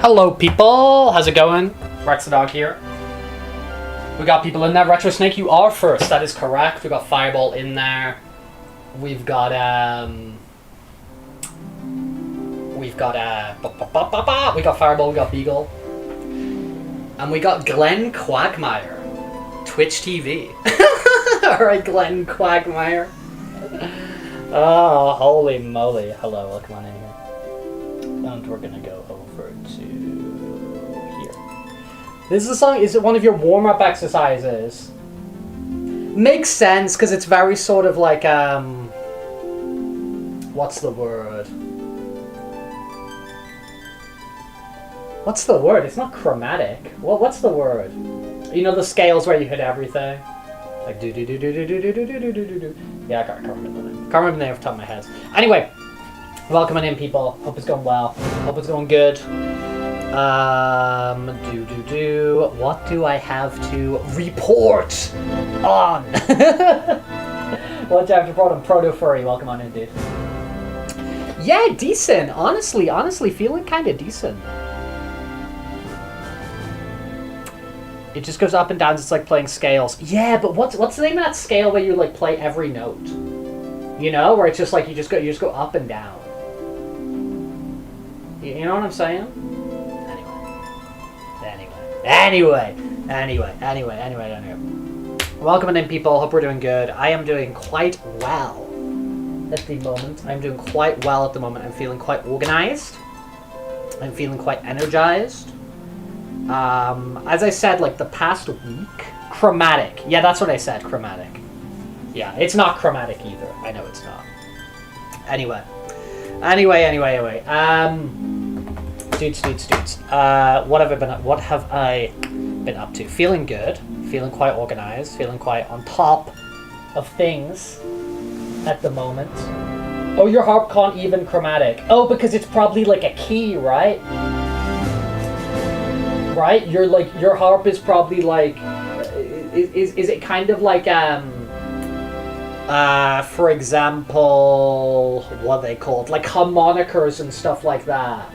Hello people, how's it going? Rex the Dog here. We got people in there. Retro Snake, you are first, that is correct. We got Fireball in there. We've got we got Fireball, we got Beagle. And we got Glenn Quagmire. Twitch TV. Alright, Glenn Quagmire. Oh, holy moly. Hello, welcome on in here. And we're gonna go over to here. This is a song, is it one of your warm-up exercises? Makes sense, because it's very sort of like, what's the word? What's the word? It's not chromatic. What's the word? You know the scales where you hit everything? Like do do do do do do do do do do do do. Yeah, I can't remember the name. Can't remember the name off the top of my head. Anyway, welcome in, people. Hope it's going well. Hope it's going good. What do I have to report on? What do I have to report on? Proto Furry. Welcome on in, dude. Yeah, decent. Honestly, feeling kind of decent. It just goes up and down. It's like playing scales. Yeah, but what's the name of that scale where you like play every note? You know, where it's just like you just go up and down. You know what I'm saying? Anyway. Welcome in, people. Hope we're doing good. I am doing quite well at the moment. I'm feeling quite organized. I'm feeling quite energized. As I said, like the past week, chromatic. Yeah, that's what I said, chromatic. Yeah, it's not chromatic either. I know it's not. Anyway. Dudes. What have I been up to? Feeling good. Feeling quite organized. Feeling quite on top of things at the moment. Oh, your harp can't even chromatic. Oh, because it's probably like a key, right? Right? Your harp is probably like, is it kind of like, for example, what are they called? Like harmonicas and stuff like that.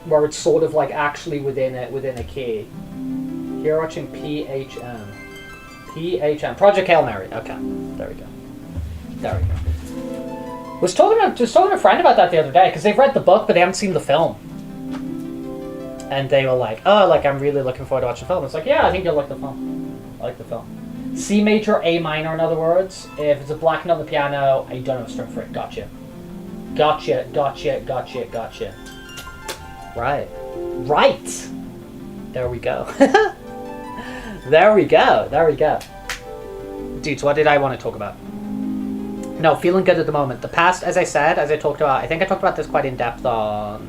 Where it's sort of like actually within a key. You're watching PHM. Project Hail Mary. Okay. There we go. Was talking to a friend about that the other day, because they've read the book but they haven't seen the film. And they were like, oh, like, I'm really looking forward to watching the film. It's like, yeah, I think you'll like the film. I like the film. C major, A minor, in other words. If it's a black note on the piano, I don't have a string for it. Gotcha. Right. There we go. There we go. Dudes, what did I want to talk about? No, feeling good at the moment. The past, as I talked about, I think I talked about this quite in depth on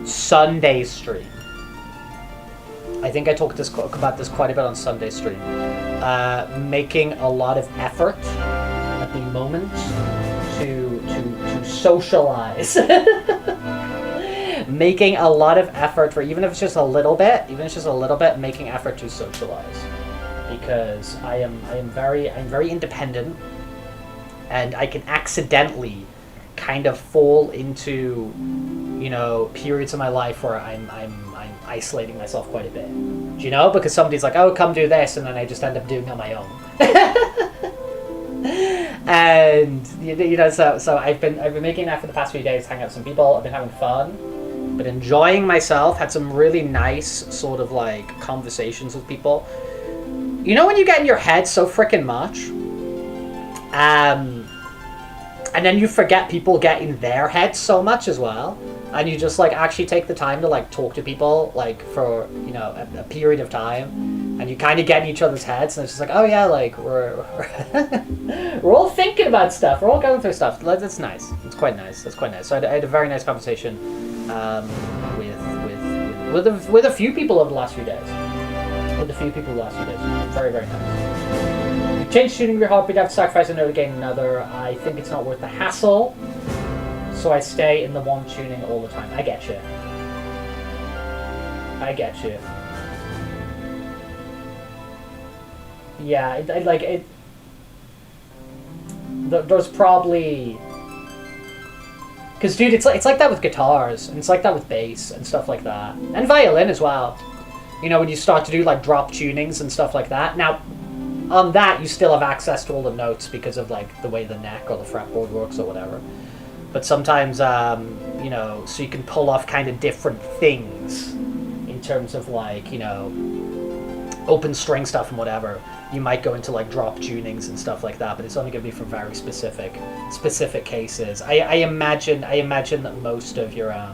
Sunday stream. I think I talked about this quite a bit on Sunday stream. Making a lot of effort at the moment to socialize. Making a lot of effort for, even if it's just a little bit, making effort to socialize. Because I'm very independent, and I can accidentally kind of fall into, you know, periods of my life where I'm isolating myself quite a bit. Do you know? Because somebody's like, oh, come do this, and then I just end up doing it on my own. And you know, so I've been making an effort the past few days, hang out with some people. I've been having fun, but enjoying myself. Had some really nice sort of like conversations with people. You know when you get in your head so freaking much, and then you forget people get in their heads so much as well, and you just like actually take the time to like talk to people like for, you know, a period of time, and you kind of get in each other's heads, and it's just like, oh yeah, like we're we're all thinking about stuff, we're all going through stuff. That's nice. It's quite nice. That's quite nice. So I had a very nice conversation with a few people over the last few days. Very, very nice. Change shooting your hobby, you'd have to sacrifice another gain another. I think it's not worth the hassle, so I stay in the one tuning all the time. I get you. Yeah, there's probably Because, dude, it's like that with guitars, and it's like that with bass and stuff like that. And violin as well. You know, when you start to do, like, drop tunings and stuff like that. Now, on that, you still have access to all the notes because of, like, the way the neck or the fretboard works or whatever. But sometimes, you know, so you can pull off kind of different things in terms of, like, you know, open string stuff and whatever. You might go into, like, drop tunings and stuff like that, but it's only going to be for very specific cases. I imagine that most of your, I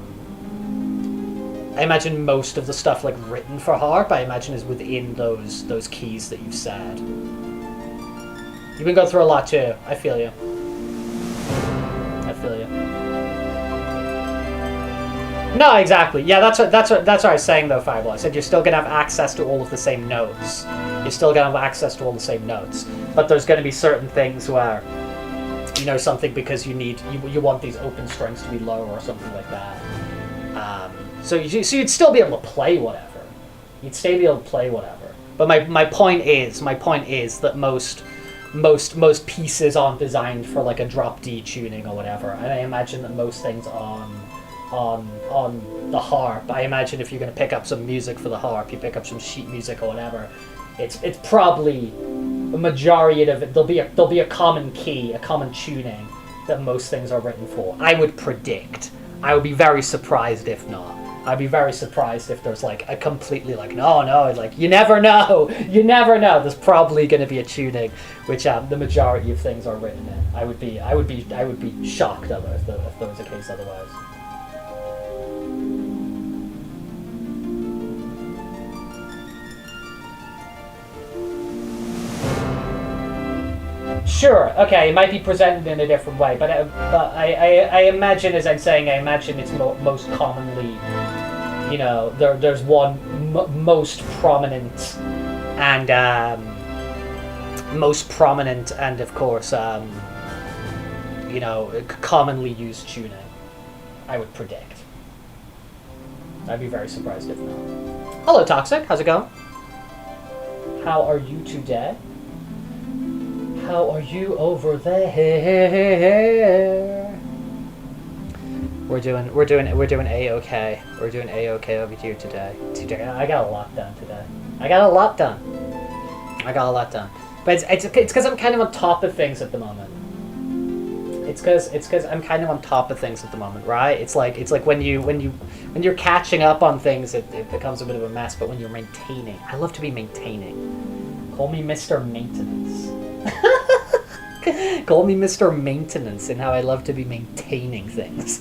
imagine most of the stuff, like, written for harp, I imagine is within those keys that you've said. You've been going through a lot too. I feel you. I feel you. No, exactly. Yeah, that's what I was saying though, Fireball. I said you're still gonna have access to all of the same notes. You're still gonna have access to all the same notes, but there's gonna be certain things where, you know, something because you want these open strings to be lower or something like that. So you'd still be able to play whatever. You'd still be able to play whatever. But my point is that most pieces aren't designed for like a drop D tuning or whatever. And I imagine that most things on the harp, I imagine if you're going to pick up some music for the harp, you pick up some sheet music or whatever, it's probably the majority of it. There'll be a common key, a common tuning that most things are written for. I would predict. I would be very surprised if not. I'd be very surprised if there's like a completely like no, like you never know. There's probably going to be a tuning which the majority of things are written in. I would be shocked of it if there was a case otherwise. Sure, okay, it might be presented in a different way, but I imagine, as I'm saying, I imagine it's most commonly, you know, there's one most prominent and of course, you know, commonly used tuning, I would predict. I'd be very surprised if not. Hello, Toxic, how's it going? How are you today? How are you over there? We're doing A-okay. We're doing A-okay over here today. I got a lot done today. I got a lot done. But it's because I'm kind of on top of things at the moment. It's because I'm kind of on top of things at the moment, right? It's like when you're catching up on things, it becomes a bit of a mess. But when you're maintaining, I love to be maintaining. Call me Mr. Maintenance. Call me Mr. Maintenance and how I love to be maintaining things.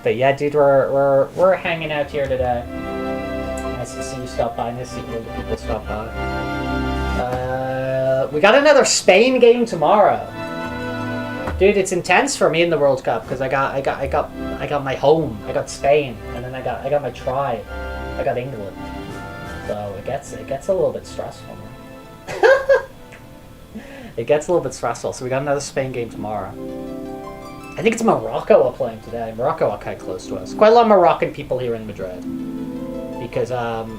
But yeah, dude, we're hanging out here today. Nice to see you stop by. Nice to see all the people stop by. We got another Spain game tomorrow. Dude, it's intense for me in the World Cup because I got my home. I got Spain, and then I got my tribe. I got England. So it gets a little bit stressful, man. It gets a little bit stressful. So we got another Spain game tomorrow. I think it's Morocco we're playing today. Morocco are kind of close to us. Quite a lot of Moroccan people here in Madrid. Because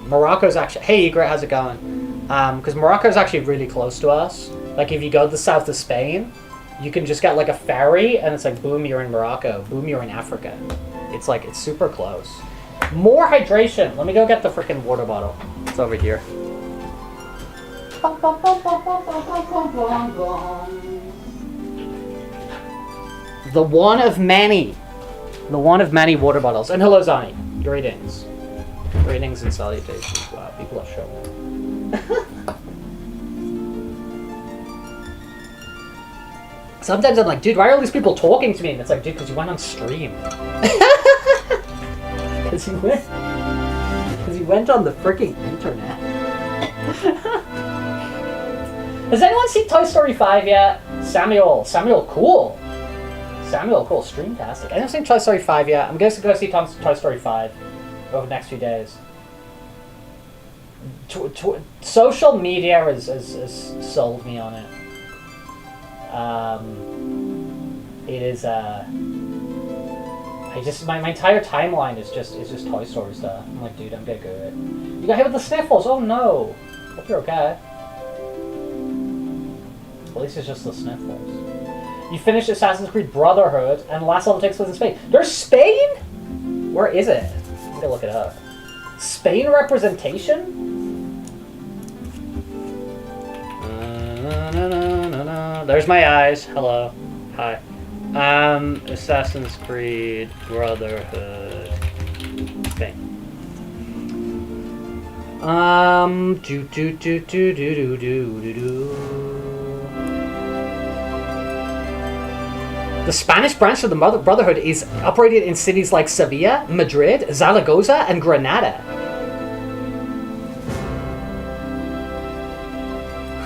Morocco's actually... Hey, Egret, how's it going? Because Morocco's actually really close to us. Like, if you go to the south of Spain, you can just get, like, a ferry, and it's like, boom, you're in Morocco. Boom, you're in Africa. It's, like, it's super close. More hydration. Let me go get the freaking water bottle. It's over here. The one of many water bottles. And hello, Zani. Greetings. Greetings and salutations. Wow, people are showing up. Sometimes I'm like, dude, why are all these people talking to me? And it's like, dude, because you went on stream. Because he went on the freaking internet. Has anyone seen Toy Story 5 yet? Samuel, cool. Samuel, cool, streamtastic. I haven't seen Toy Story 5 yet. I'm going to go see Toy Story 5 over the next few days. Social media has sold me on it. It is, my entire timeline is just Toy Story stuff. I'm like, dude, I'm gonna go it. You got hit with the sniffles, oh no. Hope you're okay. At least it's just the sniffles. You finish Assassin's Creed Brotherhood, and the last level takes place in Spain. There's Spain? Where is it? I'm gonna look it up. Spain representation? There's my eyes. Hello. Hi. Assassin's Creed Brotherhood. Spain. The Spanish branch of the Brotherhood is operated in cities like Sevilla, Madrid, Zaragoza, and Granada.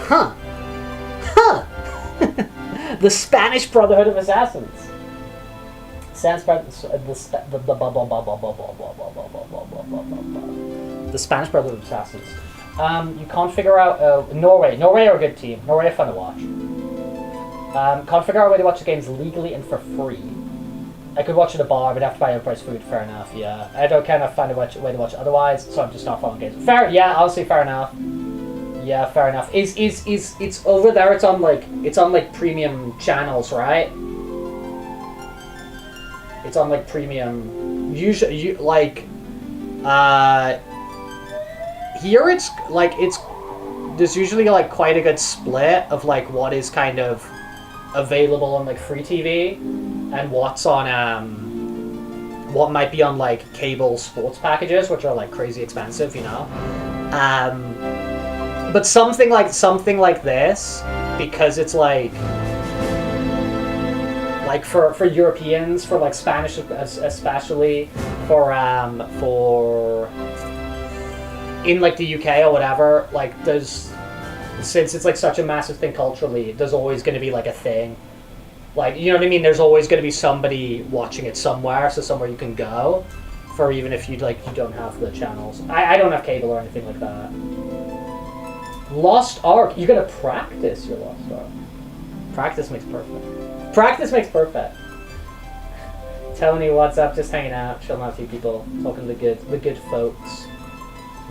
Huh. Huh. The Spanish Brotherhood of Assassins. The Spanish Brotherhood of Assassins. You can't figure out Norway. Norway are a good team. Norway are fun to watch. Can't figure out a way to watch the games legally and for free. I could watch at a bar, but I'd have to buy overpriced food. Fair enough. Yeah, I don't kind of find a way to watch it otherwise, so I'm just not following games. Fair. Yeah, honestly, fair enough. Yeah, fair enough. It's over there. It's on like premium channels, right? It's on like premium. Usually, here there's usually like quite a good split of like what is kind of available on like free TV and what's on what might be on like cable sports packages, which are like crazy expensive, you know. But something like this, because it's like for Europeans, for like Spanish especially, for in like the UK or whatever, like since it's like such a massive thing culturally, there's always going to be like a thing, like, you know what I mean, there's always going to be somebody watching it somewhere, so somewhere you can go for, even if you don't have the channels. I don't have cable or anything like that. Lost Ark, you're going to practice your Lost Ark. Practice makes perfect. Practice makes perfect. Tony, what's up? Just hanging out, chilling out with you people, talking to the good folks.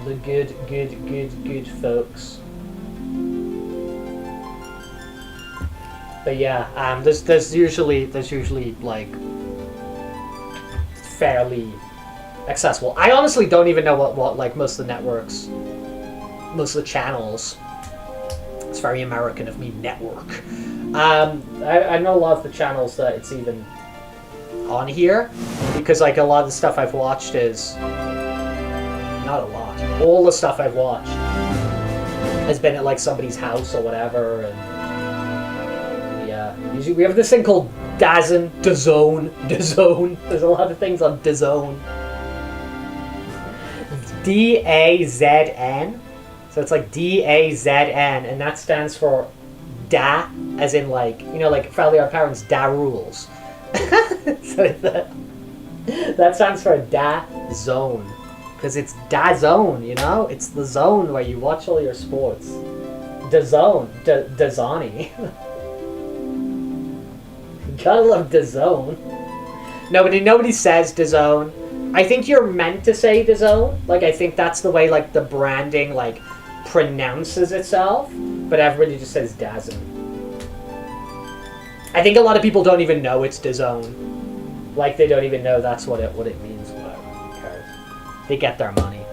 The good folks. But yeah, there's usually like fairly accessible. I honestly don't even know what like most of the networks, most of the channels. It's very American of me, network. I know a lot of the channels that it's even on here, because like a lot of the stuff I've watched is not a lot. All the stuff I've watched has been at like somebody's house or whatever, and yeah. Usually we have this thing called DAZN. There's a lot of things on DAZN. DAZN. So it's like DAZN, and that stands for Da, as in like, you know, like Fairly Odd Parents, Da Rules. So that stands for Da Zone. Because it's DAZN, you know? It's the zone where you watch all your sports. DAZN. DAZN. Gotta love DAZN. Nobody says DAZN. I think you're meant to say DAZN. Like, I think that's the way, like, the branding, like, pronounces itself. But everybody just says DAZN. I think a lot of people don't even know it's DAZN. Like, they don't even know that's what it means. They get their money.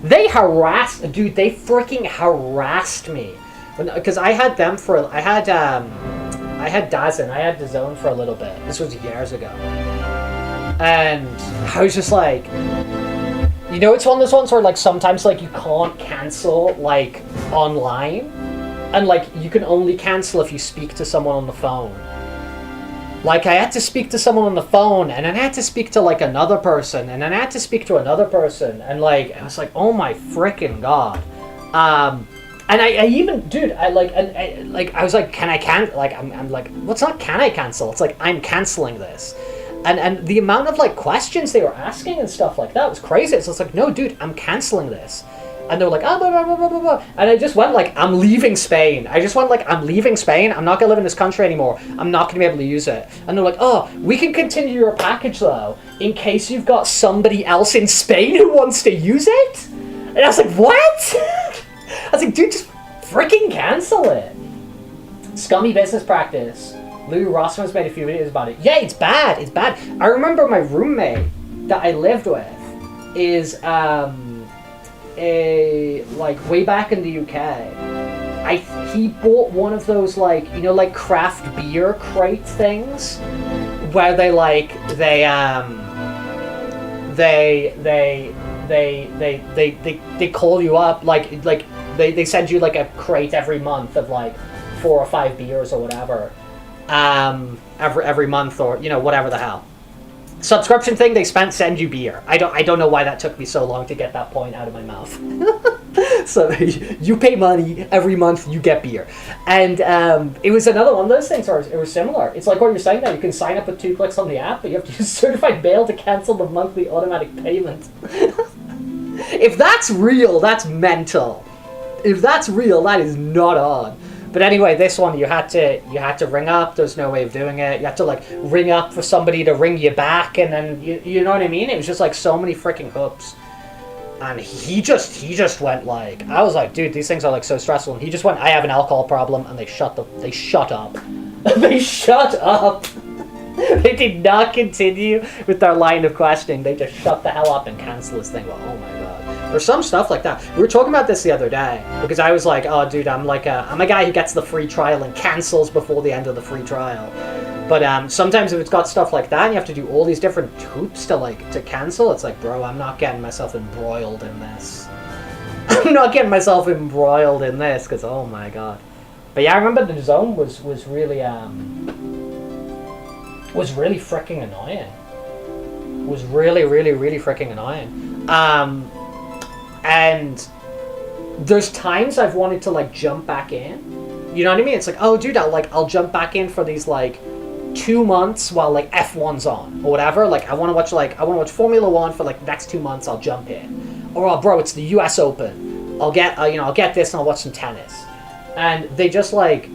They freaking harassed me. Because I had them for, I had DAZN for a little bit. This was years ago. And I was just like, you know, it's one of those ones where like sometimes like you can't cancel like online. And like you can only cancel if you speak to someone on the phone. Like, I had to speak to someone on the phone, and then I had to speak to, like, another person, and then I had to speak to another person, and, like, I was like, oh my frickin' god. And I even, dude, I was like, can I cancel? Like, I'm like, what's not can I cancel? It's like, I'm canceling this. And the amount of, like, questions they were asking and stuff like that was crazy. So it's like, no, dude, I'm canceling this. And they were like, blah, blah, blah, blah, blah, blah. And I just went like, I'm leaving Spain. I'm leaving Spain. I'm not going to live in this country anymore. I'm not going to be able to use it. And they're like, oh, we can continue your package though, in case you've got somebody else in Spain who wants to use it? And I was like, what? I was like, dude, just freaking cancel it. Scummy business practice. Louis Rossman's made a few videos about it. Yeah, it's bad. It's bad. I remember my roommate that I lived with is way back in the UK. He bought one of those like, you know, like craft beer crate things where they call you up like they send you like a crate every month of like 4 or 5 beers or whatever, every month, or you know, whatever the hell subscription thing they send you beer. I don't know why that took me so long to get that point out of my mouth. So you pay money every month, you get beer, and it was another one of those things where it was similar. It's like what you're saying now. You can sign up with 2 clicks on the app, but you have to use certified mail to cancel the monthly automatic payment. If that's real, that's mental. If that's real, that is not on. But anyway, this one you had to ring up. There's no way of doing it. You had to like ring up for somebody to ring you back, and then you know what I mean. It was just like so many freaking hoops. And he just went like, I was like, dude, these things are like so stressful. And he just went, I have an alcohol problem, and they shut up. They shut up. They did not continue with their line of questioning. They just shut the hell up and canceled this thing. Well, oh my god. There's some stuff like that. We were talking about this the other day because I was like, oh dude, I'm a guy who gets the free trial and cancels before the end of the free trial. But sometimes if it's got stuff like that and you have to do all these different hoops to cancel, it's like, bro, I'm not getting myself embroiled in this. I'm not getting myself embroiled in this because oh my god. But yeah, I remember the zone was really freaking annoying. Was really freaking annoying. And there's times I've wanted to like jump back in. You know what I mean? It's like, oh dude, I'll jump back in for these like 2 months while like F1's on or whatever. Like I want to watch Formula 1 for like the next 2 months. I'll jump in. Or oh, bro, it's the US Open. I'll get this and I'll watch some tennis. And they just like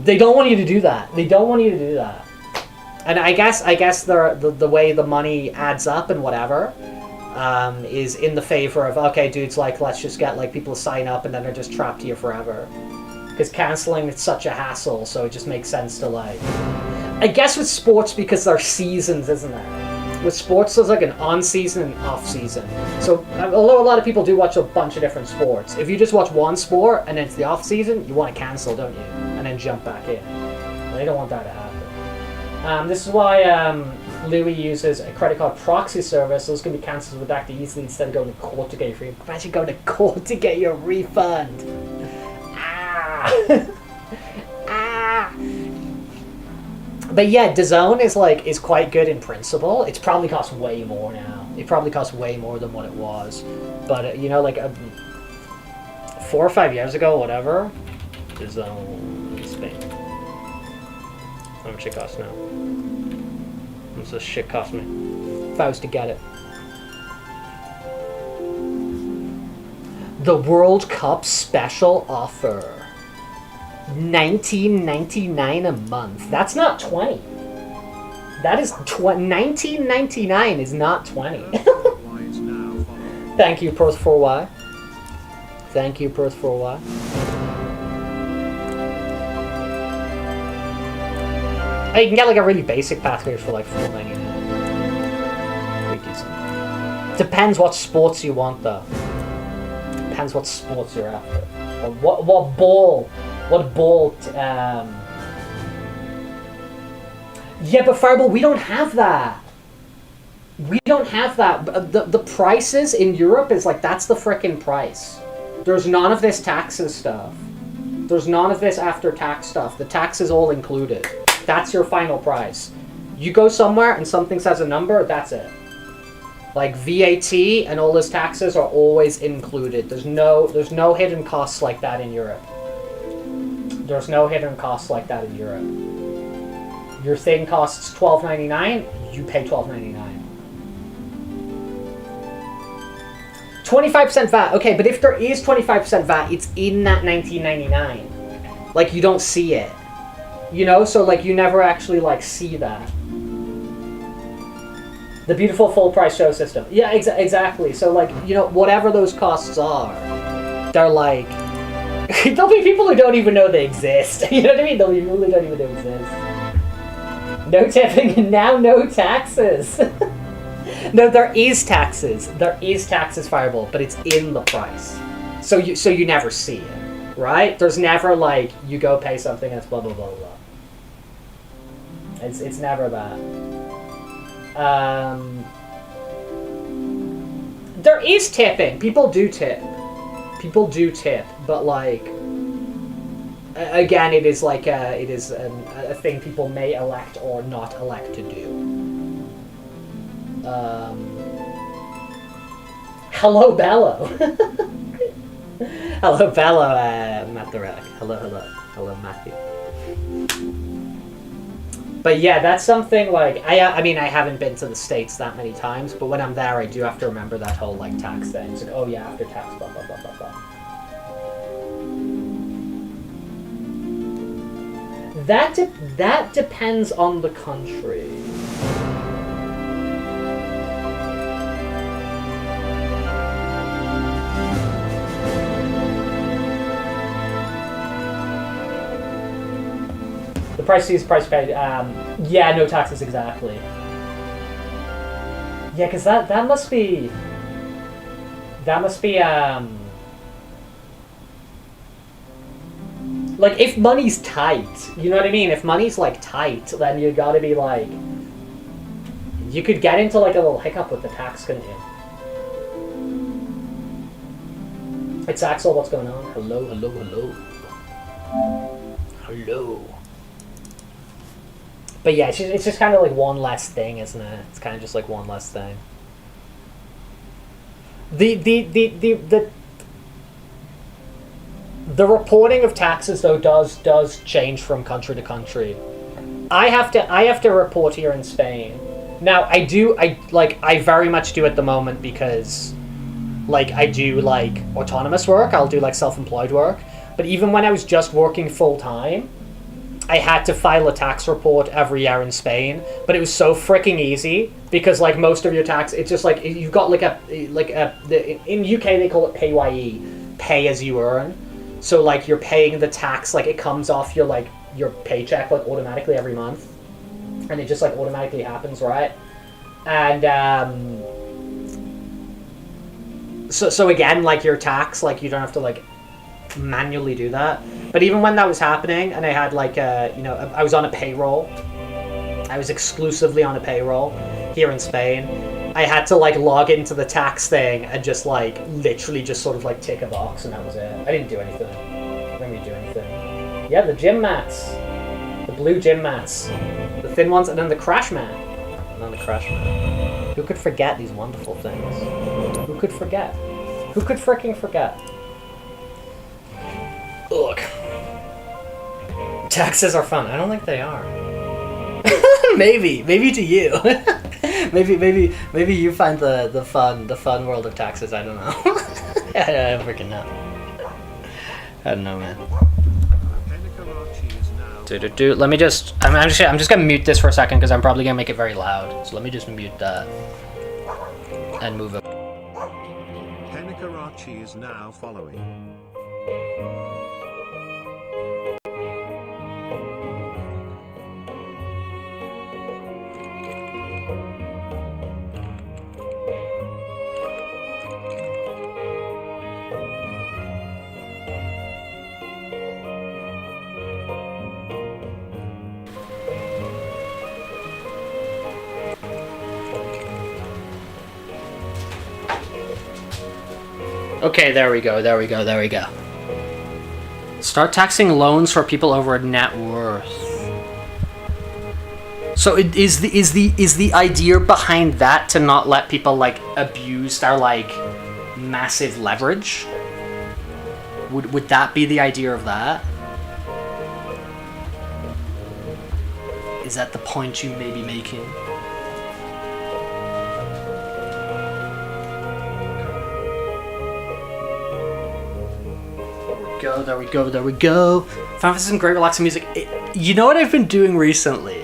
they don't want you to do that. And I guess the way the money adds up and whatever is in the favor of, okay, dudes, like let's just get like people to sign up and then they're just trapped here forever. Because canceling, it's such a hassle, so it just makes sense to like... I guess with sports, because there are seasons, isn't there? With sports, there's like an on-season and off-season. So, although a lot of people do watch a bunch of different sports, if you just watch one sport and then it's the off-season, you want to cancel, don't you? And then jump back in. They don't want that to happen. This is why Louis uses a credit card proxy service. Those can be cancelled with that easily instead of going to court to get your refund. Imagine going to court to get your refund. But yeah, DAZN is quite good in principle. It's probably cost way more now. It probably costs way more than what it was. But you know, like 4 or 5 years ago, whatever, DAZN Spain. How much it costs now? How much this shit cost me? If I was to get it. The World Cup special offer. $19.99 a month. That's not 20. That is $19.99 is not 20. Thank you, Perth 4Y. Thank you, Perth 4Y. You can get like a really basic package for like $4.99. Pretty decent. Depends what sports you want though. Depends what sports you're after. Or what ball. What ball? Yeah, but Fireball, we don't have that. We don't have that. The prices in Europe is like, that's the frickin' price. There's none of this taxes stuff. There's none of this after tax stuff. The tax is all included. That's your final price. You go somewhere and something says a number, that's it. Like VAT and all those taxes are always included. There's no hidden costs like that in Europe. There's no hidden costs like that in Europe. Your thing costs $12.99, you pay $12.99. 25% VAT. Okay, but if there is 25% VAT, it's in that $19.99. Like, you don't see it. You know? So, like, you never actually, like, see that. The beautiful full price show system. Yeah, exactly. So, like, you know, whatever those costs are, they're like... There'll be people who don't even know they exist. You know what I mean? There'll be people who don't even know they exist. No tipping and now no taxes. No, there is taxes. There is taxes, Fireball, but it's in the price. So you never see it, right? There's never like you go pay something and it's blah blah blah blah. It's never that. There is tipping. People do tip. People do tip, but like again, it is like a thing people may elect or not elect to do. Hello, Bello. Hello, Bello, Matt the Relic. Hello, Matthew. But yeah, that's something like I mean, I haven't been to the States that many times, but when I'm there, I do have to remember that whole like tax thing. It's like, oh yeah, after tax, blah blah blah blah blah. That depends on the country. The price is price paid. Yeah, no taxes exactly. Yeah, because that must be like if money's tight, you know what I mean? If money's like tight, then you gotta be like, you could get into like a little hiccup with the tax, couldn't you? It's Axel, what's going on? Hello. But yeah, it's just kind of like one less thing, isn't it? It's kind of just like one less thing. The reporting of taxes though does change from country to country. I have to report here in Spain. Now I very much do at the moment because like I do like autonomous work, I'll do like self-employed work. But even when I was just working full time, I had to file a tax report every year in Spain, but it was so freaking easy because like most of your tax, it's just like you've got in UK they call it PAYE, pay as you earn. So like you're paying the tax, like it comes off your paycheck like automatically every month, and it just like automatically happens, right? And so again, like your tax, like you don't have to like manually do that. But even when that was happening, and I had like I was on a payroll. I was exclusively on a payroll here in Spain. I had to like log into the tax thing and just like literally just sort of like tick a box, and that was it. I didn't do anything. I didn't really do anything. Yeah, the gym mats, the blue gym mats, the thin ones, and then the crash mat. And then the crash mat. Who could forget these wonderful things? Who could forget? Who could freaking forget? Look, taxes are fun. I don't think they are. maybe to you. maybe you find the fun world of taxes. I don't know. I don't freaking know. I don't know, man. Let me just. I'm just gonna mute this for a second because I'm probably gonna make it very loud. So let me just mute that and move it. Hennikarachi is now following. Okay, there we go. Start taxing loans for people over a net worth. So is the idea behind that to not let people like abuse their like massive leverage? Would that be the idea of that? Is that the point you may be making? There we go. Final Fantasy some great relaxing music. You know what I've been doing recently?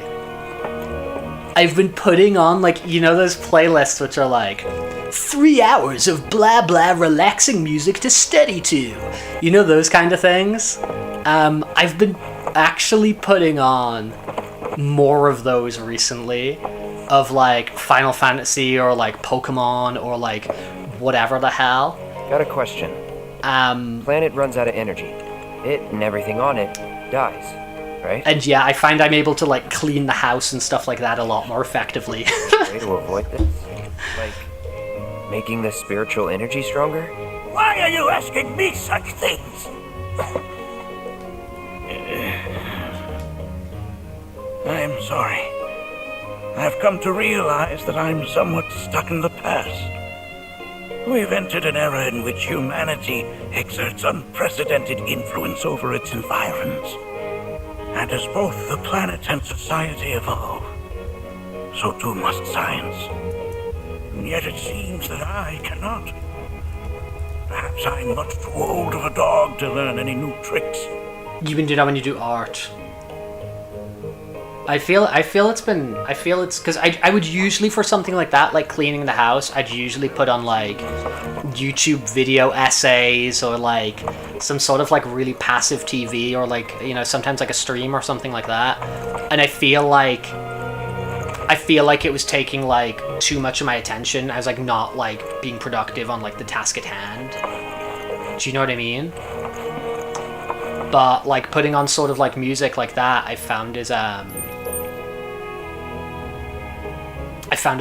I've been putting on like, you know those playlists which are like 3 hours of blah blah relaxing music to study to. You know, those kind of things? I've been actually putting on more of those recently, of like Final Fantasy or like Pokemon or like whatever the hell. Got a question. Planet runs out of energy. It and everything on it dies, right? And yeah, I find I'm able to like clean the house and stuff like that a lot more effectively. Way to avoid this? Like, making the spiritual energy stronger? Why are you asking me such things? I'm sorry. I've come to realize that I'm somewhat stuck in the past. We've entered an era in which humanity exerts unprecedented influence over its environs. And as both the planet and society evolve, so too must science. And yet it seems that I cannot. Perhaps I'm much too old of a dog to learn any new tricks. You can do that when you do art. I feel it's because I would usually, for something like that, like cleaning the house, I'd usually put on like YouTube video essays or like some sort of like really passive TV or like, you know, sometimes like a stream or something like that. And I feel like it was taking like too much of my attention. I was like not like being productive on like the task at hand. Do you know what I mean? But like putting on sort of like music like that, I found is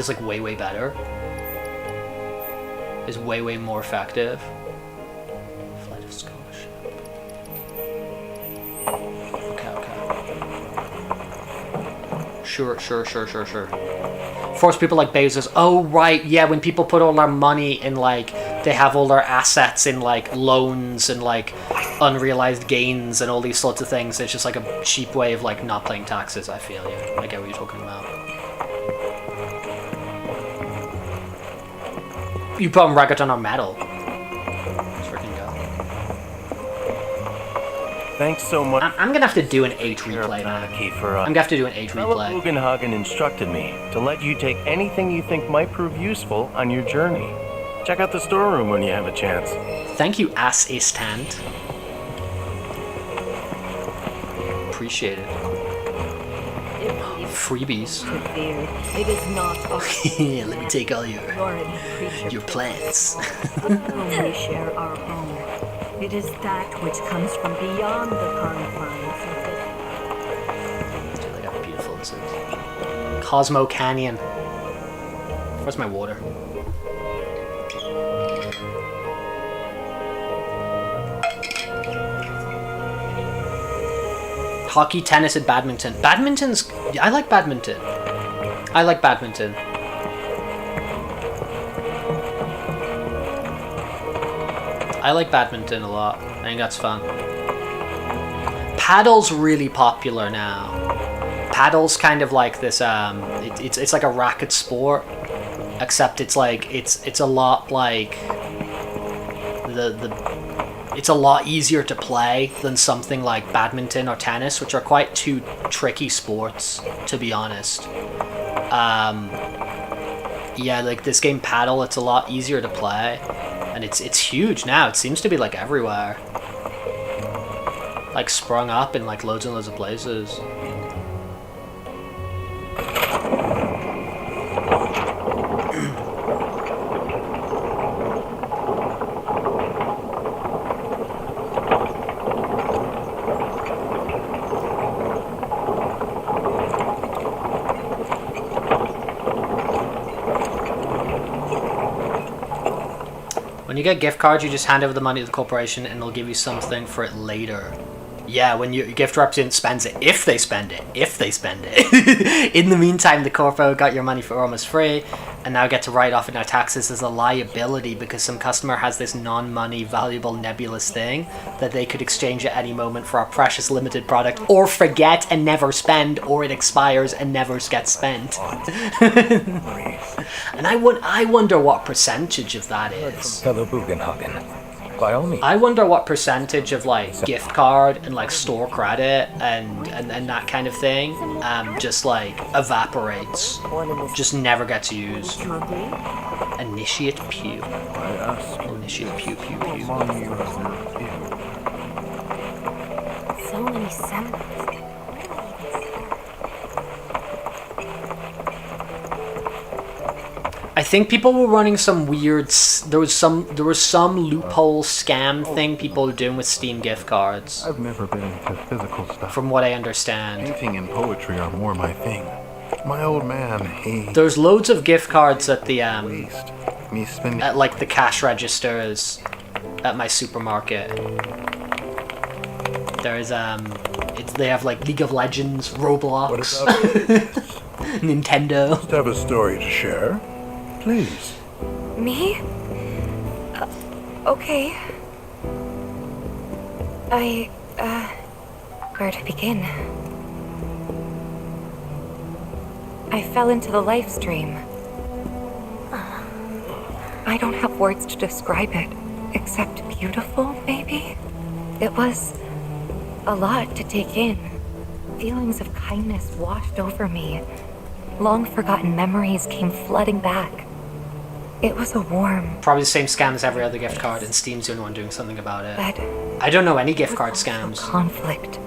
like way better. Is way more effective. Flight of scholarship. Okay. Sure. Force people like Bezos. Oh right, yeah. When people put all their money in like, they have all their assets in like loans and like unrealized gains and all these sorts of things. It's just like a cheap way of like not paying taxes. I feel you. I get what you're talking about. You put on reggaeton or metal. Let's freaking go. Thanks so much. I'm gonna have to do an 8 replay, man. I'm gonna have to do an 8 replay. Bugenhagen instructed me to let you take anything you think might prove useful on your journey. Check out the storeroom when you have a chance. Thank you, ass stand. Appreciate it. Freebies. It is not Yeah, let me take all your plants. we share our own. It is that which comes from beyond the confines of it. Dude, look how beautiful this is. Cosmo Canyon. Where's my water? Hockey, tennis, and badminton. Badminton's... I like badminton. I like badminton. I like badminton a lot. I think that's fun. Paddle's really popular now. Paddle's kind of like this, it's like a racket sport, except it's like, it's a lot like, it's a lot easier to play than something like badminton or tennis, which are quite two tricky sports, to be honest. Yeah, like this game Paddle, it's a lot easier to play, and it's huge now. It seems to be like everywhere, like sprung up in like loads and loads of places. When you get gift cards, you just hand over the money to the corporation and they'll give you something for it later. Yeah, when your gift representative spends it, if they spend it. In the meantime, the corpo got your money for almost free and now get to write off in their taxes as a liability because some customer has this non-money valuable nebulous thing that they could exchange at any moment for our precious limited product, or forget and never spend, or it expires and never gets spent. And I wonder what percentage of that is. Fellow Bugenhagen. By all means. I wonder what percentage of like gift card and like store credit and that kind of thing just like evaporates, just never gets used. Hungry? Initiate Pew. I ask you, Initiate Pew Pew who Pew. among you is not ill? So many symbols. I think people were running some weird. There was some loophole scam thing people were doing with Steam gift cards, I've never been into physical stuff. from what I understand. Painting and poetry are more my thing. My old man, he There's loads of gift cards at the waste me spending. at like the cash registers at my supermarket. There's they have like League of Legends, Roblox, What about Nintendo. Must have a story to share? Please. Me? Okay. Where to begin? I fell into the live stream. I don't have words to describe it, except beautiful, maybe? It was a lot to take in. Feelings of kindness washed over me. Long forgotten memories came flooding back. It was a warm, Probably the same scam as every other gift card, and Steam's the only one doing something about it. but I don't know any gift card scams. conflict.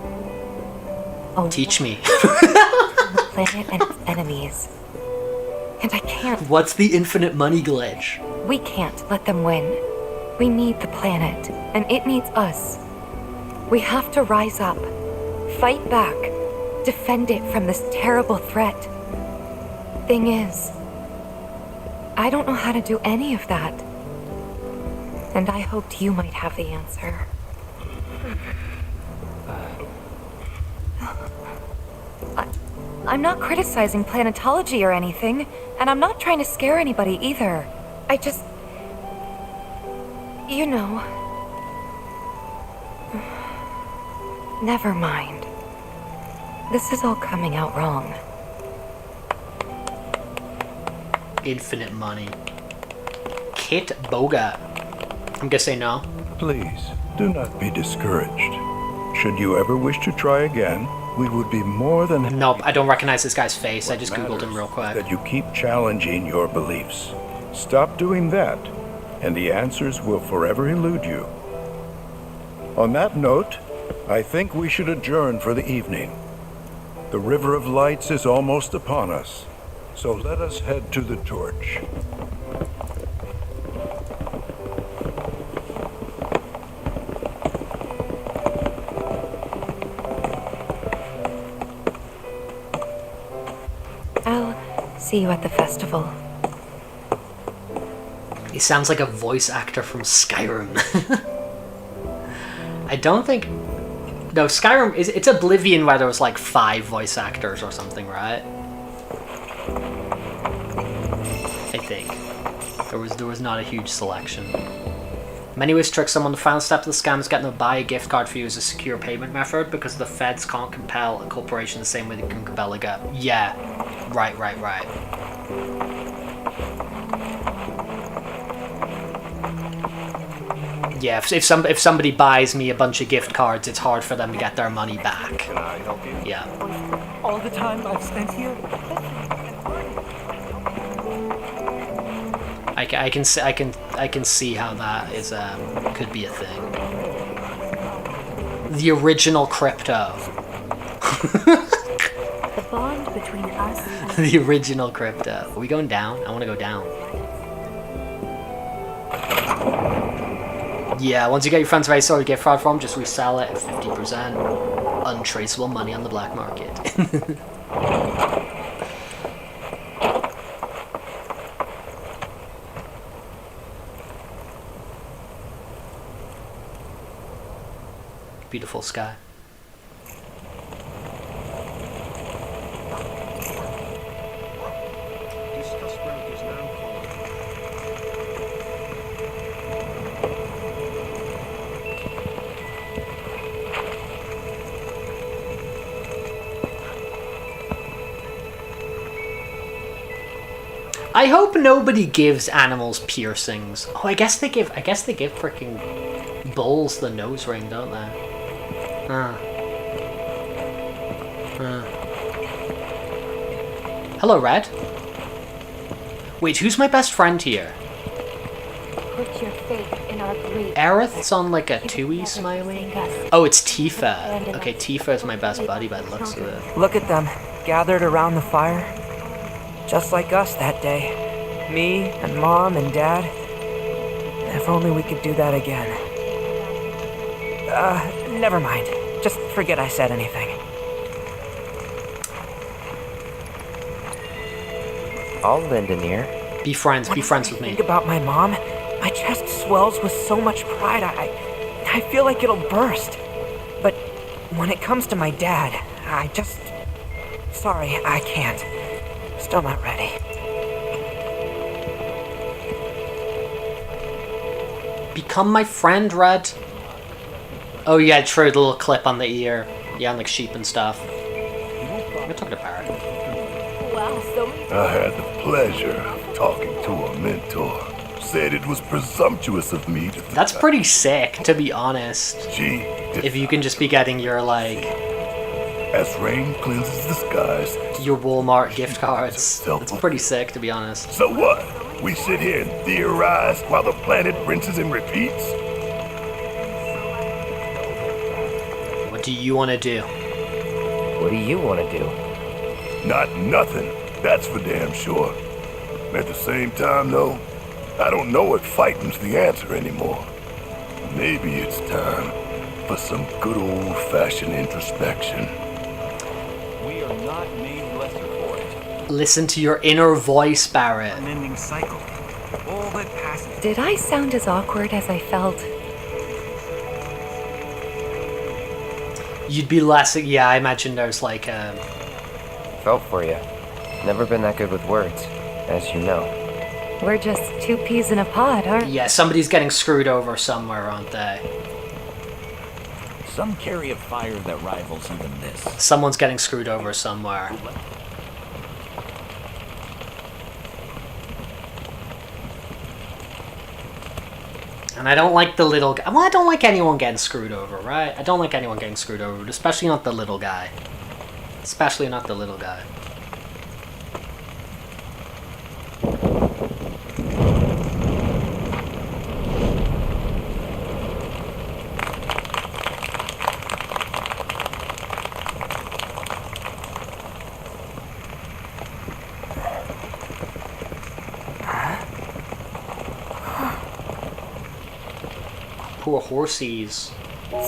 A Teach me. planet and its enemies. And I can't. What's the infinite money glitch? We can't let them win. We need the planet, and it needs us. We have to rise up, fight back, defend it from this terrible threat. Thing is, I don't know how to do any of that. And I hoped you might have the answer. I'm not criticizing planetology or anything, and I'm not trying to scare anybody either. I just... You know... Never mind. This is all coming out wrong. Infinite money. Kit Boga. I'm gonna say no. Please, do not be discouraged. Should you ever wish to try again, we would be more than happy. Nope, I don't recognize this guy's face. I just What googled him real matters quick. That you keep challenging your beliefs. Stop doing that, and the answers will forever elude you. On that note, I think we should adjourn for the evening. The River of Lights is almost upon us, so let us head to the torch. I'll see you at the festival. He sounds like a voice actor from Skyrim. I don't think... No, Skyrim, it's Oblivion where there was like 5 voice actors or something, right? I think. There was not a huge selection. Many ways to trick someone. The final step of the scam is getting them to buy a gift card for you as a secure payment method because the feds can't compel a corporation the same way they can compel a gut. Yeah. Right. Yeah, if somebody buys me a bunch of gift cards, it's hard for them to get their money back. Can I help you? Yeah. All the time I've spent here? I can see how that is could be a thing. The original crypto. The bond between us and The original crypto. Are we going down? I want to go down. Yeah, once you get your friends ready to gift card from, just resell it at 50%. Untraceable money on the black market. Beautiful sky. I hope nobody gives animals piercings. Oh, I guess they give freaking bulls the nose ring, don't they? Hello, Red. Wait, who's my best friend here? Put your faith in our great. Aerith's on like a 2E smiley? Oh, it's Tifa. Okay, Tifa is my best buddy by the looks of it. Look at them, gathered around the fire. Just like us that day. Me and Mom and Dad. If only we could do that again. Never mind. Just forget I said anything. I'll lend an ear. Be friends with me. Think about my mom. My chest swells with so much pride. I feel like it'll burst. But when it comes to my dad, sorry, I can't. Still not ready. Become my friend, Red. Oh yeah, true, the little clip on the ear. Yeah, on like sheep and stuff. I'm talking to Parrot. Wow, so I had the pleasure of talking to a mentor. Said it was presumptuous of me to think That's pretty sick, to be honest. Gee, If you can just be getting your, like, as rain cleanses the skies. your Walmart gift cards. It's pretty sick, to be honest. So what? We sit here and theorize while the planet rinses and repeats? What do you want to do? What do you want to do? Not nothing, that's for damn sure. At the same time, though, I don't know if fighting's the answer anymore. Maybe it's time for some good old-fashioned introspection. We are not made lesser for it. Listen to your inner voice, Barrett. Unending cycle. All that passes. Did I sound as awkward as I felt? You'd be less... Yeah, I imagine there's like Felt for you. Never been that good with words, as you know. We're just two peas in a pod, aren't we? Yeah, somebody's getting screwed over somewhere, aren't they? Some carry a fire that rivals even this. Someone's getting screwed over somewhere. And I don't like the little guy. Well, I don't like anyone getting screwed over, right? I don't like anyone getting screwed over, but especially not the little guy. Especially not the little guy. Poor horsies.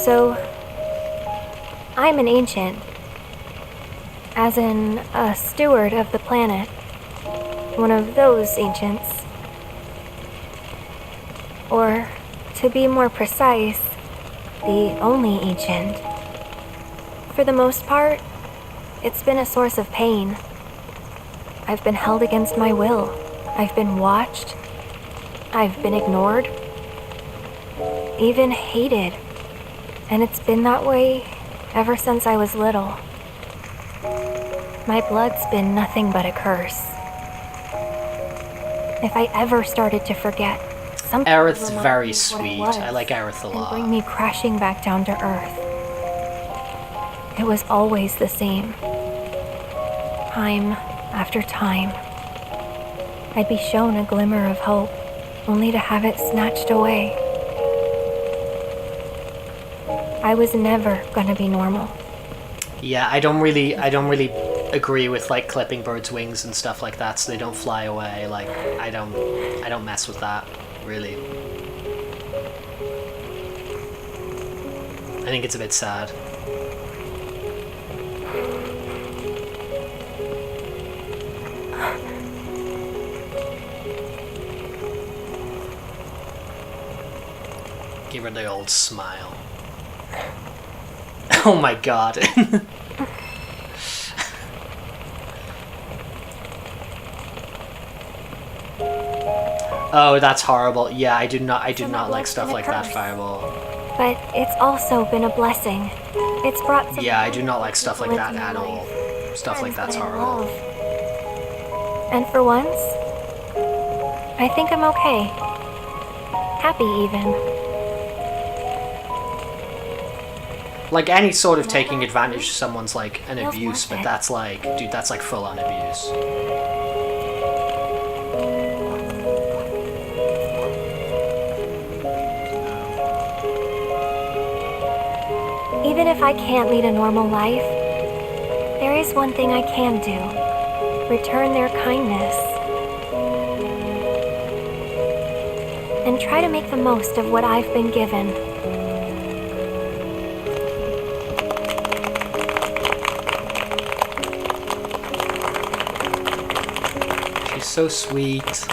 So, I'm an ancient. As in, a steward of the planet. One of those ancients. Or, to be more precise, the only ancient. For the most part, it's been a source of pain. I've been held against my will. I've been watched. I've been ignored. Even hated. And it's been that way ever since I was little. My blood's been nothing but a curse. If I ever started to forget, something Aerith's would remind very me what it sweet. was I like Aerith a and lot. bring me crashing back down to earth. It was always the same. Time after time. I'd be shown a glimmer of hope, only to have it snatched away. I was never gonna be normal. Yeah, I don't really agree with like clipping birds' wings and stuff like that so they don't fly away. Like I don't mess with that, really. I think it's a bit sad. Give her the old smile. Oh my god. Oh, that's horrible. Yeah, I do not like stuff like that, Fireball. But it's also been a blessing. It's brought some Yeah, I do not like stuff like that into at my all. life. Stuff like Friends that's that I horrible. love. And for once, I think I'm okay. Happy even. Like any sort of taking advantage of someone's like an abuse, but that's like, dude, that's like full on abuse. Even if I can't lead a normal life, there is one thing I can do. Return their kindness. And try to make the most of what I've been given. She's so sweet.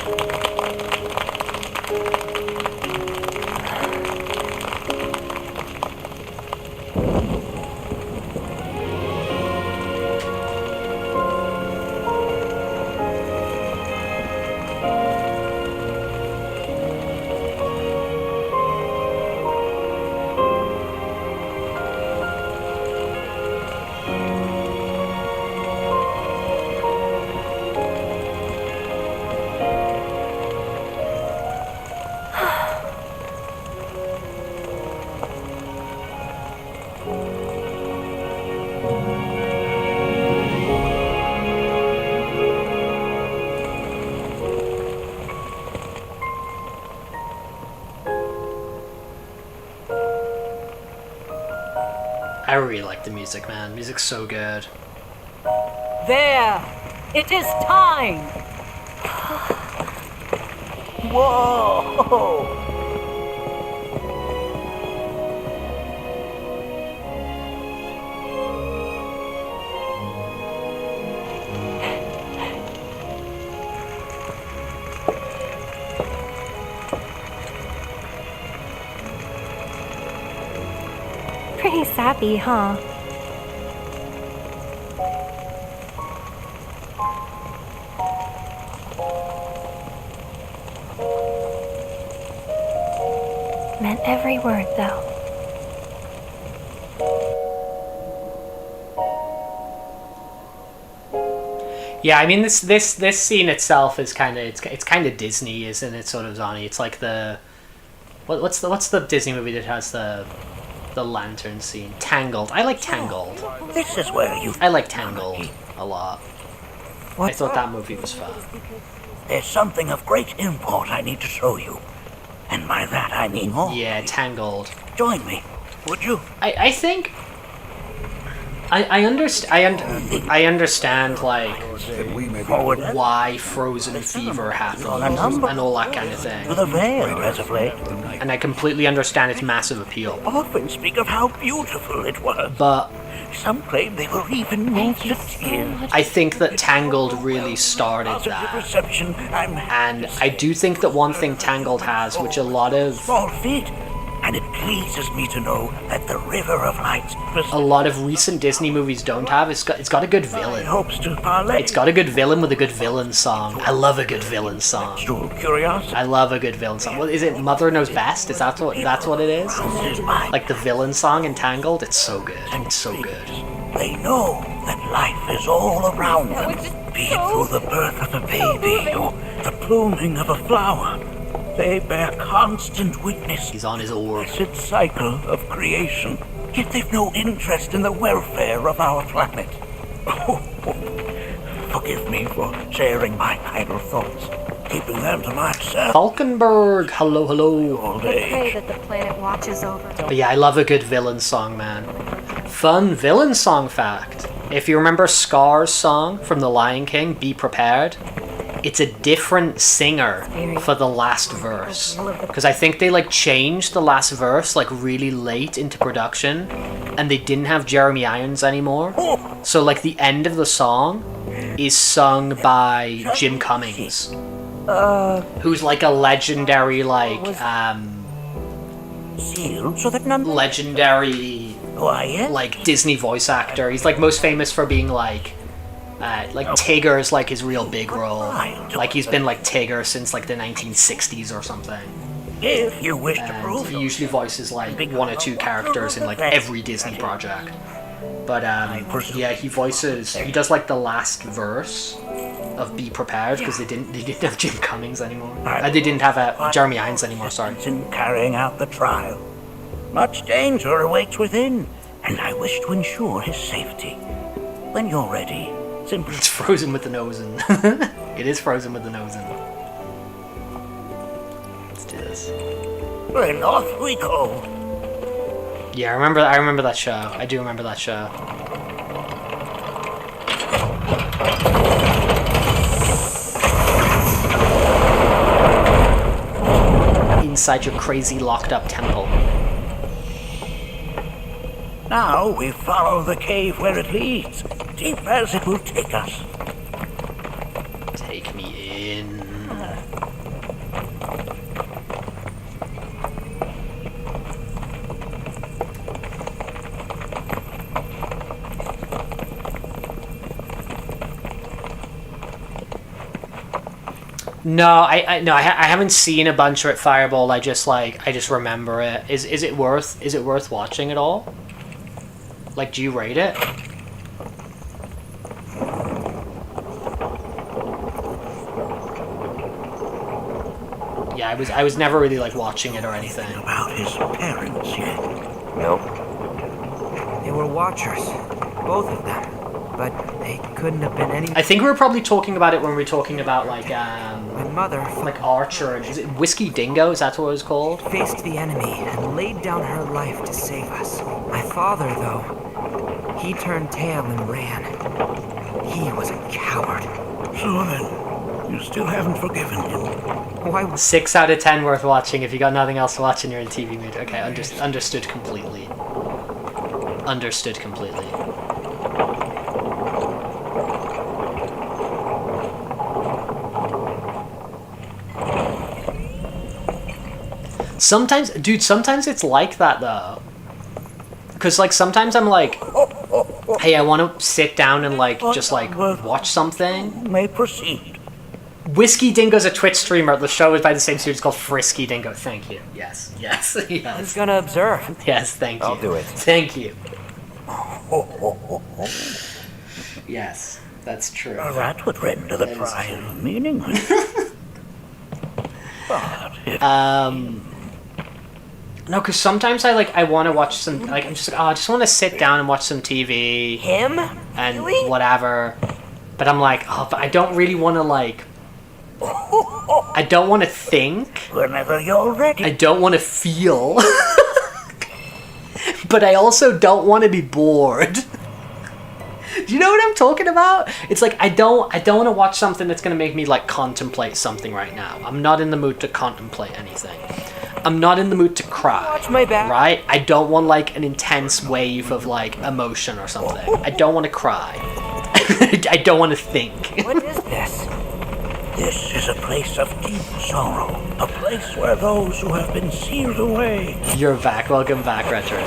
I really like the music, man. Music's so good. There! It is time! Whoa! Pretty sappy, huh? Meant every word, though. Yeah, I mean this scene itself is kind of it's kind of Disney, isn't it? Sort of, Zonny. It's like the what's the Disney movie that has the lantern scene? Tangled. I like Tangled. This is where you... I like Tangled a lot. I thought that movie was fun. There's something of great import I need to show you. And by that I mean more. Yeah, Tangled. Join me, would you? I think... I understand, like, why Frozen Fever happened and all that kind of thing. The veil, as of late. And I completely understand its massive appeal. Often speak of how beautiful it was. But some claim they were even moved to tears. I think that Tangled really started that. Reception, and I do think that one thing Tangled has, which a lot of... small feet. And it pleases me to know that the River of Light... a lot of recent Disney movies don't have. It's got a good villain. Hopes to parlay. It's got a good villain with a good villain song. I love a good villain song. Curiosity. I love a good villain song. What is it? Mother Knows Best? Is that's what it is? Like the villain song in Tangled? It's so good. It's so good. They know that life is all around them. Be it through the birth of a baby or the blooming of a flower. They bear constant witness. He's on his orb. To its cycle of creation. Yet they've no interest in the welfare of our planet. Oh, forgive me for sharing my idle thoughts, keeping them to myself. Falkenberg, hello. Old I age. pray that the planet watches over. But yeah, I love a good villain song, man. Fun villain song fact. If you remember Scar's song from The Lion King, Be Prepared, it's a different singer for the last verse. Because I think they like changed the last verse like really late into production and they didn't have Jeremy Irons anymore. So like the end of the song is sung by Jim Cummings. Who's like a legendary Sealed so that none... legendary Quiet. like Disney voice actor. He's like most famous for being like Tigger is like his real big role. Like he's been like Tigger since like the 1960s or something. If you wish to prove. He usually voices like one or two characters in like every Disney project. But yeah, he does like the last verse of Be Prepared because they didn't have Jim Cummings anymore. They didn't have Jeremy Irons anymore. Sorry. In carrying out the trial, much danger awaits within, and I wish to ensure his safety. When you're ready, simply... It's frozen with the nose in. It is frozen with the nose in. Let's do this. Then off we go. Yeah, I remember that show. I do remember that show. Inside your crazy locked up temple. Now we follow the cave where it leads, deep as it will take us. Take me in. No, I haven't seen a bunch of it Fireball. I just remember it. Is it worth watching at all? Like, do you rate it? Yeah, I was never really like watching it or anything. About his parents yet? Nope. They were watchers, both of them, but they couldn't have been any. I think we were probably talking about it when we were talking about like My mother like Archer and is it Whiskey Dingo? Is that what it was called? faced the enemy and laid down her life to save us. My father, though, he turned tail and ran. He was a coward. So then, you still haven't forgiven him. Why? 6 out of 10 worth watching. If you got nothing else to watch and you're in TV mood, okay, understood completely. Understood completely. Sometimes, dude, sometimes it's like that though. Cause like sometimes I'm like, hey, I want to sit down and like just like watch something. May proceed. Whiskey Dingo's a Twitch streamer. The show is by the same studio. It's called Frisky Dingo. Thank you. Yes. Yes. Who's Yes. gonna observe? Yes. Thank you. I'll do it. Thank you. Yes, that's true. That would render the trial meaningless. But if No, because sometimes I want to watch some, like, I'm just like, oh, I just want to sit down and watch some TV Him? and Really? whatever. But I'm like, oh, but I don't really want to, like, I don't want to think. whenever you're ready. I don't want to feel. But I also don't want to be bored. Do you know what I'm talking about? It's like I don't want to watch something that's going to make me like contemplate something right now. I'm not in the mood to contemplate anything. I'm not in the mood to cry. Watch my back. Right? I don't want like an intense wave of like emotion or something. I don't want to cry. I don't want to think. What is this? This is a place of deep sorrow. A place where those who have been sealed away. You're back. Welcome back, Retro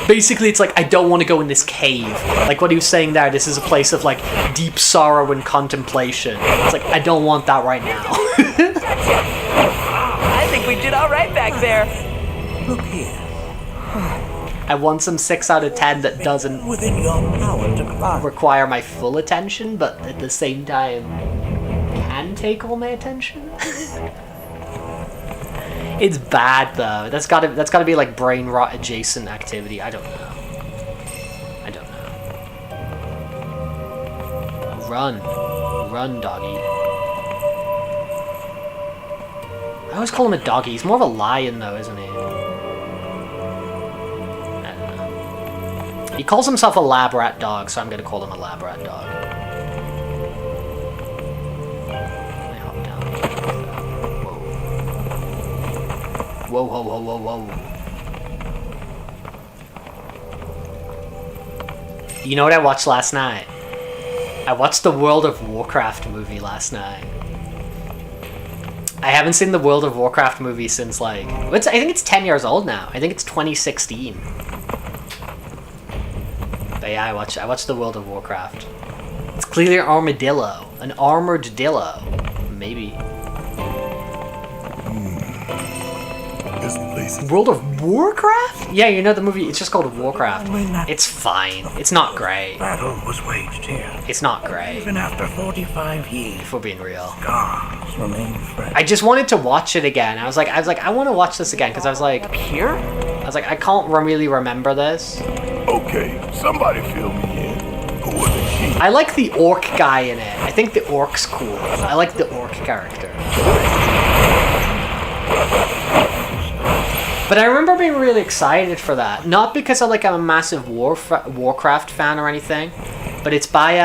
Basically, it's like, I don't want to go in this cave. Like what he was saying there, this is a place of, like, deep sorrow and contemplation. It's like, I don't want that right now. I think we did all right back there. Look here. I want some 6 out of 10 that doesn't Within your power to climb. require my full attention, but at the same time, can take all my attention. It's bad, though. That's gotta be, like, brain rot adjacent activity. I don't know. Run. Run, doggy. I always call him a doggy. He's more of a lion, though, isn't he? I don't know. He calls himself a lab rat dog, so I'm gonna call him a lab rat dog. Let me hop down. Whoa. Whoa. You know what I watched last night? I watched the World of Warcraft movie last night. I haven't seen the World of Warcraft movie since, like... I think it's 10 years old now. I think it's 2016. But yeah, I watched the World of Warcraft. It's clearly an armadillo. An armored dillo. Maybe. This place is World of Warcraft? Yeah, you know the movie. It's just called Warcraft. It's fine. It's not great. Battle was waged here. It's not great. Even after 45 years, If we're being real. scars remain fresh. I just wanted to watch it again. I was like, I want to watch this again because I was like, Here? I can't really remember this. okay. Somebody fill me in. Who are the keys? I like the orc guy in it. I think the orc's cool. I like the orc character. But I remember being really excited for that. Not because I'm a massive Warcraft fan or anything, but it's by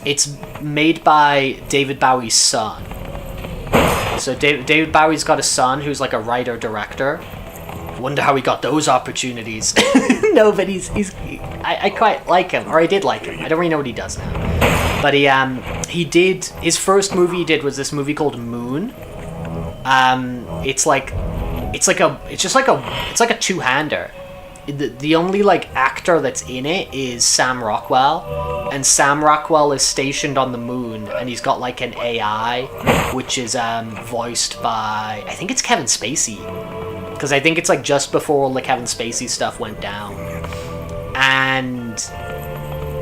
it's made by David Bowie's son. So David Bowie's got a son who's like a writer-director. Wonder how he got those opportunities. No, but I quite like him, or I did like him. I don't really know what he does now. But he did, his first movie he did was this movie called Moon. It's like a two-hander. The only like actor that's in it is Sam Rockwell, and Sam Rockwell is stationed on the moon, and he's got like an AI, which is voiced by, I think it's Kevin Spacey, because I think it's like just before all the Kevin Spacey stuff went down, and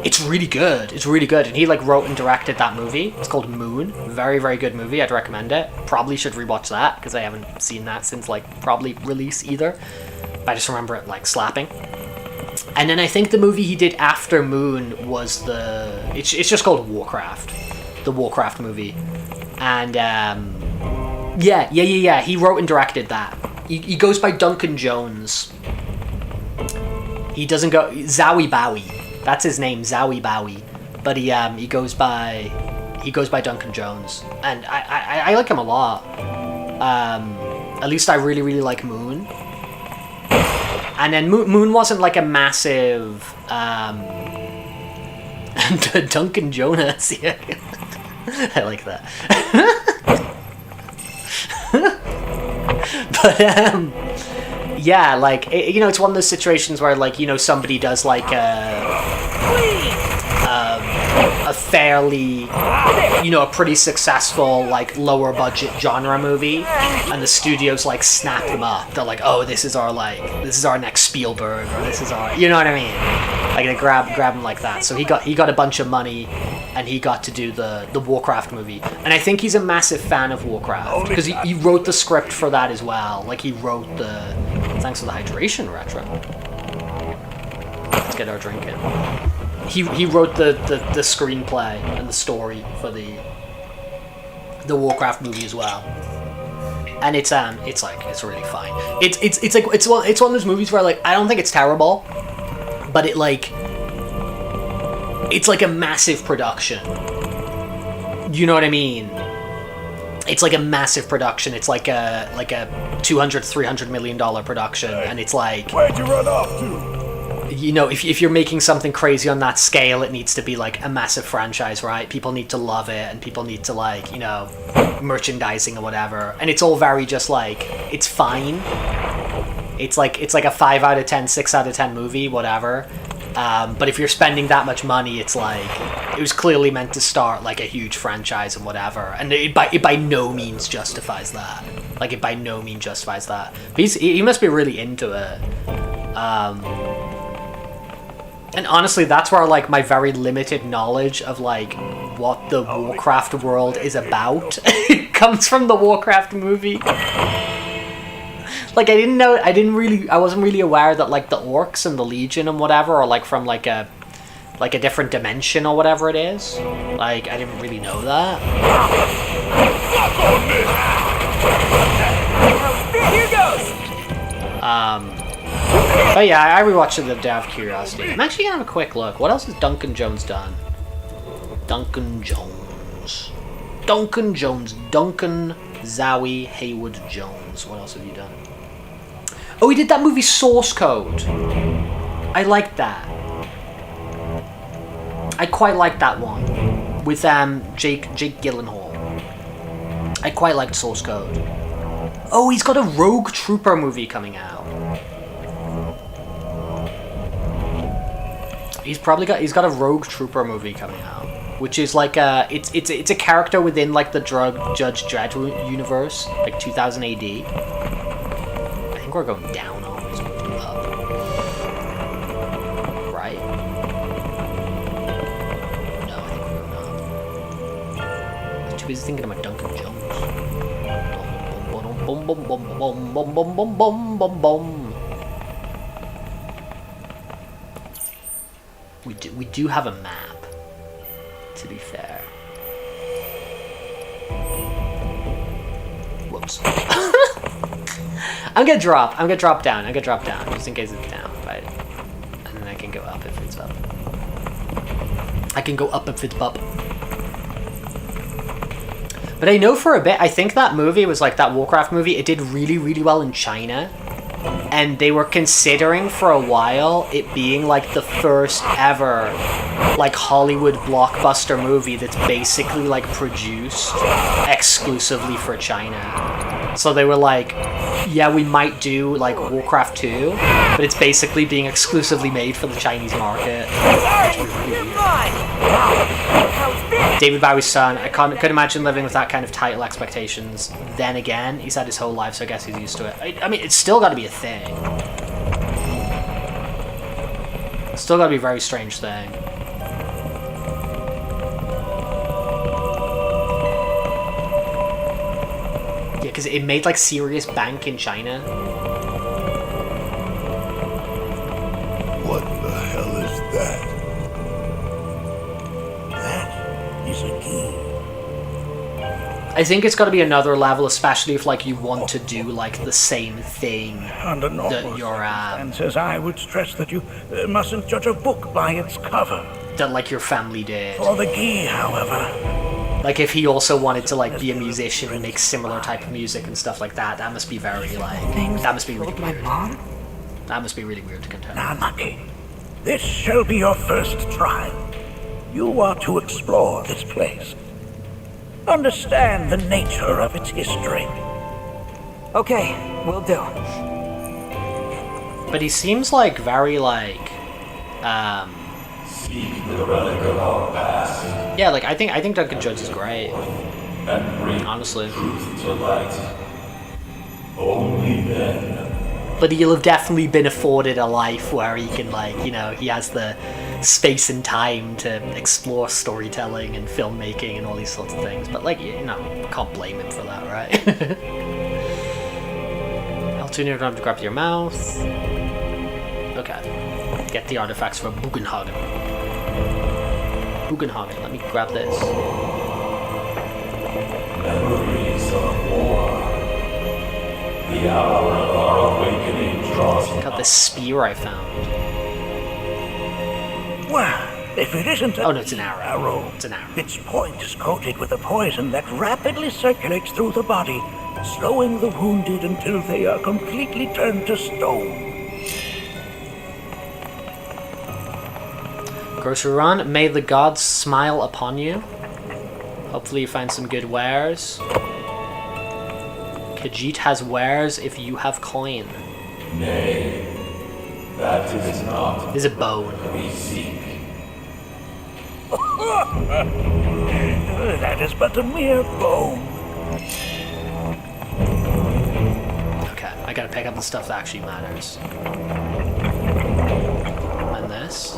it's really good. It's really good, and he like wrote and directed that movie. It's called Moon. Very, very good movie. I'd recommend it. Probably should rewatch that because I haven't seen that since like probably release either. I just remember it like slapping. And then I think the movie he did after Moon was it's just called Warcraft, the Warcraft movie, and yeah. He wrote and directed that. He goes by Duncan Jones. He doesn't go Zowie Bowie. That's his name, Zowie Bowie. But he goes by Duncan Jones, and I like him a lot. At least I really, really like Moon. And then Moon wasn't like a massive Duncan Jonas. Yeah. I like that. But yeah, like it's one of those situations where like somebody does like a fairly a pretty successful like lower budget genre movie, and the studios like snap them up. They're like, oh, this is our next Spielberg, or this is our, you know what I mean, like they grab him like that. So he got a bunch of money, and he got to do the Warcraft movie, and I think he's a massive fan of Warcraft because he wrote the script for that as well. Like he wrote thanks for the hydration, Retro. Let's get our drink in. He wrote the screenplay and the story for the Warcraft movie as well, and it's really fine. It's one of those movies where like I don't think it's terrible, but it's like a massive production. You know what I mean? It's like a massive production. It's like a $200-300 million production, and it's like, Where'd you run off to? If you're making something crazy on that scale, it needs to be like a massive franchise, right? People need to love it, and people need to like merchandising or whatever. And it's all very just like, it's fine. It's like a 5 out of 10, 6 out of 10 movie, whatever. But if you're spending that much money, it's like it was clearly meant to start like a huge franchise and whatever, and it by no means justifies that. Like it by no means justifies that. But he must be really into it. And honestly, that's where like my very limited knowledge of like what the Warcraft world is about comes from the Warcraft movie. Like I wasn't really aware that like the orcs and the Legion and whatever are like from like a different dimension or whatever it is. Like I didn't really know that. Here goes. But yeah, I rewatched it the day of curiosity. I'm actually gonna have a quick look. What else has Duncan Jones done? Duncan Zowie Haywood Jones. What else have you done? Oh, he did that movie Source Code. I liked that. I quite liked that one with Jake Gyllenhaal. I quite liked Source Code. Oh, he's got a Rogue Trooper movie coming out. He's got a Rogue Trooper movie coming out, which is like it's a character within like the Judge Dredd universe, like 2000 AD. I think we're going down always, up, right? No, I think we're going up. I'm too busy thinking about Duncan Jones. Bum bum bum bum bum bum bum bum bum bum. We do have a map, to be fair. Whoops. I'm gonna drop down. I'm gonna drop down just in case it's down, right? And then I can go up if it's up. I can go up if it's up. But I know for a bit, I think that movie was like that Warcraft movie. It did really, really well in China. And they were considering for a while it being like the first ever like Hollywood blockbuster movie that's basically like produced exclusively for China. So they were like, yeah, we might do like Warcraft 2, but it's basically being exclusively made for the Chinese market. David Bowie's son, I could imagine living with that kind of title expectations. Then again, he's had his whole life, so I guess he's used to it. I mean, it's still got to be a thing. It's still got to be a very strange thing. Yeah, because it made like serious bank in China. What the hell is that? I think it's got to be another level, especially if like you want to do like the same thing Under normal circumstances, I would stress that you mustn't judge a book by its cover. That like your family did. For the Gi, however, like if he also wanted to like be a musician and make similar type of music and stuff like that, that must be very like that must be really weird. That must be really weird to contend. Now, Nucky, this shall be your first trial. You are to explore this place. Understand the nature of its history. Okay, will do. But he seems like very like Speak the relic of our past. Yeah, like I think Duncan Jones is great. And bring honestly. Truth to light. Only then. But he'll have definitely been afforded a life where he can, like, you know, he has the space and time to explore storytelling and filmmaking and all these sorts of things. But, like, you know, can't blame him for that, right? L2 near time to grab your mouth. Okay. Get the artifacts for Bugenhagen. Bugenhagen, let me grab this. Memories of war. The hour of our awakening draws. Got this spear I found. Well, if it isn't oh no, it's an arrow. It's an arrow. Its point is coated with a poison that rapidly circulates through the body, slowing the wounded until they are completely turned to stone. Grocery run. May the gods smile upon you. Hopefully you find some good wares. Khajiit has wares if you have coin. Nay, that is not. There's a bone. We seek. That is but a mere bone. Okay, I gotta pick up the stuff that actually matters. And this.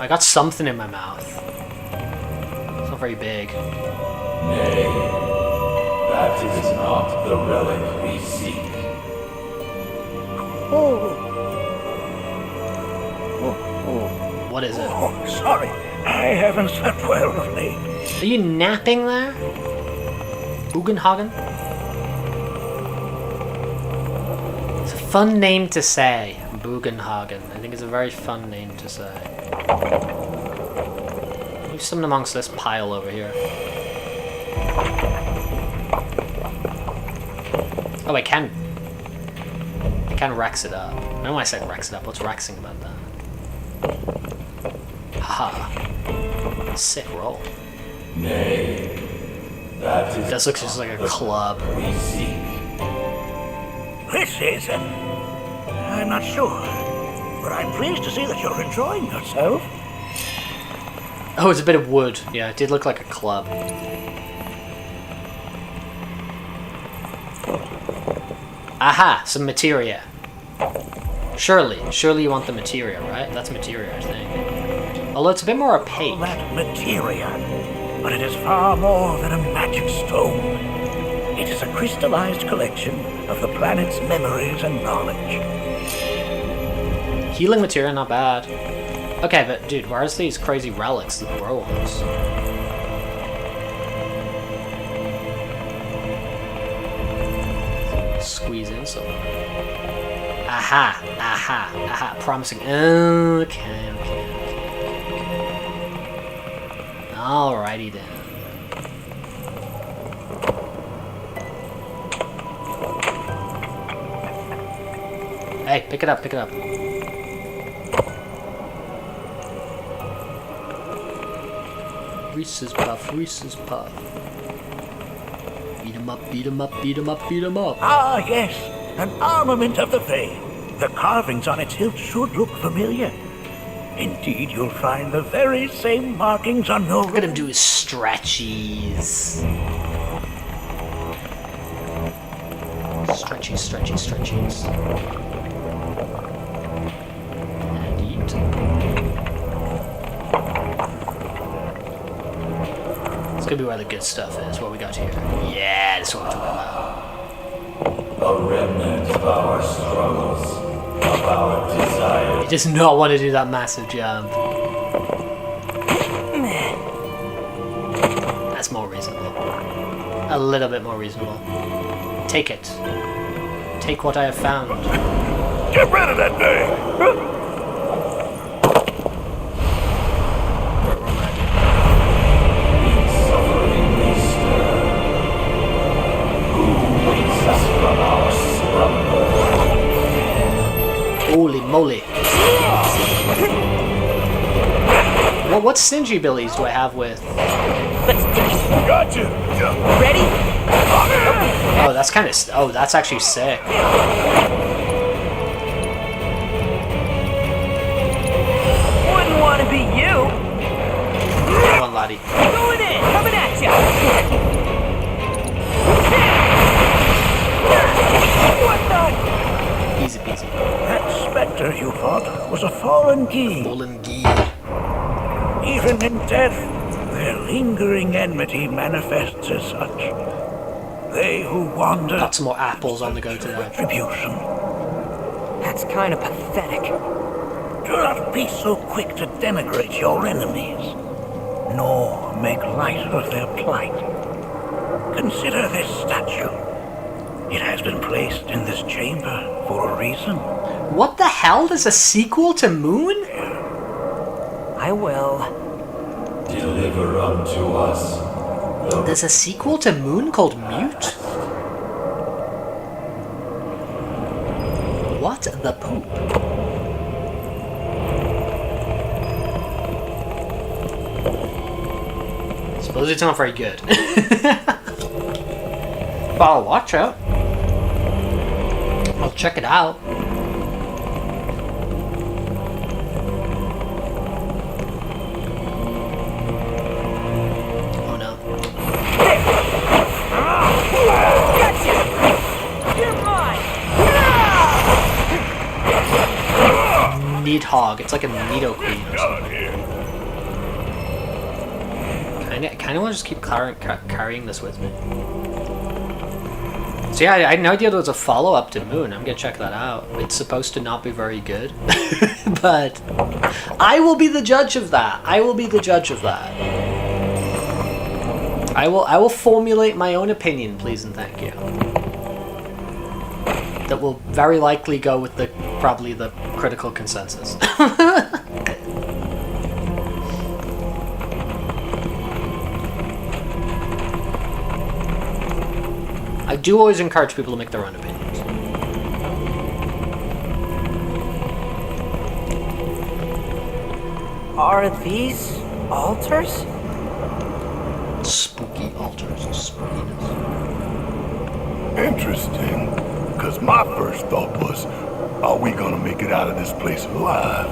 I got something in my mouth. It's not very big. Nay, that is not the relic we seek. What is it? Oh, sorry. I haven't slept well of late. Are you napping there? Bugenhagen? It's a fun name to say. Bugenhagen. I think it's a very fun name to say. Leave something amongst this pile over here. Oh, I can Rex it up. I don't want to say Rex it up. What's Rexing about that? Haha. Sick roll. Nay, that is. This looks just like a club. We seek. This is. I'm not sure, but I'm pleased to see that you're enjoying yourself. Oh, it's a bit of wood. Yeah, it did look like a club. Aha, some materia. Surely you want the materia, right? That's materia, I think. Although it's a bit more opaque. All that materia, but it is far more than a magic stone. It is a crystallized collection of the planet's memories and knowledge. Healing materia, not bad. Okay, but dude, where's these crazy relics that grow on us? Squeeze in some. Aha, aha, aha. Promising. Okay. Alrighty then. Hey, pick it up, pick it up. Reese's Puff, Reese's Puff. Beat 'em up, beat 'em up, beat 'em up, beat 'em up. Ah, yes, an armament of the Fae. The carvings on its hilt should look familiar. Indeed, you'll find the very same markings on your... Look at him do his stretchies. Stretchies, stretchies, stretchies. And eat. It's gonna be where the good stuff is, what we got here. Yeah, that's what I'm talking about. A remnant of our struggles, of our desires. He does not want to do that massive jump. That's more reasonable. A little bit more reasonable. Take it. Take what I have found. Get rid of that thing! Sufferingly stir. Who wakes us from our slumber? Holy moly. Well, what stingy billies do I have with? Gotcha! Ready? Oh, that's kind of. Oh, that's actually sick. Wouldn't want to be you. Come on, laddie. Going in, coming at ya. What the? Easy peasy. That specter you fought was a fallen key. Fallen Gee. Even in death, their lingering enmity manifests as such. They who wander... Got some more apples on the go today. Retribution. That's kind of pathetic. Do not be so quick to denigrate your enemies, nor make light of their plight. Consider this statue. It has been placed in this chamber for a reason. What the hell? There's a sequel to Moon? I will. Deliver unto us the There's a sequel to Moon called Mute? What the poop? Suppose it's not very good. But I'll watch it. I'll check it out. Oh no. Gotcha. You're mine. Nidhogg. It's like a Nidoqueen or something. I kind of want to just keep carrying this with me. So yeah, I had no idea there was a follow-up to Moon. I'm gonna check that out. It's supposed to not be very good. But I will be the judge of that. I will be the judge of that. I will formulate my own opinion, please and thank you. That will very likely go with probably the critical consensus. I do always encourage people to make their own opinions. Are these altars? Spooky altars and spookiness. Interesting. Because my first thought was, are we gonna make it out of this place alive?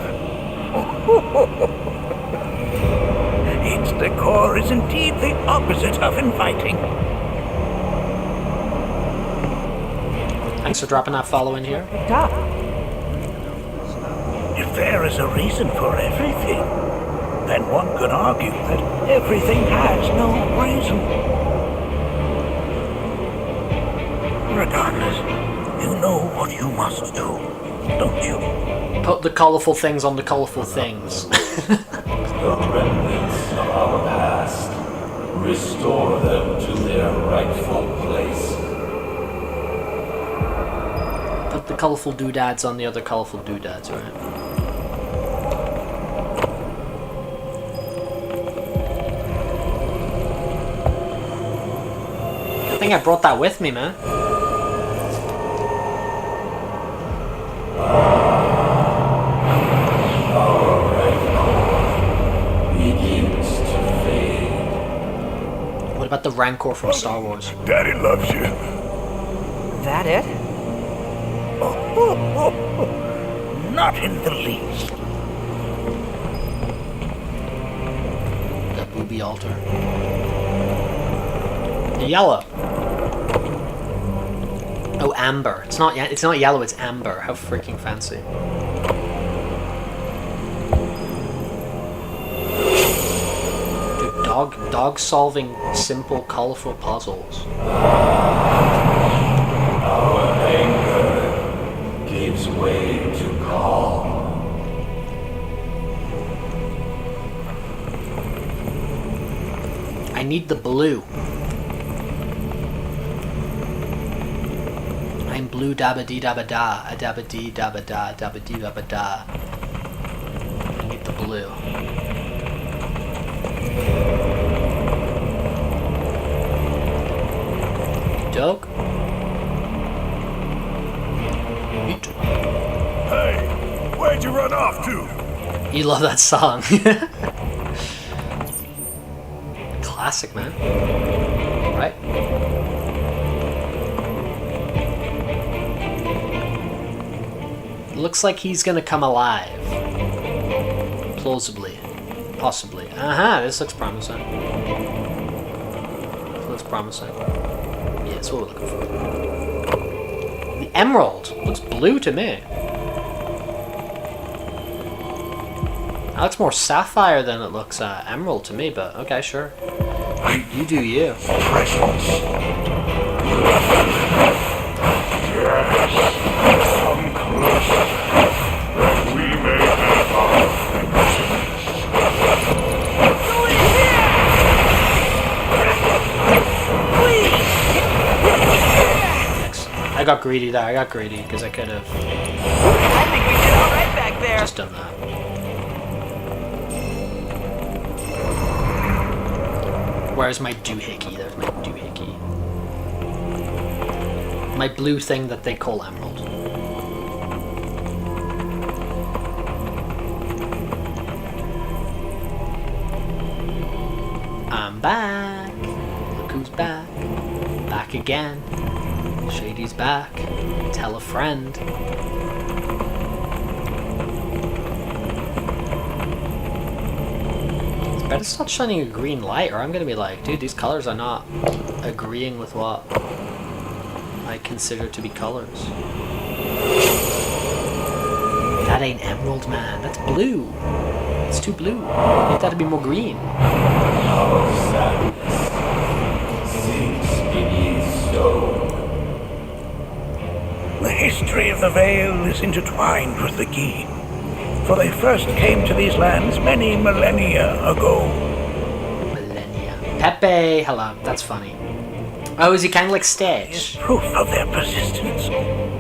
Its decor is indeed the opposite of inviting. Thanks for dropping that follow in here. Duh. If there is a reason for everything, then one could argue that everything has no reason. Regardless, you know what you must do, don't you? Put the colourful things on the colourful things. The remnants of our past. Restore them to their rightful place. Put the colourful doodads on the other colourful doodads, right? I think I brought that with me, man. What about the Rancor from Star Wars? Daddy loves you. That it? Not in the least. The booby altar. The yellow. Oh, amber. It's not yellow, it's amber. How freaking fancy. Dude, dog solving simple, colorful puzzles. Our anger gives way to calm. I need the blue. I'm blue dabba dee dabba da, a dabba dee dabba da, dabba dee dabba da. I need the blue. Dog? Hey, where'd you run off to? You love that song. Classic, man. Right? Looks like he's gonna come alive. Plausibly. Possibly. This looks promising. This looks promising. Yeah, that's what we're looking for. The emerald looks blue to me. That looks more sapphire than it looks emerald to me, but okay, sure. You do you. I got greedy there. I got greedy because I could have. I think we did all right back there. Just done that. Where's my doohickey? There's my doohickey. My blue thing that they call emerald. I'm back. Look who's back. Back again. Shady's back. Tell a friend. It's better start shining a green light or I'm gonna be like, dude, these colors are not agreeing with what I consider to be colors. That ain't emerald, man. That's blue. It's too blue. I need that to be more green. Our sadness sinks beneath stone. The history of the Vale is intertwined with the Gi, for they first came to these lands many millennia ago. Millennia. Pepe, hello. That's funny. Oh, is he kind of like Is Stitch? proof of their persistence,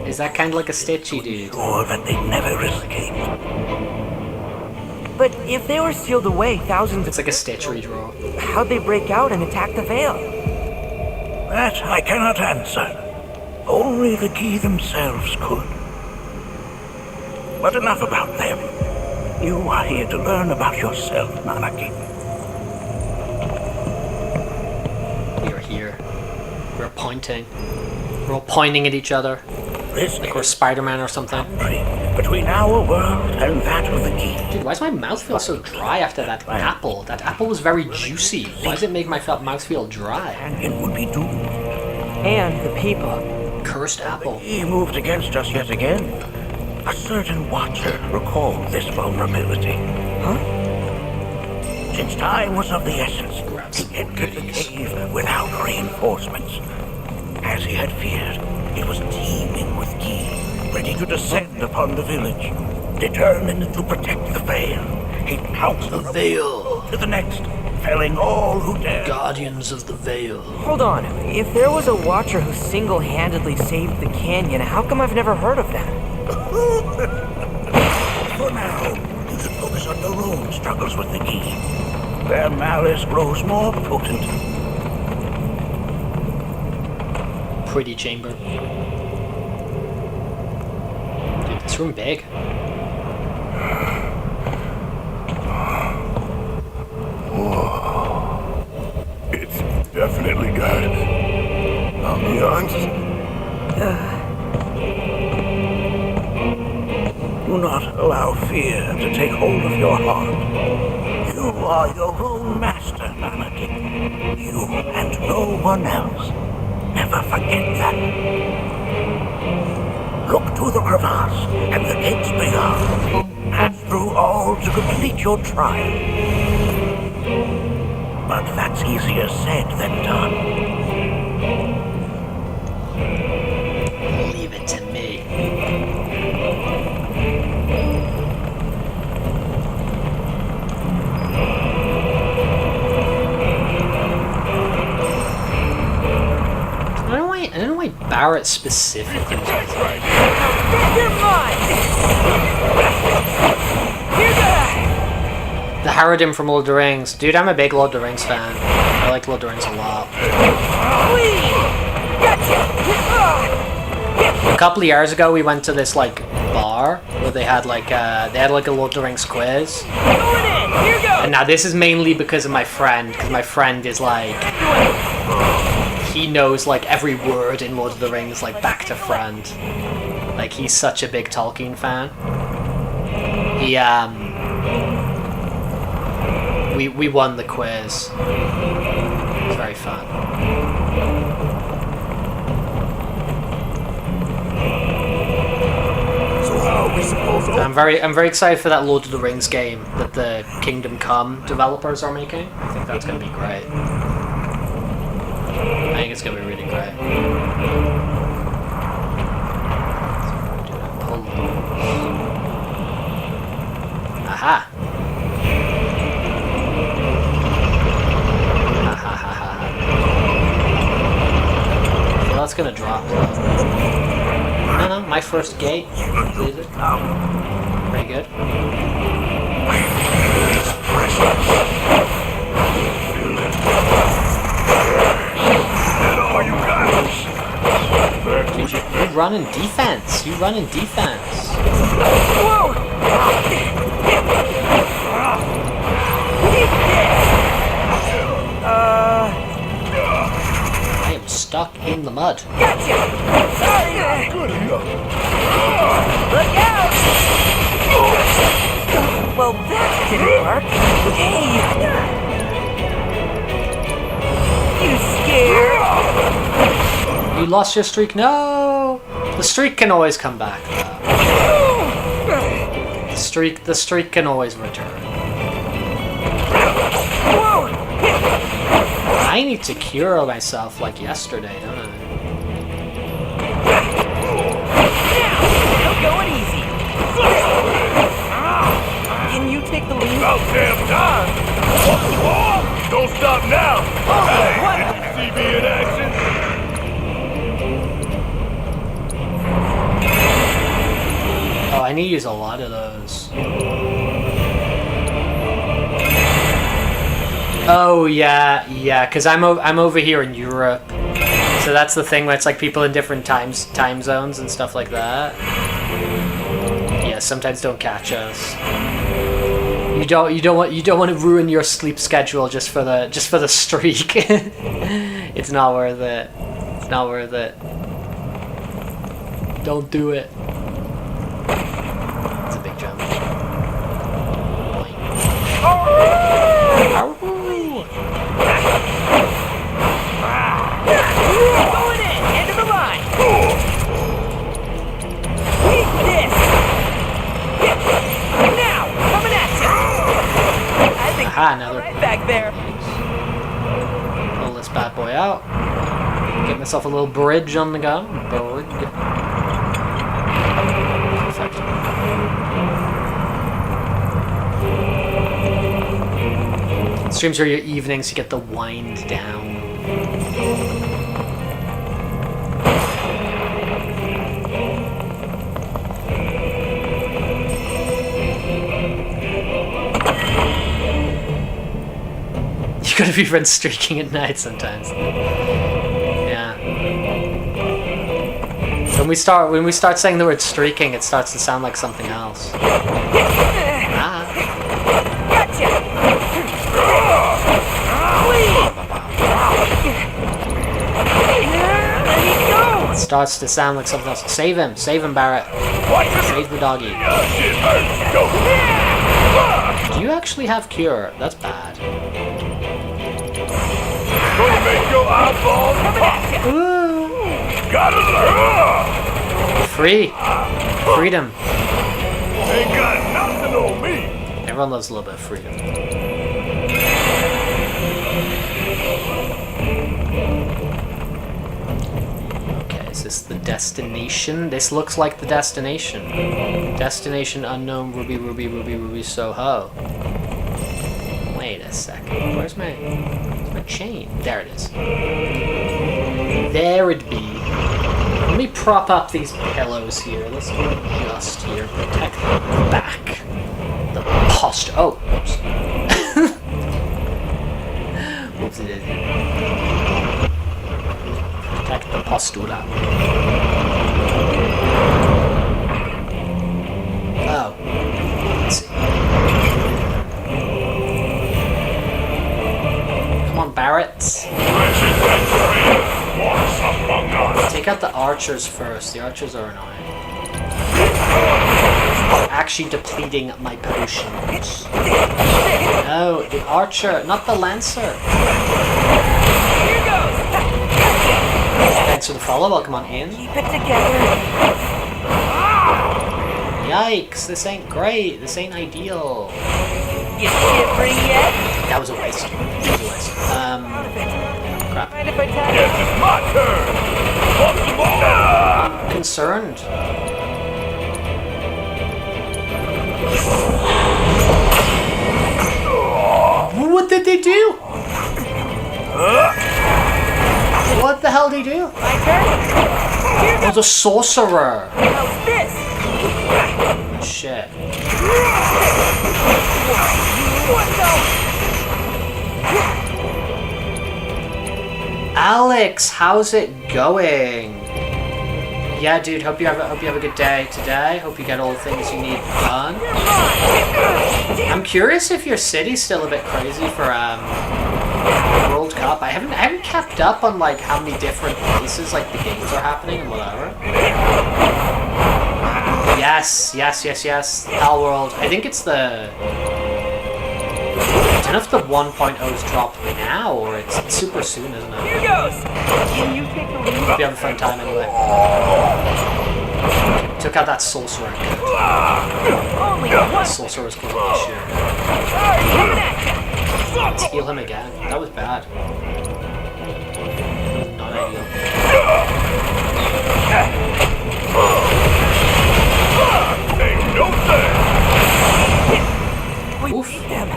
Is that kind of like a Stitchy dude? or that they never escaped. But if they were sealed away thousands It's like a Stitch redraw. how'd they break out and attack the Vale? That I cannot answer. Only the Gi themselves could. But enough about them. You are here to learn about yourself, Nanaki. We are here. We're pointing. We're all pointing at each other. This Like we're is Spider-Man or something. boundary between our world and that of the Gi. Dude, why does my mouth feel so dry after that apple? That apple was very juicy. Why does it make my mouth feel dry? Companion would be doomed. And the people. Cursed apple. He moved against us yet again. A certain watcher recalled this vulnerability. Huh? Since time was of the essence, Grab he some entered the goodies. cave without reinforcements. As he had feared, it was teeming with Gi, ready to descend upon the village. determined to protect the Veil. He pounced the Veil to the next, felling all who dared. Guardians of the Veil. Hold on. If there was a Watcher who single-handedly saved the canyon, how come I've never heard of them? For now, you should focus on your own struggles with the key. Their malice grows more potent. Pretty chamber. Dude, this room big. Whoa. It's definitely got ambiance. Do not allow fear to take hold of your heart. You are your own master, Manaki. You and no one else. Never forget that. Look to the crevasse and the gates beyond. Pass through all to complete your trial. But that's easier said than done. Leave it to me. I don't know why Barrett specifically. Your mind! The Harridan from Lord of the Rings. Dude, I'm a big Lord of the Rings fan. I like Lord of the Rings a lot. A couple of years ago, we went to this like bar where they had like a Lord of the Rings quiz. And now this is mainly because of my friend, because my friend is like, he knows like every word in Lord of the Rings like back to front. Like he's such a big Tolkien fan. He we won the quiz. It was very fun. So how are we supposed to... I'm very excited for that Lord of the Rings game that the Kingdom Come developers are making. I think that's gonna be great. I think it's gonna be really great. Aha! I feel that's gonna drop though. No, my first gate completed. Pretty good. Dude, you run in defense. You run in defense. Whoa! I am stuck in the mud. Gotcha! Sorry! Look out! Well, that didn't work. Hey! You scared? You lost your streak? No! The streak can always come back, though. The streak can always return. Whoa! I need to cure myself like yesterday, don't I? Now, going easy. Can you take the lead? About damn time! Don't stop now! Hey, did you see me in action? Oh, I need to use a lot of those. Oh yeah, because I'm over here in Europe, so that's the thing where it's like people in different time zones and stuff like that. Yeah, sometimes don't catch us. You don't want to ruin your sleep schedule just for the streak. It's not worth it. It's not worth it. Don't do it. It's a big jump. Boing. Ow. Going in! End of the line! Eat this! Now! Coming at you! I think Aha, another. right back there. Pull this bad boy out. Get myself a little bridge on the go. Bridge. Perfect. Streams are your evenings, you get the wind down. You gotta be friends streaking at night sometimes. Yeah. When we start saying the word streaking, it starts to sound like something else. Ah. It starts to sound like something else. Save him, Barrett. Save the doggy. Do you actually have cure? That's bad. Gonna make your eyeballs pop. Gotta learn. Freedom. Ain't got nothing on me. Everyone loves a little bit of freedom. Okay, is this the destination? This looks like the destination. Destination unknown, Ruby, Soho. Wait a second. Where's my chain? There it is. There it be. Let me prop up these pillows here. Let's do it just here. Protect the back. The posture. Oh, oops. Whoopsie daisy. Protect the postura. Oh. Let's see. Come on, Barrett. Take out the archers first. The archers are annoying. Actually depleting my potions. No, the archer, not the lancer. Here goes. Thanks for the follow. Welcome on in. Keep it together. Yikes! This ain't great. This ain't ideal. You shivering yet? That was a waste. Crap. Mind if I tell you? Yes, it's my turn. I'm concerned. What did they do? What the hell did he do? My turn. It was a sorcerer. How's this? Shit. What the? Alex, how's it going? Yeah, dude. Hope you have a good day today. Hope you get all the things you need done. I'm curious if your city's still a bit crazy for World Cup. I haven't kept up on like how many different places like the games are happening and whatever. Yes. Hell World. I think it's the. I don't know if the 1.0's dropped now or it's super soon, isn't it? Here goes. Can you take the lead? Hope you have a fun time anyway. Took out that sorcerer. Only That one. sorcerer was killing this shit. Sorry, coming at ya. Let's heal him again. That was bad. Not ideal. Ain't no thing. We Oof. beat them.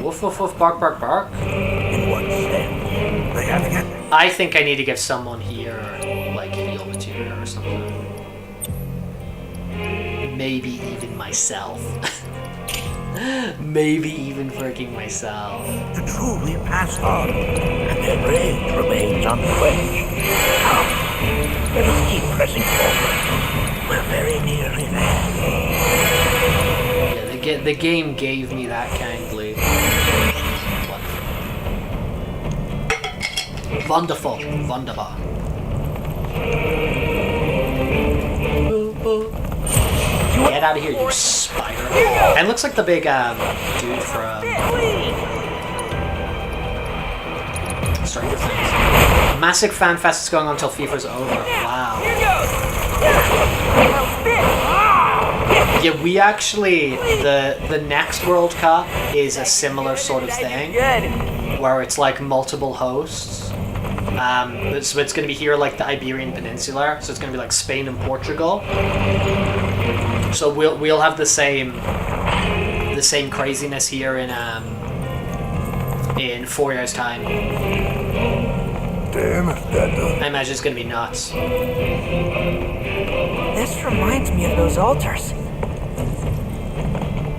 Woof woof woof, bark bark bark. In what sense? They have to get I think I need to give someone here like heal material or something. Maybe even myself. Maybe even freaking myself. to truly pass on, and their rage remains unquenched. Come, let us keep pressing forward. We're very nearly there. Yeah, the game gave me that kindly. Wonderful. Wunderbar. Get out of here, you spider. And looks like the big dude from Stranger Things. Massive fan fest is going on until FIFA's over. Wow. Yeah, we actually the next World Cup is a similar sort of thing, where it's like multiple hosts. So it's going to be here like the Iberian Peninsula. So it's going to be like Spain and Portugal. So we'll have the same craziness here in in 4 years' time. Damn if that doesn't. I imagine it's gonna be nuts. This reminds me of those altars.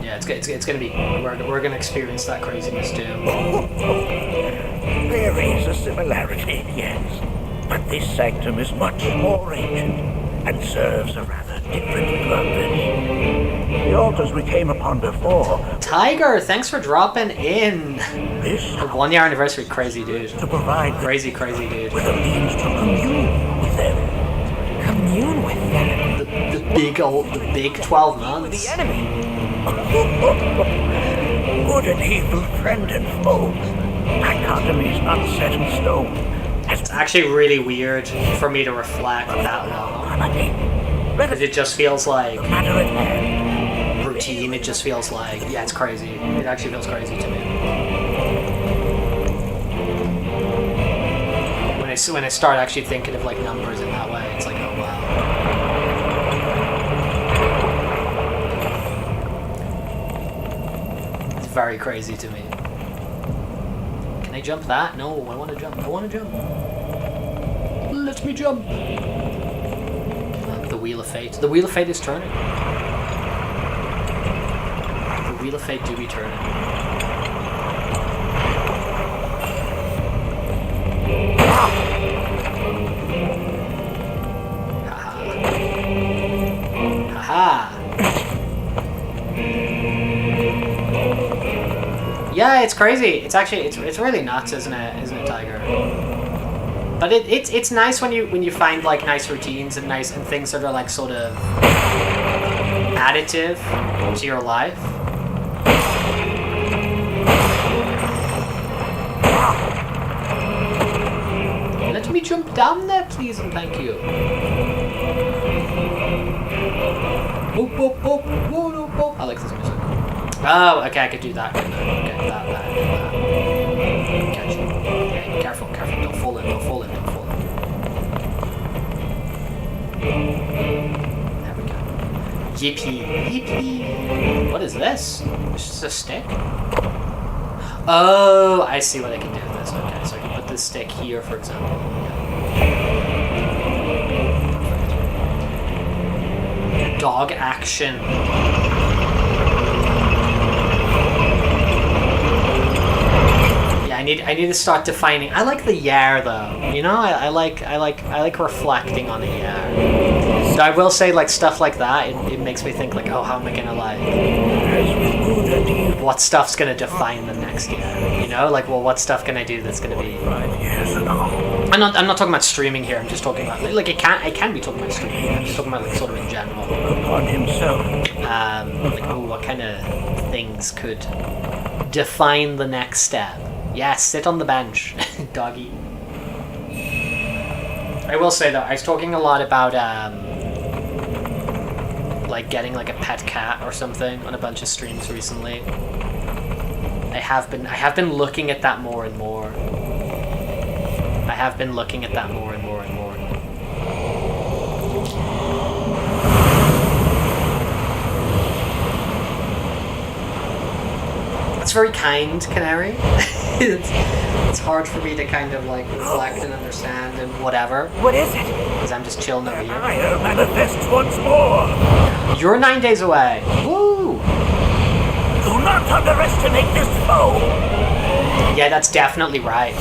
Yeah, it's gonna be. We're gonna experience that craziness too. There is a similarity, yes. But this sanctum is much more ancient and serves a rather different purpose. The altars we came upon before. Tiger, thanks for dropping in. This The 1 year anniversary, crazy dude. to provide Crazy dude. with a means to commune with them. Commune with them. The big 12 With months. the enemy. Good and evil, friend and foe. Dichotomy is not set in stone. It's actually really weird for me to reflect that long. Let Because us it just feels like matter at hand. routine. It just feels like, yeah, it's crazy. It actually feels crazy to me. When I start actually thinking of like numbers in that way, it's like, oh wow. It's very crazy to me. Can I jump that? No, I want to jump. I want to jump. Let me jump. The Wheel of Fate. The Wheel of Fate is turning. The Wheel of Fate do be turning. Haha. Yeah, it's crazy. It's actually it's really nuts, isn't it, Tiger? But it's nice when you find like nice routines and things that are like sort of additive to your life. Let me jump down there, please, and thank you. Boop, boop, boop, boop, boop, boop. I like this music. Oh, okay, I could do that. Okay, that. Catch you. Okay, careful. Don't fall in. There we go. Yippee. What is this? It's just a stick? Oh, I see what I can do with this. Okay, so I can put this stick here, for example. Dog action. Yeah, I need to start defining. I like the yar though. You know, I like reflecting on a yar. So I will say like stuff like that. It makes me think like, oh, how am I gonna like? What stuff's gonna define the next year? You know, like, well, what stuff can I do that's gonna be? 5 years ago. I'm not talking about streaming here. I'm just talking about like I can be talking about streaming. I'm just talking about like sort of in general. Upon himself. Like, oh, what kind of things could define the next step? Yeah, sit on the bench, doggy. I will say though, I was talking a lot about like getting like a pet cat or something on a bunch of streams recently. I have been looking at that more and more. That's very kind, Canary. It's hard for me to kind of like reflect and understand and whatever. What is it? Because I'm just chilling over here. Fire manifests once more. You're 9 days away. Woo! Do not underestimate this foe. Yeah, that's definitely right.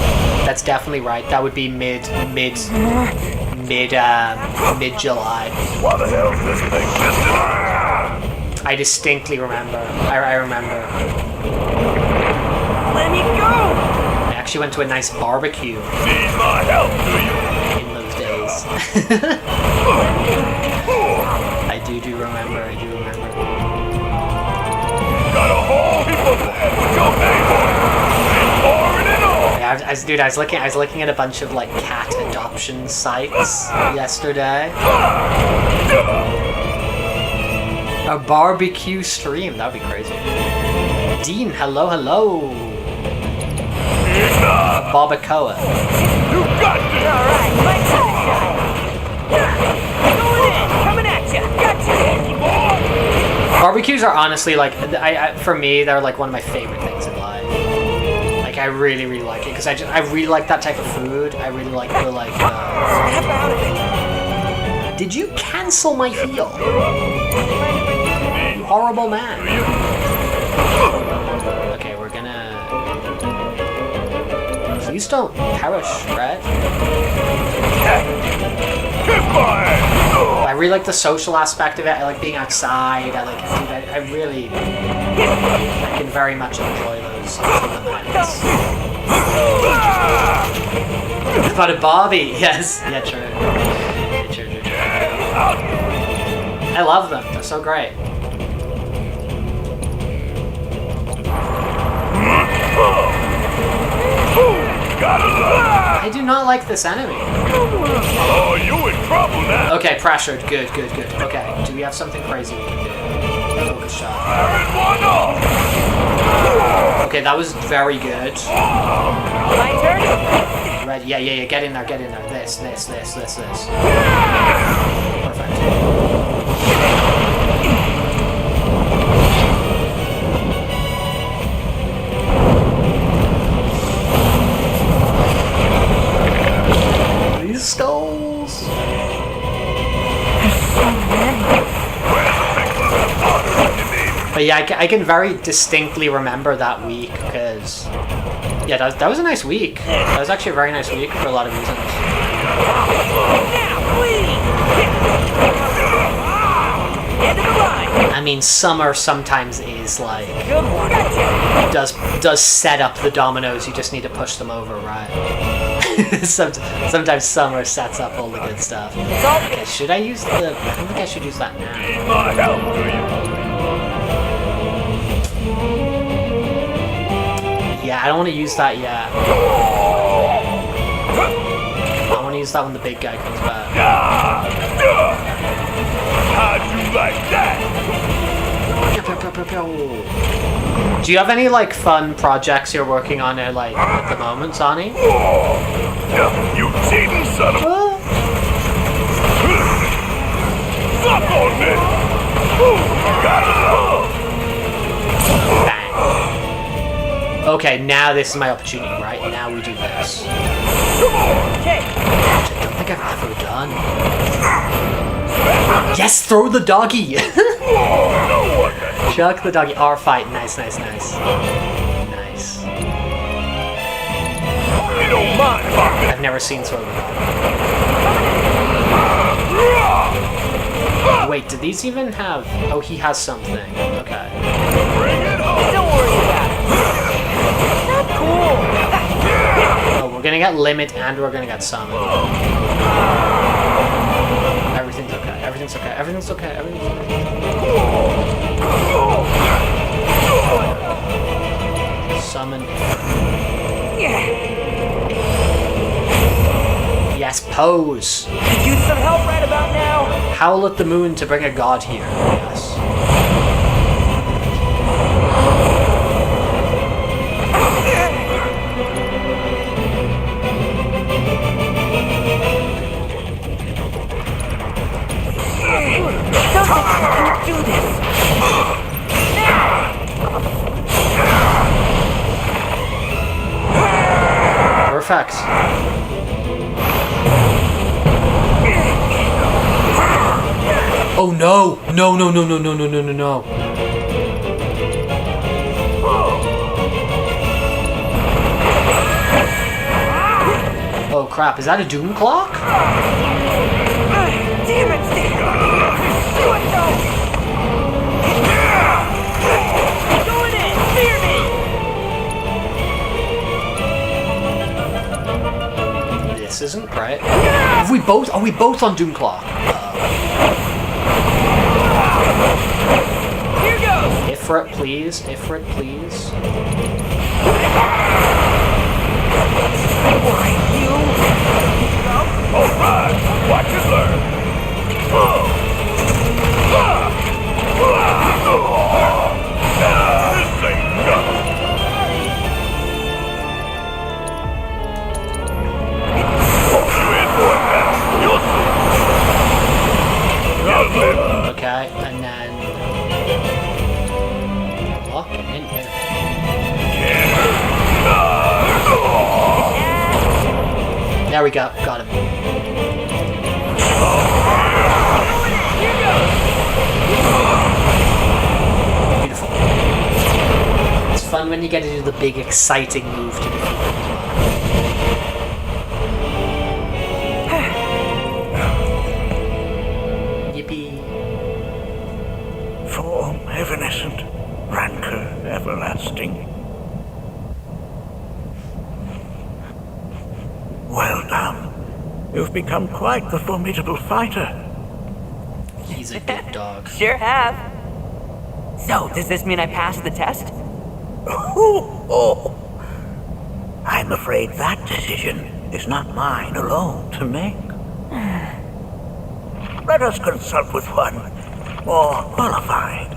That would be mid July. Why the hell is this thing missing? I distinctly remember. I remember. Let me go! I actually went to a nice barbecue Need my help, do you? in those days. I do remember. Got a whole heap of that. Go bang for it. And pouring it on. I was looking at a bunch of like cat adoption sites yesterday. A barbecue stream, that would be crazy. Dean, hello. Barbacoa. You got this. Alright, let's have a shot. Going in, coming at ya. Gotcha. Barbecues are honestly like, for me, they're like one of my favorite things in life. Like I really, really like it because I really like that type of food. I really like the like. Snap out of it. Did you cancel my heal? You horrible man. Okay, we're gonna. Please don't perish, Red. I really like the social aspect of it. I like being outside. I like. I really. I can very much enjoy those moments. But a Bobby, yes. Yeah, true. True. I love them. They're so great. I do not like this enemy. Oh, you in trouble now. Okay, pressured. Good. Okay, do we have something crazy we can do? Focus shot. Okay, that was very good. My turn? Right, yeah. Get in there. This. Perfect. These skulls. But yeah, I can very distinctly remember that week because, yeah, that was a nice week. That was actually a very nice week for a lot of reasons. I mean, summer sometimes is like does set up the dominoes. You just need to push them over, right? Sometimes summer sets up all the good stuff. Okay, should I use the? I don't think I should use that now. Yeah, I don't want to use that yet. I want to use that when the big guy comes back. How'd you like that? Do you have any like fun projects you're working on at the moment, Sonny? You cheating son of a... Suck on me! Gotta love! Bang. Okay, now this is my opportunity, right? Now we do this. Okay. I don't think I've ever done. Yes, throw the doggy! Chuck the doggy. R fight. Nice. You don't mind if I... I've never seen throw the doggy. Wait, do these even have... Oh, he has something. Okay. Bring it home! Don't worry about it. Not cool. Oh, we're gonna get limit and we're gonna get summon. Everything's okay. Summon. Yes, pose. Could use some help right about now. Howl at the moon to bring a god here. Yes. Do this. Perfect. Oh no! No. Oh crap, is that a doom clock? Damn it, Steve. Do it, though. Going in. Fear me. This isn't right. Are we both on doom clock? Here goes. Ifrit, please. Why, you? Alright, watch and learn. This ain't nothing. You in for it now. You'll see. Okay, and then lock him in here. Nah. There we go. Got him. Beautiful. It's fun when you get to do the big, exciting move to defeat them. Yippee. Form evanescent, rancor everlasting. Well done. You've become quite the formidable fighter. He's a good dog. Sure have. So, does this mean I passed the test? Oh. I'm afraid that decision is not mine alone to make. Let us consult with one more qualified.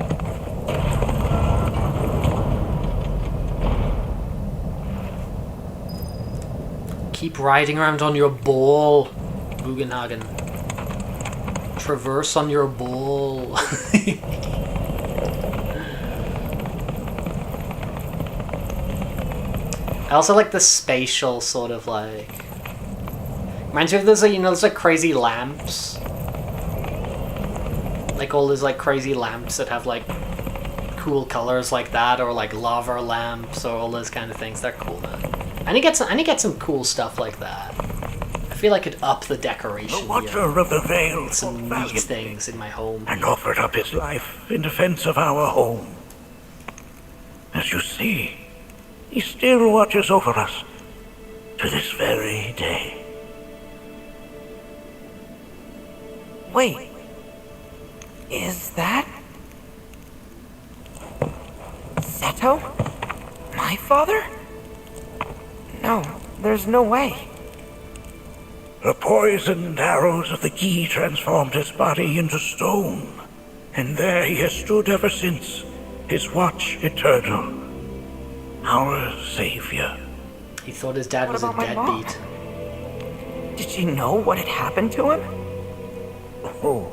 Keep riding around on your ball, Bugenhagen. Traverse on your ball. I also like the spatial sort of like... Reminds me of those, like, you know, those like crazy lamps? Like all those like crazy lamps that have like cool colors like that, or like lava lamps, or all those kind of things. They're cool, man. I need to get some cool stuff like that. I feel I could up the decoration The Watcher here. of the Veil Some neat valiantly things in my home. and offered up his life in defense of our home. As you see, he still watches over us to this very day. Wait. Is that... Seto? My father? No, there's no way. The poisoned arrows of the key transformed his body into stone, and there he has stood ever since, his watch eternal, our savior. He thought his dad What was a about my mom? deadbeat. Did she know what had happened to him? Oh.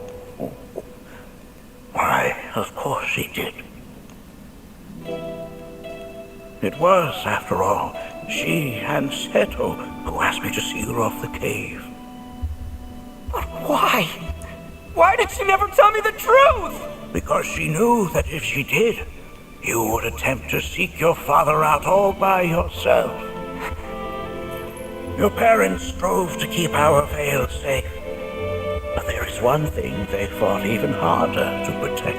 Why, of course she did. It was, after all, she and Seto who asked me to seal off the cave. But why? Why did she never tell me the truth? Because she knew that if she did, you would attempt to seek your father out all by yourself. Your parents strove to keep our veil safe, but there is one thing they fought even harder to protect.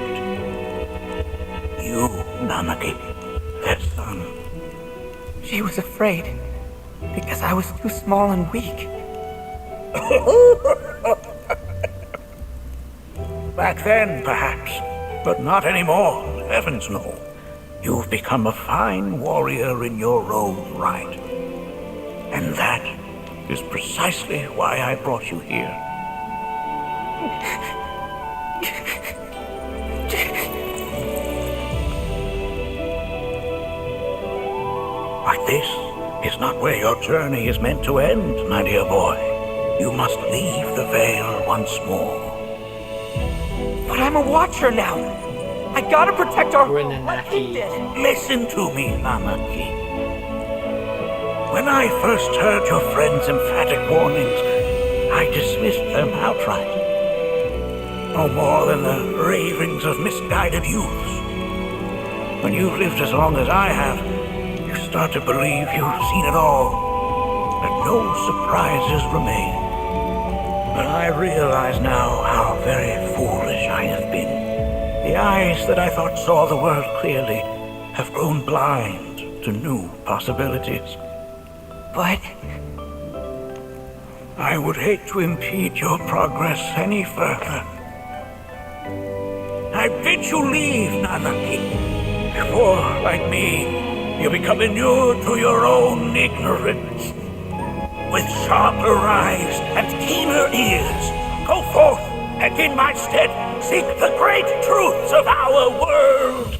You, Nanaki, their son. She was afraid because I was too small and weak. Back then, perhaps, but not anymore. Heavens no. You've become a fine warrior in your own right. And that is precisely why I brought you here. But this is not where your journey is meant to end, my dear boy. You must leave the veil once more. But I'm a watcher now. I gotta protect our We're in home like he did. Listen to me, Nanaki. When I first heard your friend's emphatic warnings, I dismissed them outright. No more than the ravings of misguided youths. When you've lived as long as I have, you start to believe you've seen it all, that no surprises remain. But I realize now how very foolish I have been. The eyes that I thought saw the world clearly have grown blind to new possibilities. But I would hate to impede your progress any further. I bid you leave, Nanaki, before, like me, you become inured to your own ignorance. With sharper eyes and keener ears, go forth and in my stead seek the great truths of our world.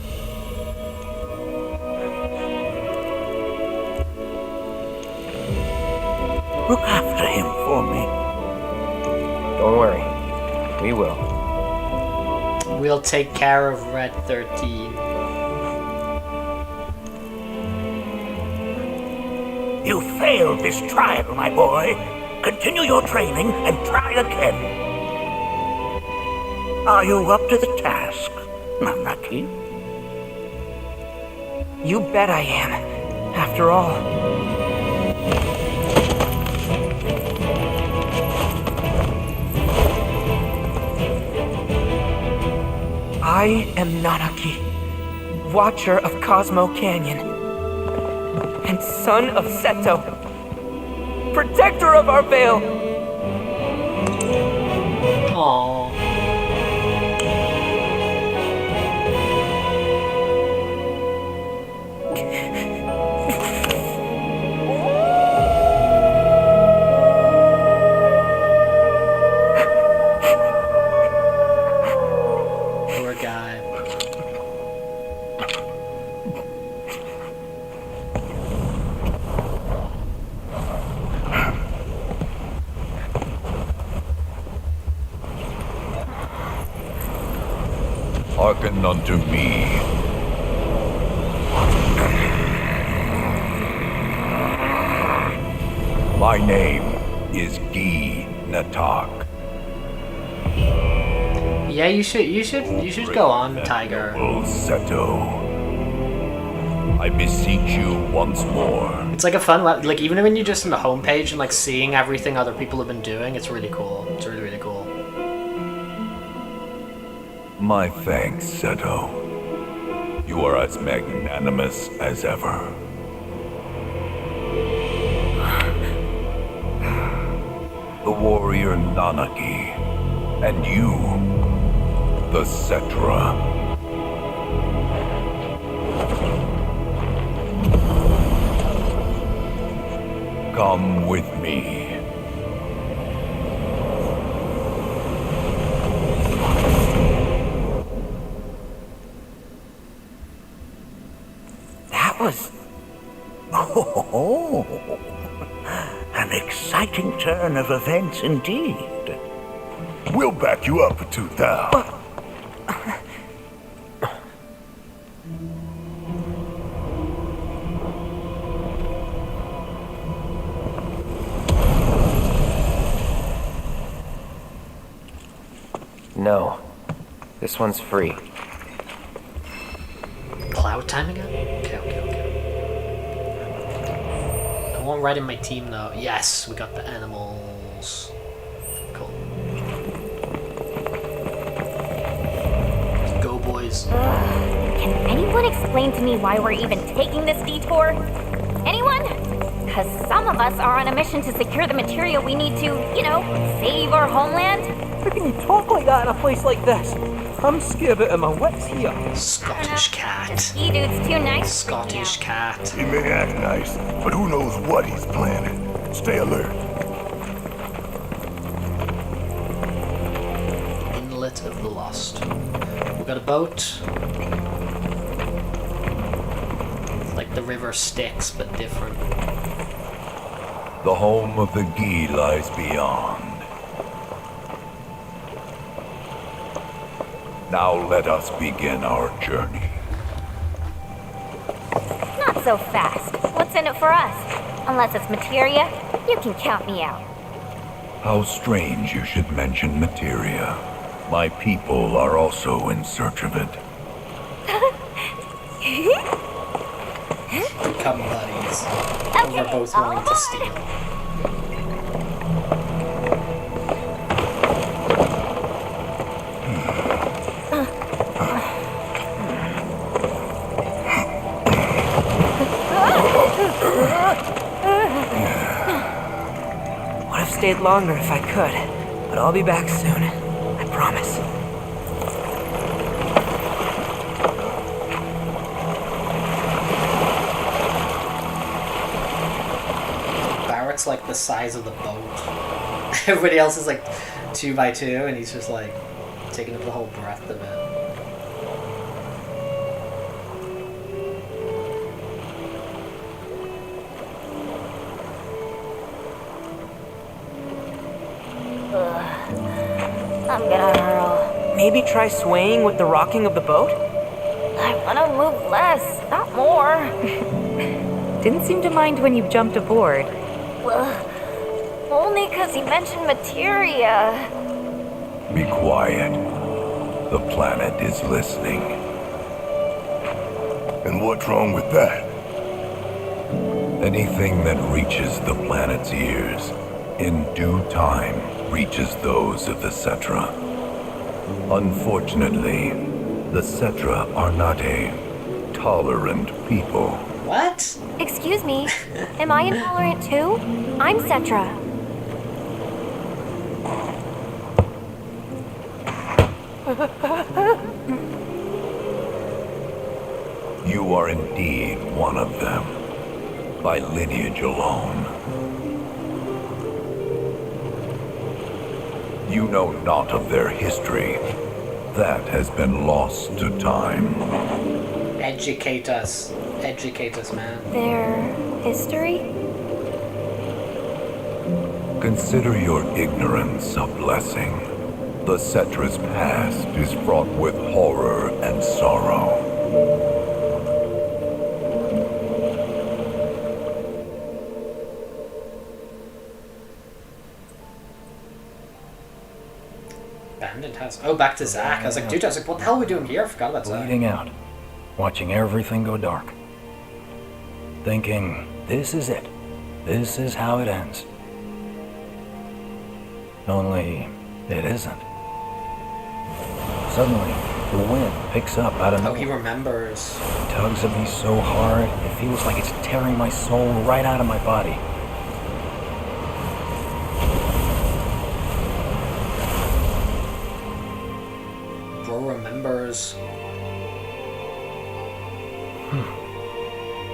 Look after him for me. Don't worry. We will. We'll take care of Red 13. You failed this trial, my boy. continue your training and try again. Are you up to the task, Nanaki? You bet I am. After all. I am Nanaki, Watcher of Cosmo Canyon, and son of Seto, Protector of our Vale. Aww. Poor guy. Hearken unto me. My name is Gi Natak. Yeah, you should go on, Tiger. Seto. I beseech you once more. It's like a fun, like even when you're just on the homepage and like seeing everything other people have been doing, it's really cool. It's really, really cool. My thanks, Seto. You are as magnanimous as ever. The warrior Nanaki, and you, the Cetra. Come with me. That was... Oh, an exciting turn of events indeed. We'll back you up for 2,000. No. This one's free. Cloud time again? Okay. I want right in my team though. Yes, we got the animals. Cool. Go boys. Can anyone explain to me why we're even taking this detour? Anyone? Because some of us are on a mission to secure the material we need to, save our homeland. How can you talk like that in a place like this? I'm scared out of my wits here. Scottish cat. You dude's too nice. Scottish cat. He may act nice, but who knows what he's planning. Stay alert. Inlet of the Lost. We got a boat. It's like the river Styx, but different. The home of the Gi lies beyond. Now let us begin our journey. Not so fast. What's in it for us? Unless it's materia, you can count me out. How strange you should mention materia. My people are also in search of it. Become buddies. And we're both willing to steal. Would have stayed longer if I could, but I'll be back soon. I promise. Barrett's like the size of the boat. Everybody else is like 2x2, and he's just like taking up the whole breadth of it. I'm gonna hurl. Maybe try swaying with the rocking of the boat? I wanna move less, not more. Didn't seem to mind when you jumped aboard. Only because he mentioned materia. Be quiet. The planet is listening. And what's wrong with that? Anything that reaches the planet's ears, in due time, reaches those of the Cetra. Unfortunately, the Cetra are not a tolerant people. What? Excuse me, am I intolerant too? I'm Cetra. You are indeed one of them, by lineage alone. You know not of their history. That has been lost to time. Educate us. Educate us, man. Their history? Consider your ignorance a blessing. The Cetra's past is fraught with horror and sorrow. Abandoned house. Oh, back to Zach. I was like, dude, what the hell are we doing here? I forgot about Zach. Bleeding out. Watching everything go dark. Thinking, this is it. This is how it ends. Only, it isn't. Suddenly, the wind picks up out of nowhere. Oh, he remembers. It tugs at me so hard, it feels like it's tearing my soul right out of my body. Bro remembers.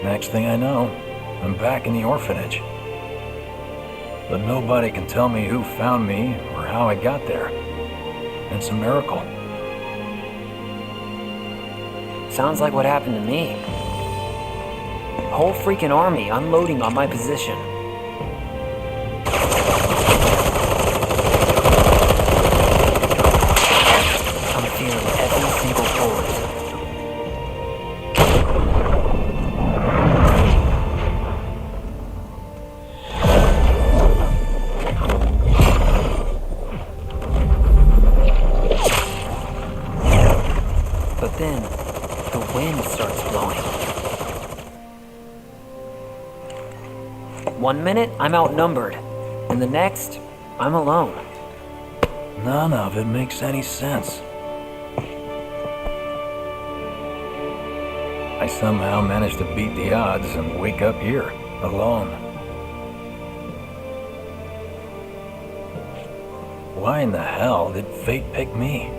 Next thing I know, I'm back in the orphanage. But nobody can tell me who found me or how I got there. It's a miracle. Sounds like what happened to me. A whole freaking army unloading on my position. I'm feeling every single bullet. But then, the wind starts blowing. 1 minute, I'm outnumbered. And the next, I'm alone. None of it makes any sense. I somehow managed to beat the odds and wake up here, alone. Why in the hell did fate pick me?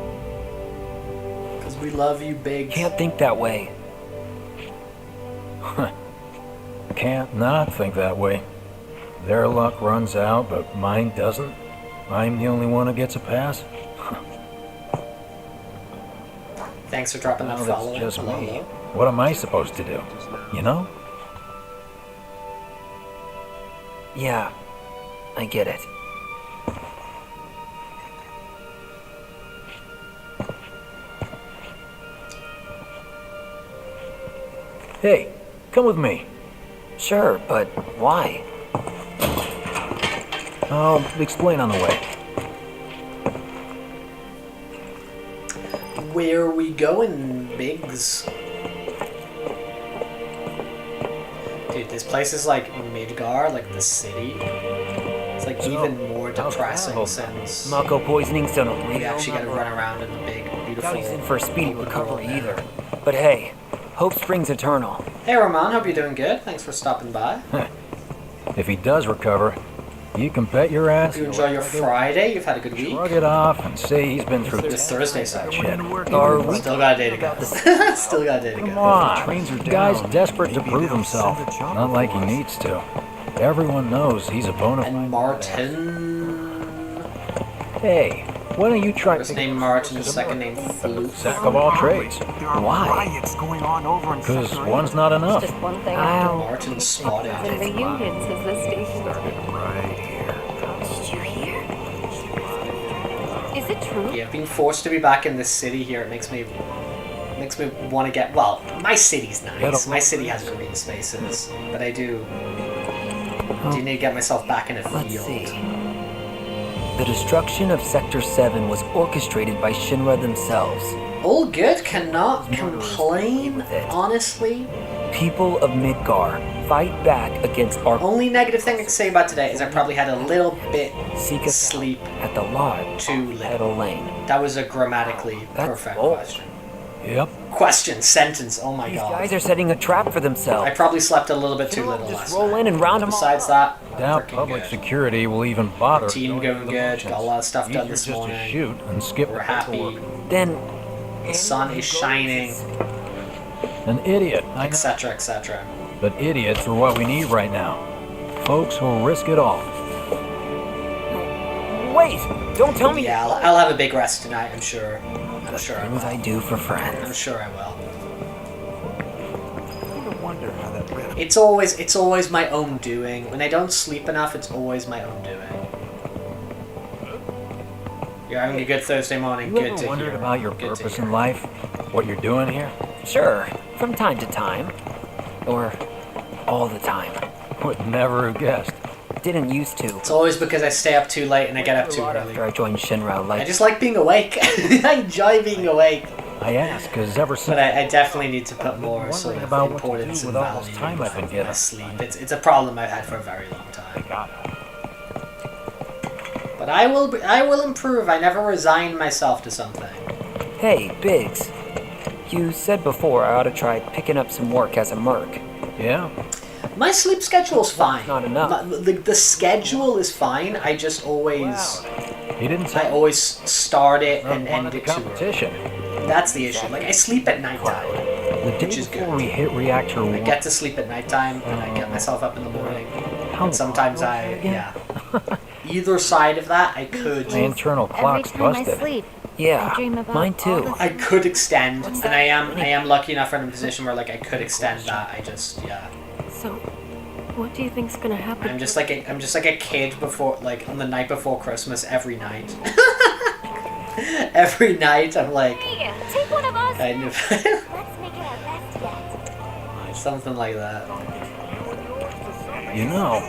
Because we love you, Biggs. Can't think that way. Can't not think that way. Their luck runs out, but mine doesn't. I'm the only one who gets a pass. Thanks for dropping that Well, follow. that's just Hello, me. hello. What am I supposed to do? You know? Yeah, I get it. Hey, come with me. Sure, but why? I'll explain on the way. Where are we going, Biggs? Dude, this place is like Midgar, like the city. It's like even more depressing since Mako poisoning's done a real we actually got to number. run around in the big, beautiful. Doubt he's in for a speedy recovery either. But hey, hope springs eternal. Hey, Roman, hope you're doing good. Thanks for stopping by. If he does recover, you can bet your ass. You enjoy your Friday? You've had a good week? Shrug it off and say he's been through This Thursday, sorry. shit. Are we Still got a day to go. Still got a day to Come go. on, the guy's desperate to prove himself. Not like he needs to. Everyone knows he's a bona fide. And Martin. Hey, why don't you try First name Martin, second name Flute. Jack of all trades? Why? Because one's not enough. Just one thing. Martin spotted. The reunion says this station. Did you hear? Is it true? Yeah, being forced to be back in this city here, it makes me want to get. Well, my city's nice. My city has green spaces, but I do I do need to get myself back in a field. Let's see. The destruction of Sector 7 was orchestrated by Shinra themselves. All good, cannot complain, honestly. People of Midgar, fight back against our... Only negative thing I can say about today is I probably had a little bit sleep at the lodge too late. Petal Lane. That was a grammatically perfect question. Yep. Question, sentence, oh my These god. guys are setting a trap for themselves. I probably slept a little bit too little last roll night. in and round them Besides that, Doubt public security will even bother. team going good, got a lot of stuff done this Just to morning. shoot and skip We're the happy. paperwork. Then... The sun is shining, An idiot, I know. etc., etc. But idiots are what we need right now. Folks who'll risk it all. Wait! Don't tell me... Yeah, I'll have a big rest tonight, I'm sure. I'm sure I Things will. I do for friends. I'm sure I will. I wonder how that really... It's always my own doing. When I don't sleep enough, it's always my own doing. You're having a good Thursday morning. You Good ever to wondered hear. about your Good to purpose hear. in life? What you're doing here? Sure, from time to time. Or all the time. Would never have guessed. Didn't used to. It's always because I stay up too late and I get up too early. After I joined Shinra, like... I just like being awake. I enjoy being awake. I ask, because ever since... But I definitely need to put more sort of about what to importance do and with all this value time I've been into my getting. sleep. It's a problem I've had for a very long time. God. But I will improve. I never resign myself to something. Hey, Biggs. You said before I ought to try picking up some work as a merc. Yeah? My sleep schedule's fine. Not enough. The schedule is fine. I just always... He didn't say... I always start it and end the it too early. competition. That's the issue. Like, I sleep at nighttime, The day which is before good. we hit reactor I 1... get to sleep at nighttime, and I get myself up in the morning. And sometimes yeah. Either side of that, I could... My internal Every clock's time I busted. sleep, Yeah, I dream about mine all too. the I could extend, and I am lucky enough I'm in a position where, like, I could extend that. I just, yeah. So, what do you think's gonna happen? I'm just like a kid before, like, on the night before Christmas every night. Every night, I'm like, Hey, take one of us. kind of... Let's make it our best yet. something like that. You know...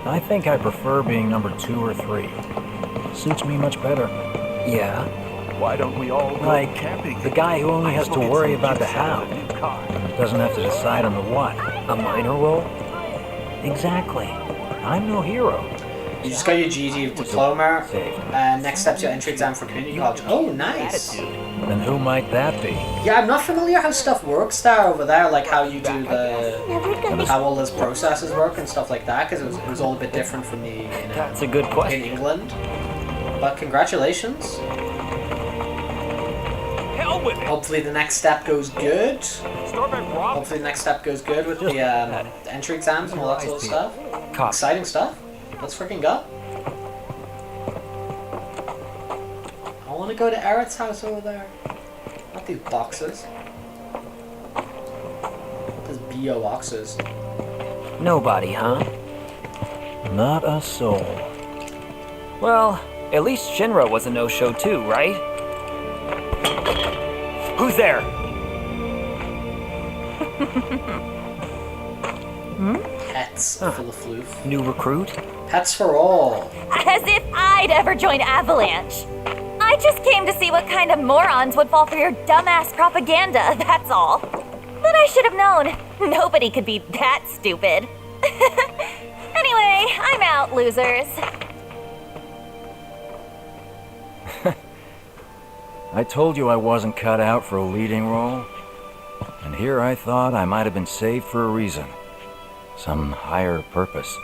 I think I prefer being number 2 or 3. Suits me much better. Yeah? Why don't we all go Like, camping? the guy who only has to worry about the how. Doesn't have to decide on the what. A minor role? Exactly. I'm no hero. You just got your GD diploma, and next step's your entry exam for community college. Oh, nice. Then who might that be? Yeah, I'm not familiar how stuff works there over there, like how you do how all those processes work and stuff like that, because it was all a bit different for me That's a good question. in England. But congratulations. Hell with it! Hopefully the next step goes good. Hopefully the next step goes good with the entry exams and all that sort of stuff. Cop. Exciting stuff. Let's freaking go. I want to go to Eric's house over there. Not these boxes. These BO boxes. Nobody, huh? Not a soul. Well, at least Shinra was a no-show too, right? Who's there? Pets for the floof. New recruit? Pets for all. As if I'd ever join Avalanche. I just came to see what kind of morons would fall for your dumbass propaganda, that's all. But I should have known. Nobody could be that stupid. Anyway, I'm out, losers. I told you I wasn't cut out for a leading role. And here I thought I might have been saved for a reason. Some higher purpose.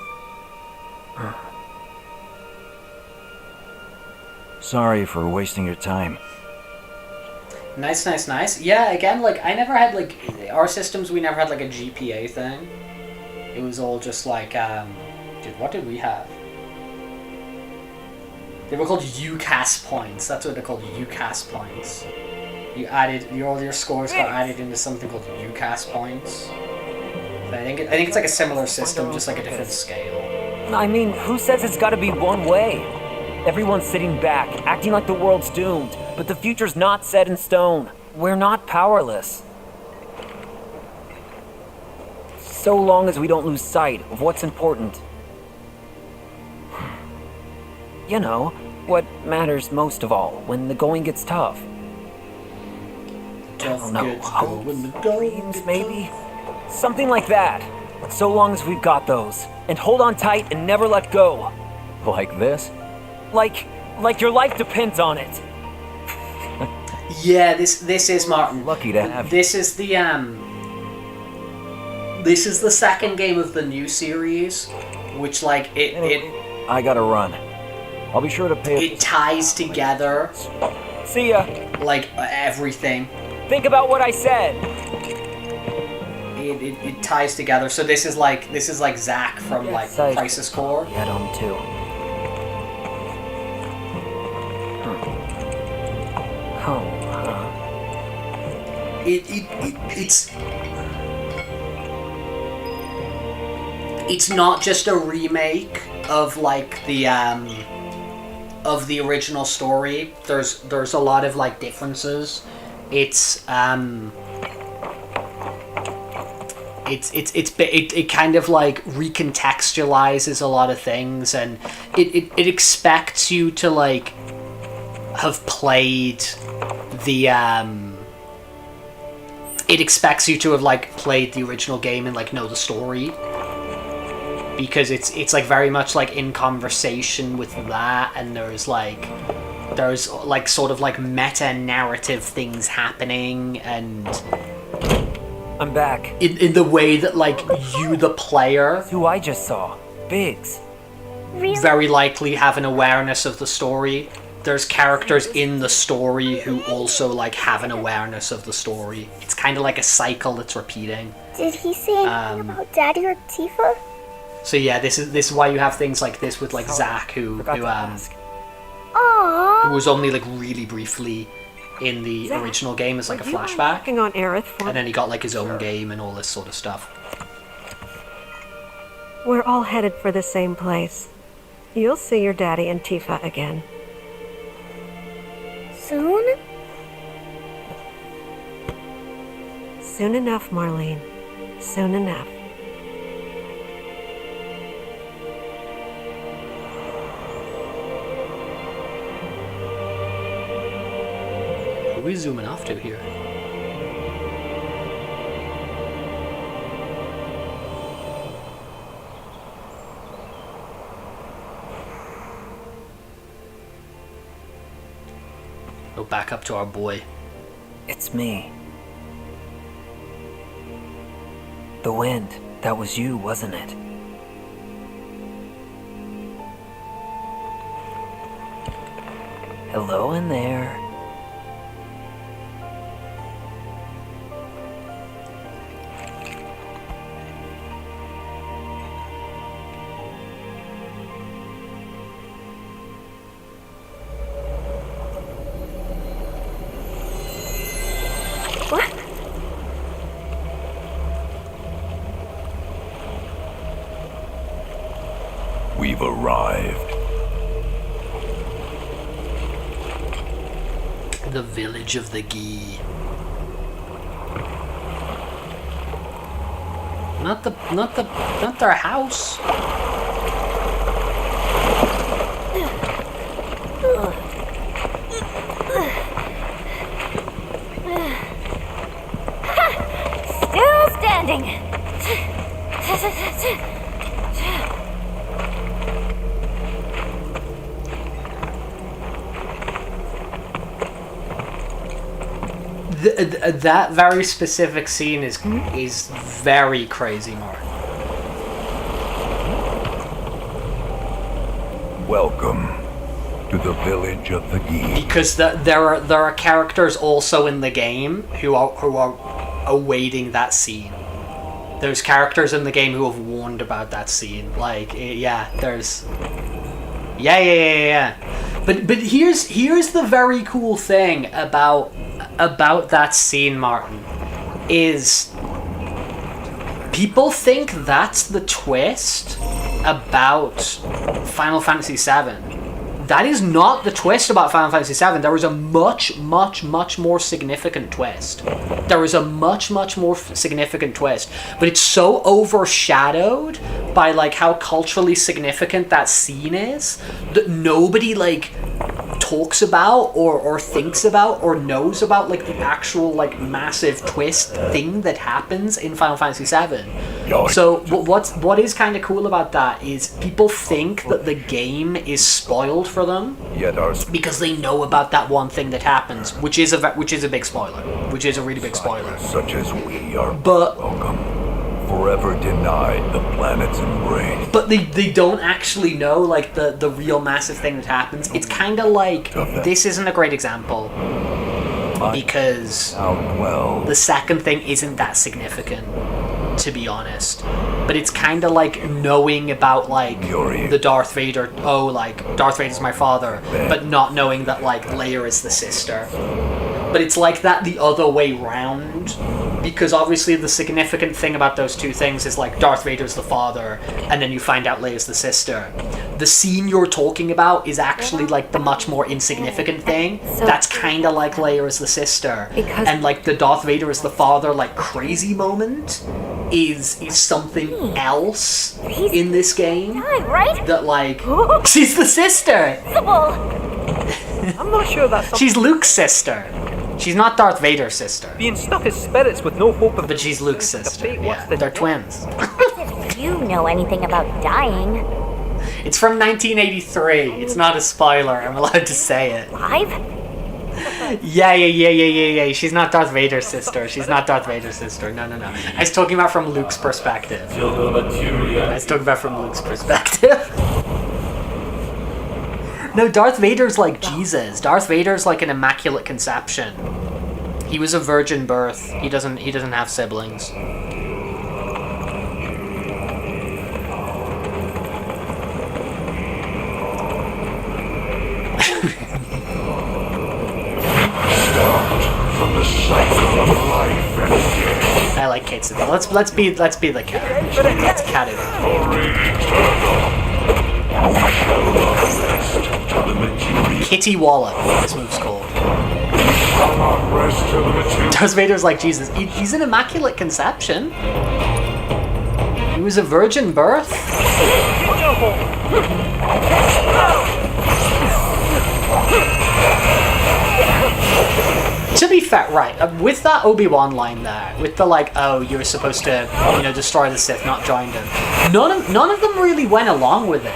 Sorry for wasting your time. Nice, nice, nice. Yeah, again, like, I never had, like, our systems, we never had, like, a GPA thing. It was all just, like, dude, what did we have? They were called UCAS points. That's what they're called, UCAS points. You added, all your scores got added into something called UCAS points. But I think it's, like, a similar system, just, like, a different scale. I mean, who says it's gotta be one way? Everyone's sitting back, acting like the world's doomed, but the future's not set in stone. We're not powerless. so long as we don't lose sight of what's important. You know, what matters most of all when the going gets tough. I don't know, hopes, dreams, maybe? Something like that. So long as we've got those. And hold on tight and never let go. Like this? Like your life depends on it. Yeah, this is Martin. Lucky to have you. This is the This is the second game of the new series, which like it I gotta run. I'll be sure to pay it ties together. See ya. Like everything. Think about what I said. It ties together. So this is like Zack from like Crisis Core. Get him too. It's not just a remake of like the original story. There's a lot of like differences. It kind of like recontextualizes a lot of things, and it expects you to like have played the it expects you to have like played the original game and like know the story, because it's like very much like in conversation with that, and there's like sort of like meta narrative things happening, and I'm back. In the way that like you, the player, who I just saw, Biggs, very likely have an awareness of the story. There's characters in the story who also like have an awareness of the story. It's kind of like a cycle that's repeating. Did he say anything about Daddy or Tifa? So yeah, this is why you have things like this with like Zack, who was only like really briefly in the original game as like a flashback, On Aerith and then he got like his own game and all this sort of stuff. We're all headed for the same place. You'll see your daddy and Tifa again. Soon? Soon enough, Marlene. Soon enough. Who are we zooming off to here? Go back up to our boy. It's me. The wind. That was you, wasn't it? Hello in there. We've arrived. The village of the Ghee. Not their house. Still standing. That very specific scene is very crazy, Mark. Welcome to the village of the Ghee. Because there are characters also in the game who are awaiting that scene. There's characters in the game who have warned about that scene. Like, yeah, there's... Yeah. But here's the very cool thing about that scene, Martin, is people think that's the twist about Final Fantasy VII. That is not the twist about Final Fantasy VII. There is a much, much, much more significant twist. There is a much, much more significant twist. But it's so overshadowed by, like, how culturally significant that scene is that nobody, like, talks about or thinks about or knows about, like, the actual, like, massive twist thing that happens in Final Fantasy VII. So what is kind of cool about that is people think that the game is spoiled for them because they know about that one thing that happens, which is a big spoiler, which is a really big spoiler. Such as we are welcome, forever denied the planet's embrace. But they don't actually know, like, the real massive thing that happens. It's kind of like, this isn't a great example because the second thing isn't that significant, to be honest. But it's kind of like knowing about, like, the Darth Vader, like, Darth Vader's my father, but not knowing that, like, Leia is the sister. But it's like that the other way round, because obviously the significant thing about those two things is, like, Darth Vader's the father, and then you find out Leia's the sister. The scene you're talking about is actually, like, the much more insignificant thing. That's kind of like Leia is the sister. And, like, the Darth Vader is the father, like, crazy moment is something else in this game. Right? That, like, she's the sister! I'm not sure that's... She's Luke's sister. She's not Darth Vader's sister. Being stuck as spirits with no hope of... But she's Luke's sister, yeah. They're twins. If you know anything about dying... It's from 1983. It's not a spoiler. I'm allowed to say it. Live? Yeah. She's not Darth Vader's sister. She's not Darth Vader's sister. No. I was talking about from Luke's perspective. No, Darth Vader's like Jesus. Darth Vader's like an immaculate conception. He was a virgin birth. He doesn't have siblings. From the cycle of life and death. I like Kate Siddell. Let's be the cat. Let's cat it. Kitty Wallop, this move's called. Darth Vader's like Jesus. He's an immaculate conception. He was a virgin birth. To be fair, right, with that Obi-Wan line there, with the like, oh, you're supposed to, destroy the Sith, not join them. None of them really went along with it.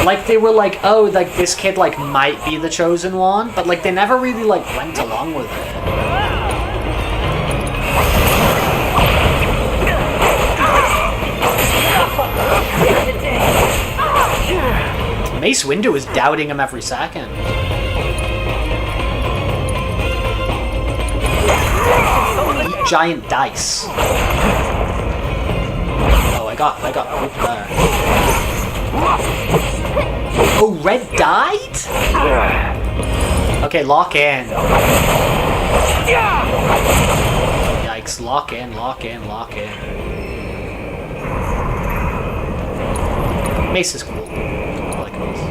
Like, they were like, oh, like, this kid, like, might be the chosen one, but, like, they never really, like, went along with it. Mace Windu is doubting him every second. Eat giant dice. Oh, I got poop there. Oh, Red died? Okay, lock in. Yikes, lock in. Mace is cool. I like Mace.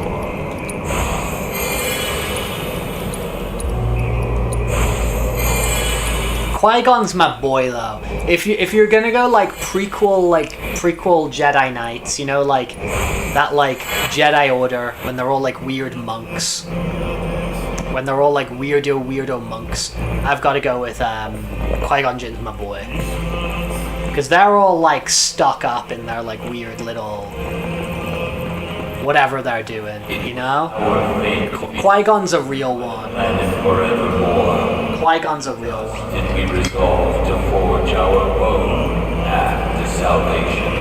Qui-Gon's my boy though. If you're gonna go like prequel Jedi Knights, like that like Jedi Order when they're all like weird monks. When they're all like weirdo monks, I've got to go with Qui-Gon Jinn's my boy. Because they're all like stuck up in their like weird little whatever they're doing, Qui-Gon's a real one. Qui-Gon's a real one. Did we resolve to forge our own path to salvation?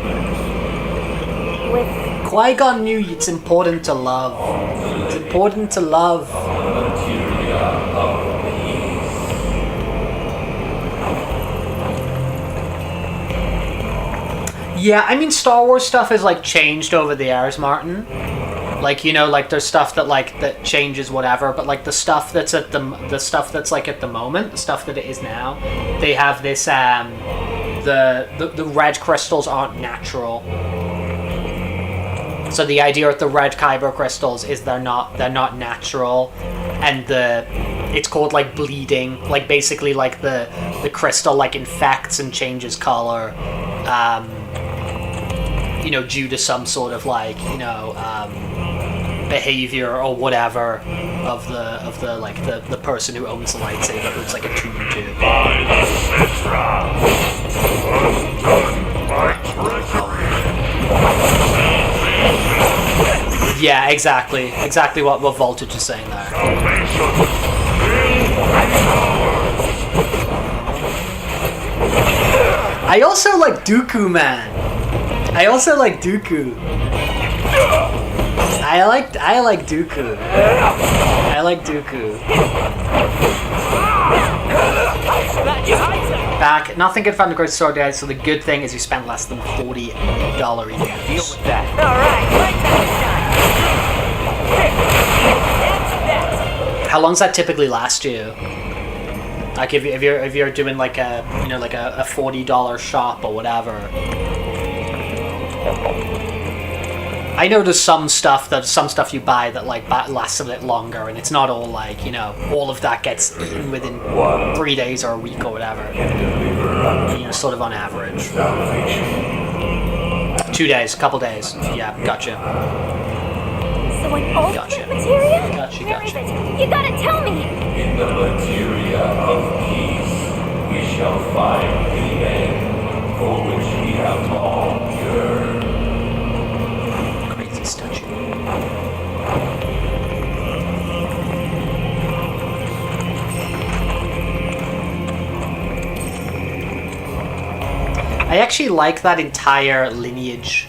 Qui-Gon knew it's important to love. It's important to love. Yeah, I mean, Star Wars stuff has like changed over the years, Martin. Like, like there's stuff that like that changes whatever, but like the stuff that's like at the moment, the stuff that it is now, they have this the red crystals aren't natural. So the idea with the red kyber crystals is they're not natural, and it's called like bleeding, like basically like the crystal like infects and changes color, you know, due to some sort of like, you know, behavior or whatever of the like the person who owns the lightsaber, who's like a tube tube. Yeah, exactly what Voltage is saying there. I also like Dooku, man. I also like Dooku. I like Dooku. I like Dooku. Back, nothing can find the great sword guys, so the good thing is you spent less than $40 each. Deal with that. How long does that typically last you? Like if you're doing like a, you know, like a $40 shop or whatever. I know there's some stuff you buy that like lasts a bit longer, and it's not all like, you know, all of that gets eaten within 3 days or a week or whatever. You know, sort of on average. 2 days, a couple days. Yeah, gotcha. So an ultimate materia? Gotcha. Where is it? You gotta tell me! In the materia of peace, we shall find the end for which we have long yearned. Crazy statue. I actually like that entire lineage,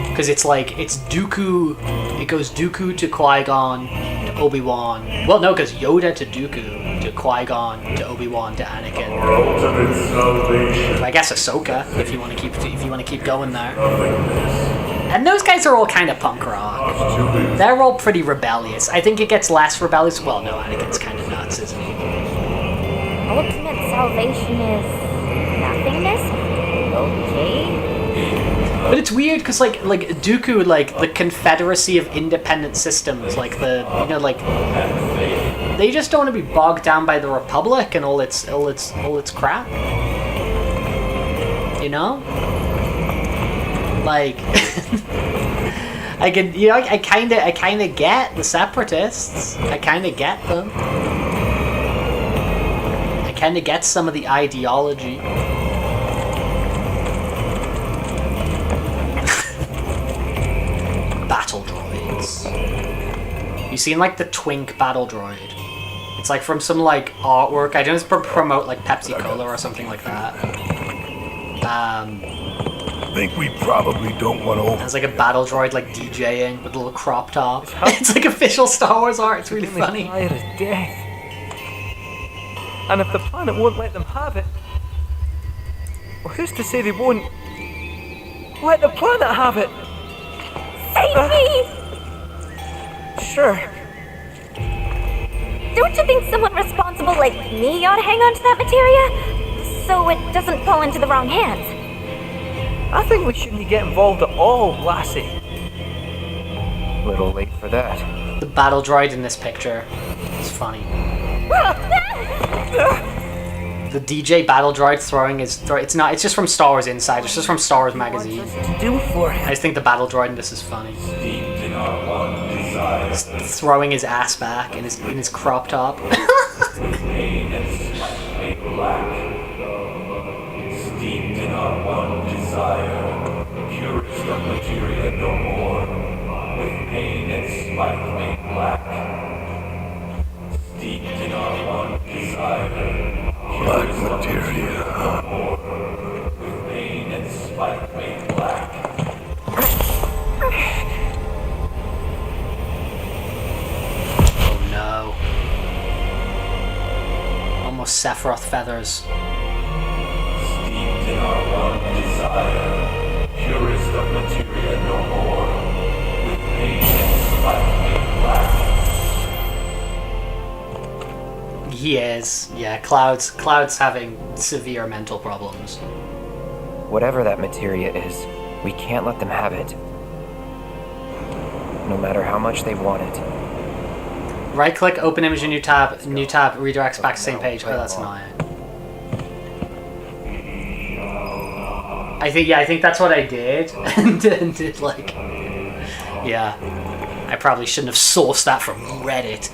because it's like, it's Dooku, it goes Dooku to Qui-Gon to Obi-Wan. Well, no, because Yoda to Dooku to Qui-Gon to Obi-Wan to Anakin. I guess Ahsoka, if you want to keep going there. And those guys are all kind of punk rock. They're all pretty rebellious. I think it gets less rebellious. Well, no, Anakin's kind of nuts, isn't he? Ultimate salvation is nothingness? Okay. But it's weird because like Dooku, like the Confederacy of Independent Systems, like the, you know, like they just don't want to be bogged down by the Republic and all its crap. You know? Like I kind of get the Separatists. I kind of get them. I kind of get some of the ideology. Battle droids. You seen like the Twink battle droid? It's like from some like artwork. I don't promote like Pepsi Cola or something like that. I think we probably don't want to. There's like a battle droid like DJing with a little crop top. It's like official Star Wars art. It's really funny. Tired of death. And if the planet won't let them have it, well, who's to say they won't let the planet have it? Save me! Sure. Don't you think someone responsible like me ought to hang on to that materia? So it doesn't fall into the wrong hands? I think we shouldn't get involved at all, lassie. Little late for that. The battle droid in this picture is funny. The DJ battle droid throwing his it's just from Star Wars Insider. It's just from Star Wars magazine. I just think the battle droid in this is funny. He's throwing his ass back in his crop top. Steeped in our one desire, purest of materia no more, with pain and spite made black. Steeped in our one desire, Black materia. no more, with pain and spite made black. Oh no. Almost Sephiroth feathers. In our one desire, purest of materia no more, with pain and spite made black. He is. Yeah, Cloud's having severe mental problems. Whatever that materia is, we can't let them have it. no matter how much they want it. Right click, open image in new tab, redirects back to same page. Oh, that's annoying. I think that's what I did. and did like, yeah. I probably shouldn't have sourced that from Reddit.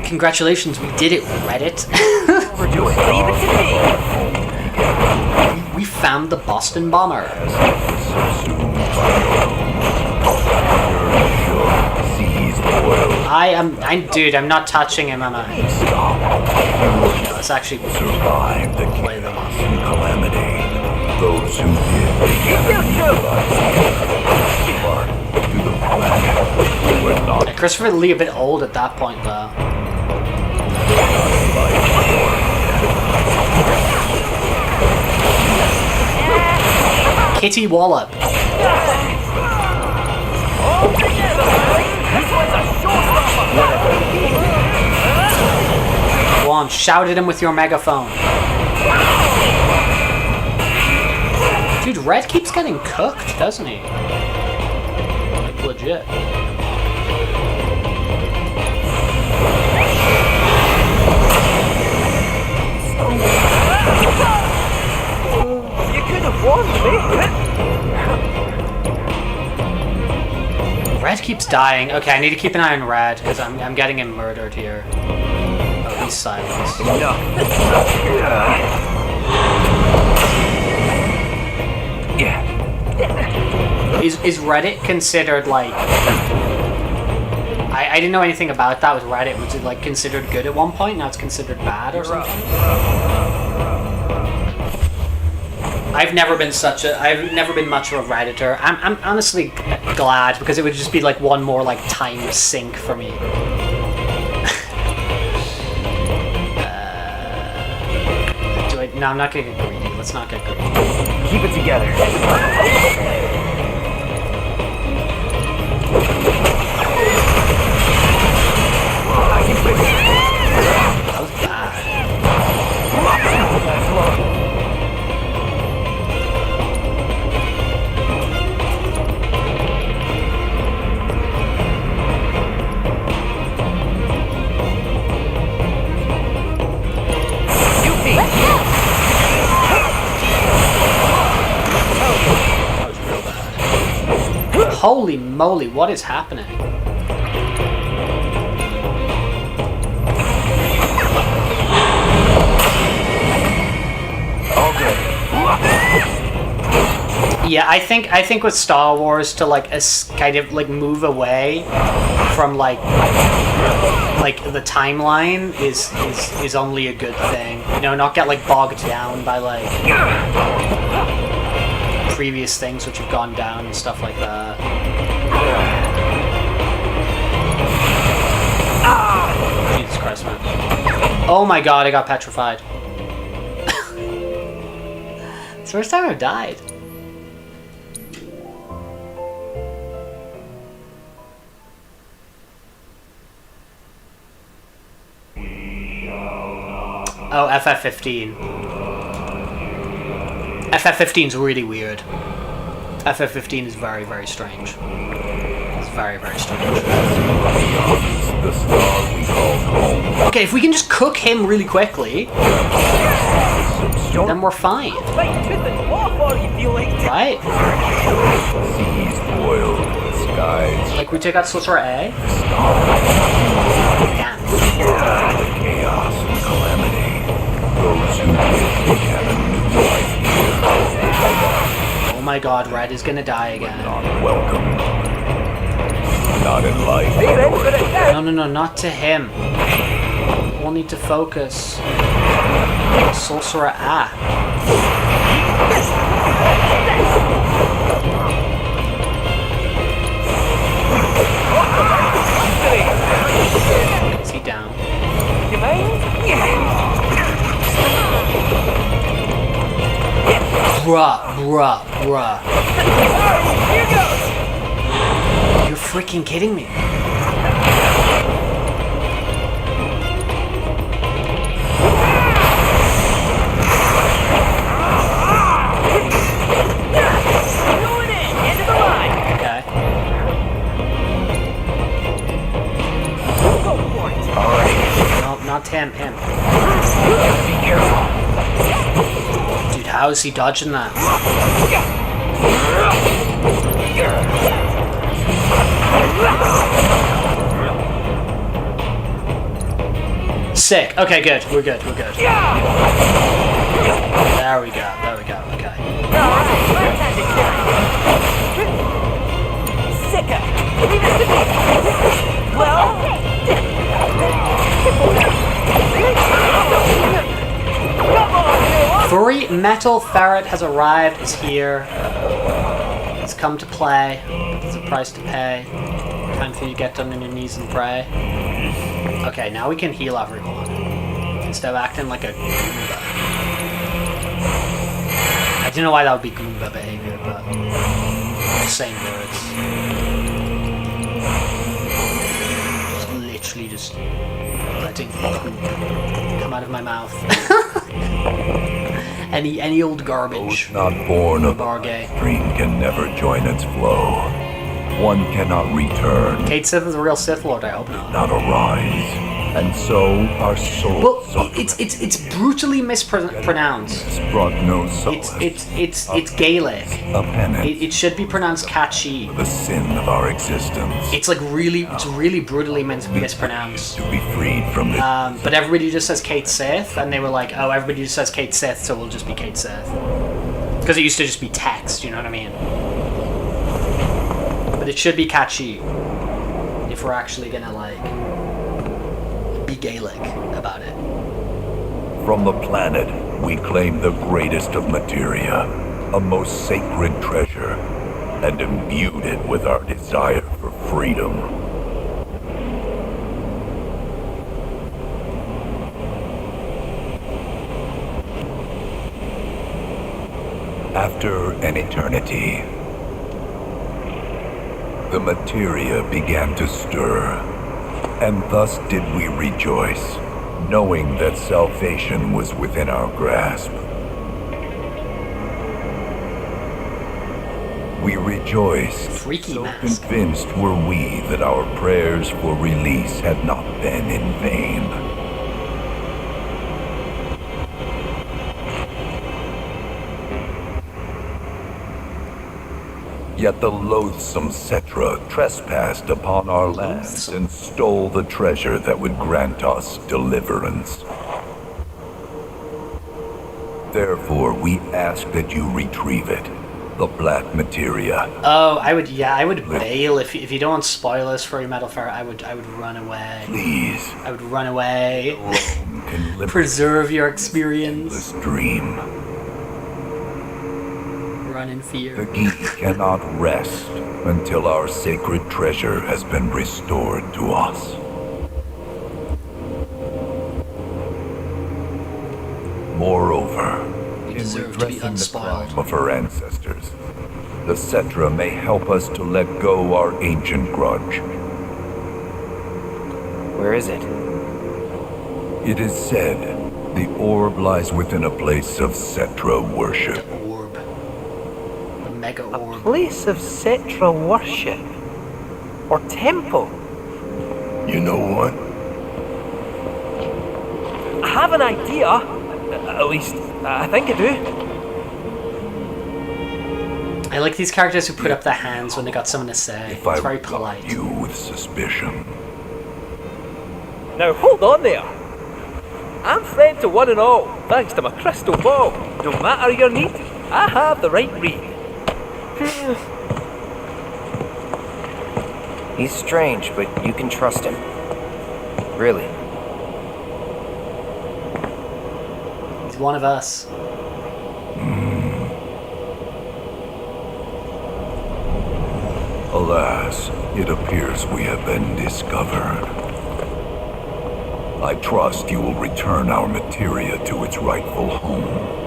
Congratulations, we did it, Reddit. We're doing. Leave it to me. We found the Boston bomber. Dude, I'm not touching him, am I? No, let's actually survive the chaos and calamity. Those who yeah, Christopher Lee a bit old at that point, though. Kitty Wallop. Go on, shout at him with your megaphone. Dude, Red keeps getting cooked, doesn't he? Like, legit. You could have warned me. Red keeps dying. Okay, I need to keep an eye on Red, because I'm getting him murdered here. Oh, he's silenced. Yeah. Is Reddit considered, like... I didn't know anything about that with Reddit. Was it, like, considered good at one point? Now it's considered bad or something? I've never been much of a Redditor. I'm honestly glad, because it would just be like one more like time sink for me. No, I'm not gonna get greedy. Let's not get greedy. Keep it together. That was bad. Holy moly, what is happening? All good. Yeah, I think with Star Wars to like kind of like move away from like the timeline is only a good thing. You know, not get like bogged down by like previous things which have gone down and stuff like that. Jesus Christ, man. Oh my god, I got petrified. It's the first time I've died. Oh, FF15. FF15 is really weird. FF15 is very, very strange. It's very, very strange. Okay, if we can just cook him really quickly, then we're fine. Right? Like, we take out Sorcerer A. Damn. Chaos and calamity. Those who live have a new life here. Oh my god, Red is gonna die again. Not welcome. Not in life. No, not to him. We'll need to focus. Sorcerer A. Is he down? Bruh. You're freaking kidding me. Okay. How is he dodging that? Sick. Okay, good. We're good. We're good. There we go. There we go. Okay. Sicker. Well. Furry Metal Ferret has arrived. Is here. It's come to play. It's a price to pay. Time for you to get down on your knees and pray. Okay, now we can heal everyone instead of acting like a Goomba. I don't know why that would be Goomba behavior, but same words. Just literally just letting poop come out of my mouth. any old garbage. Not born of Bargay. stream can never join its flow. One cannot return. Kate Sith is a real Sith Lord, I hope not. Not arise. And so our souls. Well, it's brutally mispronounced. It's brought no solace. It's Gaelic. A penance. It should be pronounced Catchy. The sin of our existence. It's like really brutally mispronounced. To be freed from this. But everybody just says Kate Sith, and they were like, oh, everybody just says Kate Sith, so we'll just be Kate Sith. Because it used to just be text, you know what I mean? But it should be Catchy if we're actually gonna like be Gaelic about it. From the planet, we claim the greatest of materia, a most sacred treasure, and imbued it with our desire for freedom. After an eternity, the materia began to stir, and thus did we rejoice, knowing that salvation was within our grasp. We rejoiced, so convinced were we that our prayers for release had not been in vain. Yet the loathsome Cetra trespassed upon our lands and stole the treasure that would grant us deliverance. Therefore, we ask that you retrieve it, the black materia. Oh, I would bail if you don't want spoilers for your Metal Ferret. I would run away. Please. I would run away. Preserve your experience. Dream. Run in fear. The geek cannot rest until our sacred treasure has been restored to us. Moreover, in redressing the crime of her ancestors, the Cetra may help us to let go our ancient grudge. Where is it? It is said the orb lies within a place of Cetra worship. Mega orb. A place of Cetra worship? Or temple? You know what? I have an idea. At least, I think I do. I like these characters who put up their hands when they got something to say. If It's I very polite. you with suspicion. Now hold on there. I'm friend to one and all, thanks to my crystal ball. No matter your need, I have the right read. He's strange, but you can trust him. Really. He's one of us. Alas, it appears we have been discovered. I trust you will return our materia to its rightful home.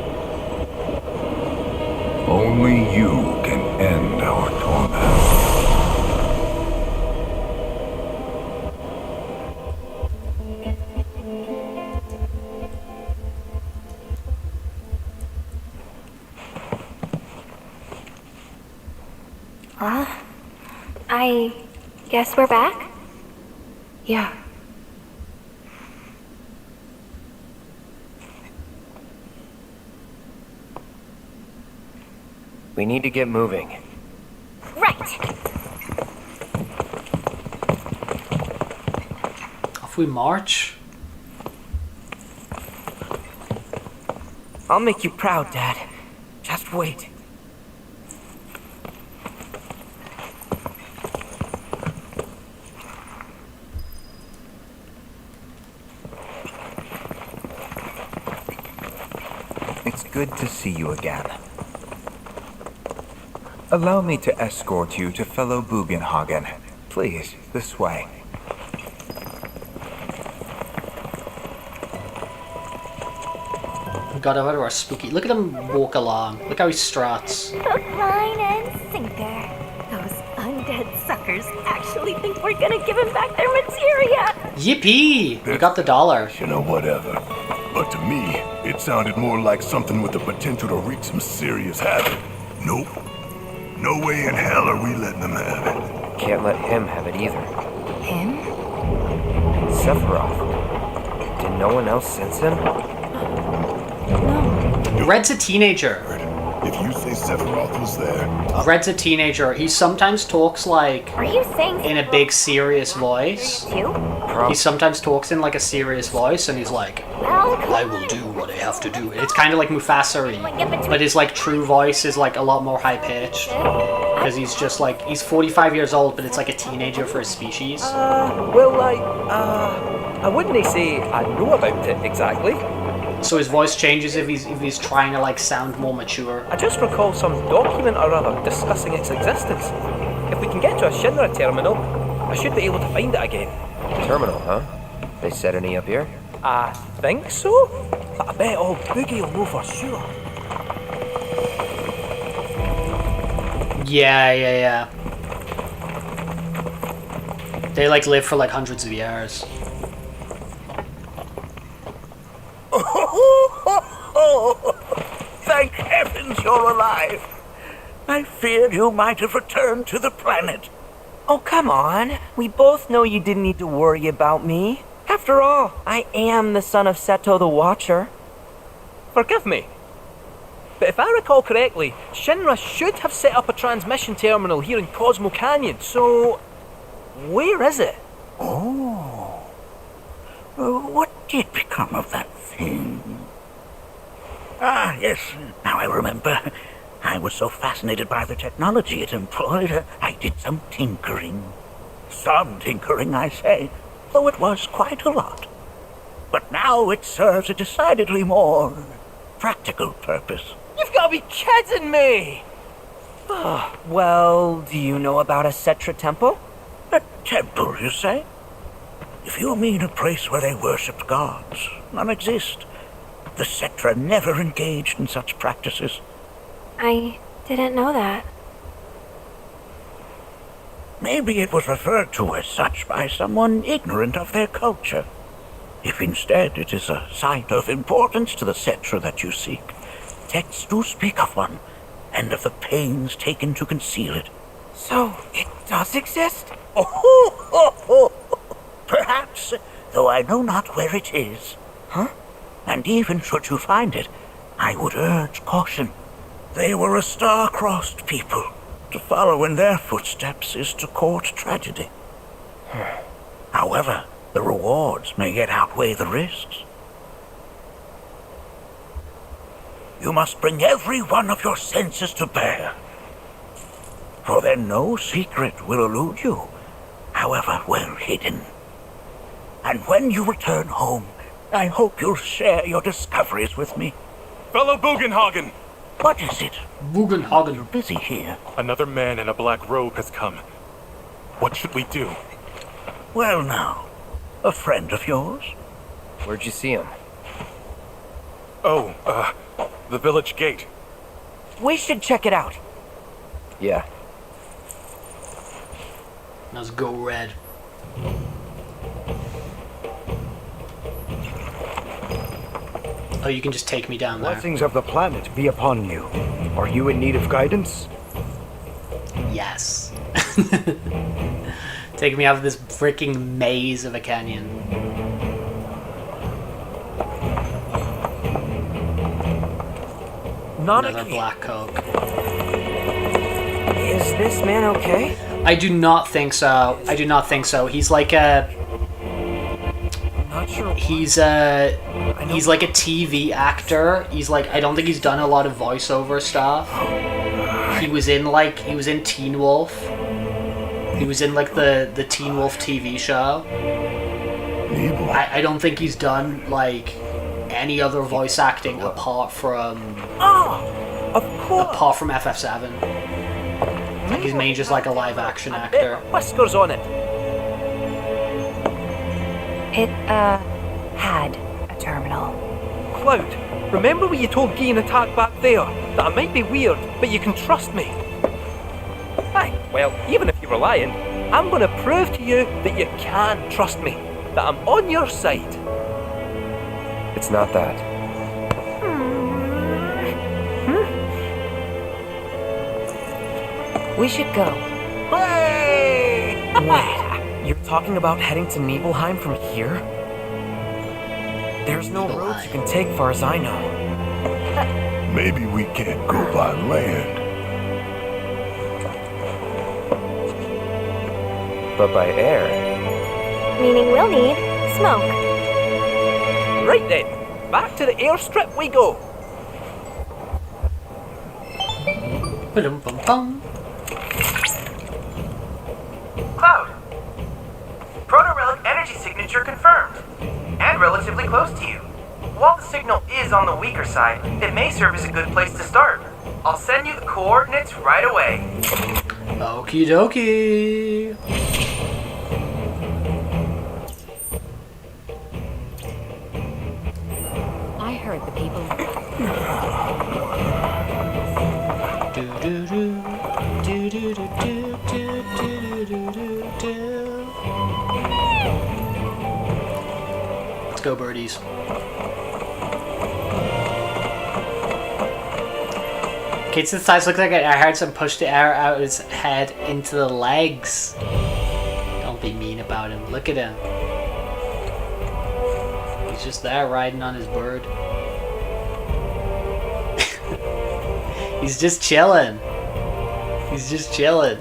Only you can end our torment. I guess we're back? Yeah. We need to get moving. Right. Off we march. I'll make you proud, Dad. Just wait. It's good to see you again. Allow me to escort you to fellow Bugenhagen. Please, this way. God, I wonder our spooky. Look at him walk along. Look how he struts. Hook, line, and sinker. Those undead suckers actually think we're gonna give him back their materia. Yippee! We got the dollar. You know, whatever. But to me, it sounded more like something with the potential to wreak some serious havoc. Nope. No way in hell are we letting them have it. Can't let him have it either. Him? Sephiroth. Did no one else sense him? Red's a teenager. If you say Sephiroth was there... Red's a teenager. He sometimes talks like... Are you saying... in a big serious voice. He sometimes talks in like a serious voice and he's like... I will do what I have to do. It's kind of like Mufasa-y. But his like true voice is like a lot more high-pitched. Because he's just like... He's 45 years old, but it's like a teenager for his species. Well, I wouldn't say I know about it exactly. So his voice changes if he's trying to like sound more mature. I just recall some document or other discussing its existence. If we can get to a Shinra terminal, I should be able to find it again. Terminal, huh? They set any up here? I think so, but I bet old Boogie will know for sure. Yeah. They like live for like hundreds of years. Thank heavens you're alive. I feared you might have returned to the planet. Oh, come on. We both know you didn't need to worry about me. After all, I am the son of Seto the Watcher. Forgive me, but if I recall correctly, Shinra should have set up a transmission terminal here in Cosmo Canyon, so... where is it? Oh. What did become of that thing? Ah, yes, now I remember. I was so fascinated by the technology it employed, I did some tinkering. Some tinkering, I say, though it was quite a lot. But now it serves a decidedly more practical purpose. You've got to be kidding me! Well, do you know about a Cetra temple? A temple, you say? If you mean a place where they worshipped gods, none exist. The Cetra never engaged in such practices. I didn't know that. Maybe it was referred to as such by someone ignorant of their culture. If instead it is a sign of importance to the Cetra that you seek, texts do speak of one, and of the pains taken to conceal it. So, it does exist? Perhaps, though I know not where it is. Huh? And even should you find it, I would urge caution. They were a star-crossed people. To follow in their footsteps is to court tragedy. However, the rewards may yet outweigh the risks. You must bring every one of your senses to bear. For then no secret will elude you, however well hidden. And when you return home, I hope you'll share your discoveries with me. Fellow Bugenhagen! What is it? Bugenhagen. You're busy here. Another man in a black robe has come. What should we do? Well now, a friend of yours? Where'd you see him? Oh, the village gate. We should check it out. Yeah. Let's go, Red. Oh, you can just take me down there. Blessings of the planet be upon you. Are you in need of guidance? Yes. Take me out of this freaking maze of a canyon. Not Another black coke. Is this man okay? I do not think so. I do not think so. He's like a... Not sure. He's like a TV actor. He's like, I don't think he's done a lot of voiceover stuff. He was in Teen Wolf. He was in like the Teen Wolf TV show. I don't think he's done like any other voice acting apart from of course. apart from FF7. Like he's mainly just like a live action actor. Whiskers on it. It, had a terminal. Cloud, remember what you told Guy in Attack back there? That I might be weird, but you can trust me. Aye, well, even if you were lying, I'm gonna prove to you that you can trust me. That I'm on your side. It's not that. We should go. Hey! Wait, you're talking about heading to Nibelheim from here? There's no roads you can take far as I know. Maybe we can't go by land. But by air. Meaning we'll need smoke. Right then, back to the airstrip we go. Cloud. Proto-relic energy signature confirmed. And relatively close to you. While the signal is on the weaker side, it may serve as a good place to start. I'll send you the coordinates right away. Okie dokie. I heard the people. Let's go, birdies. Kate's size looks like I heard some push the air out of his head into the legs. Don't be mean about him. Look at him. He's just there riding on his bird. He's just chilling. He's just chilling.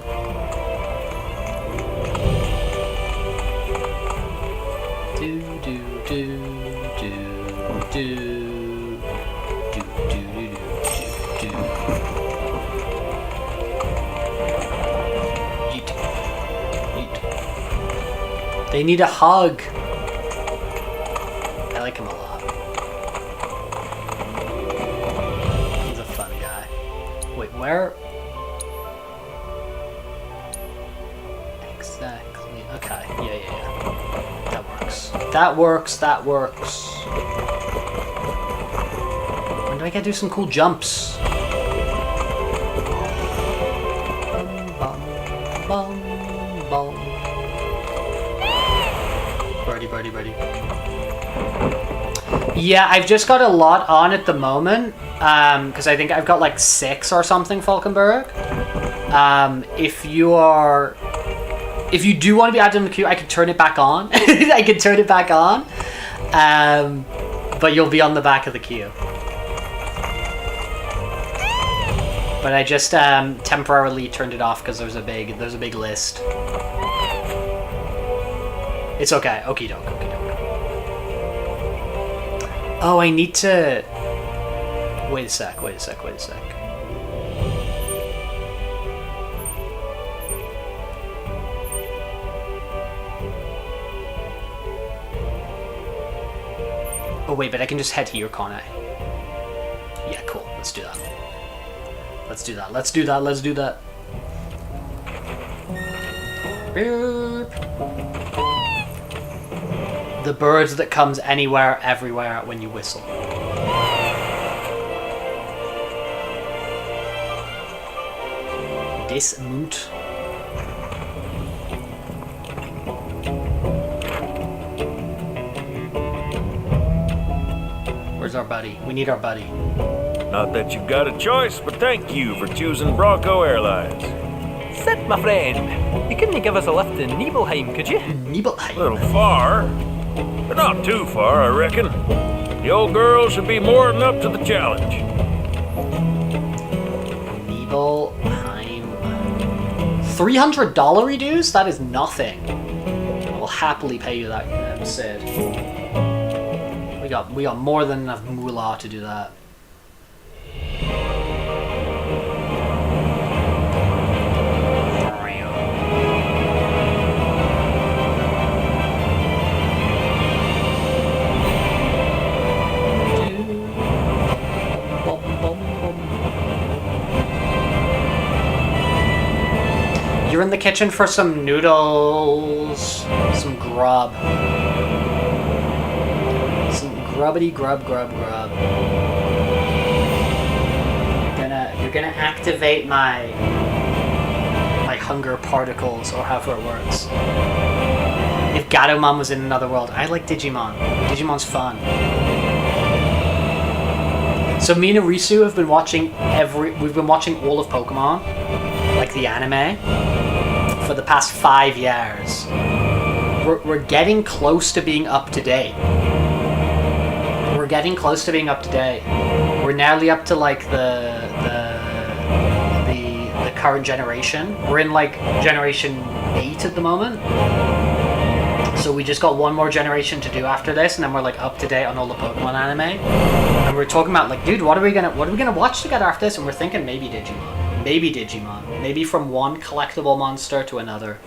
They need a hug. I like him a lot. He's a fun guy. Wait, where? Exactly. Okay. Yeah. That works. That works. That works. When do I get to do some cool jumps? Bum. Birdie. Yeah, I've just got a lot on at the moment, because I think I've got like 6 or something, Falkenberg. If you do want to be added in the queue, I could turn it back on. I could turn it back on, but you'll be on the back of the queue. But I just temporarily turned it off because there's a big list. It's okay. Okie doke. Oh, I need to... Wait a sec. Oh, wait, but I can just head here, can't I? Yeah, cool. Let's do that. Beep. The bird that comes anywhere, everywhere when you whistle. Dismount. Where's our buddy? We need our buddy. Not that you've got a choice, but thank you for choosing Bronco Airlines. Sit, my friend. You couldn't give us a lift to Nibelheim, could you? Nibelheim? A little far, but not too far, I reckon. The old girl should be more than up to the challenge. Nibelheim. $300 dues? That is nothing. I will happily pay you that, Sid. We got more than enough moolah to do that. You're in the kitchen for some noodles, some grub. Some grubbity grub. You're gonna activate my hunger particles, or however it works. If Gatomon was in another world, I like Digimon. Digimon's fun. So me and Arisu have been watching we've been watching all of Pokemon, like the anime, for the past 5 years. We're getting close to being up to date. We're nearly up to like the current generation. We're in like generation 8 at the moment. So we just got one more generation to do after this, and then we're like up to date on all the Pokemon anime. And we're talking about like, dude, what are we gonna watch together after this? And we're thinking maybe Digimon. Maybe from one collectible monster to another.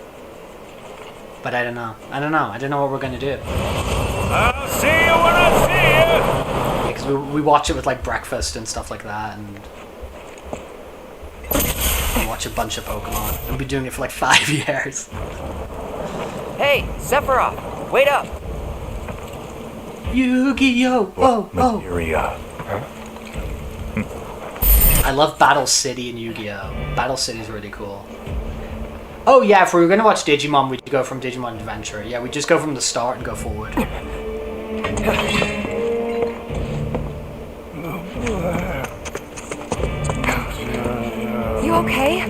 But I don't know. I don't know what we're gonna do. I'll see you when I see you! Because we watch it with like breakfast and stuff like that, and we watch a bunch of Pokemon. We've been doing it for like 5 years. Hey, Sephiroth, wait up! Yu-Gi-Oh! Oh! I love Battle City and Yu-Gi-Oh! Battle City is really cool. Oh yeah, if we were gonna watch Digimon, we'd go from Digimon Adventure. Yeah, we just go from the start and go forward. You okay?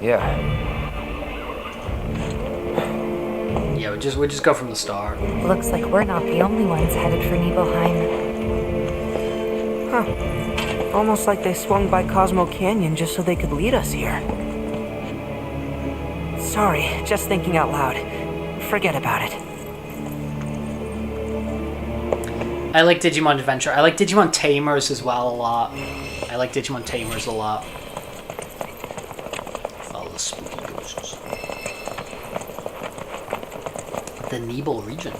Yeah. Yeah, we just go from the start. Looks like we're not the only ones headed for Nibelheim. Huh. Almost like they swung by Cosmo Canyon just so they could lead us here. Sorry, just thinking out loud. Forget about it. I like Digimon Adventure. I like Digimon Tamers as well a lot. Follow the spooky ghosts. The Nibel region.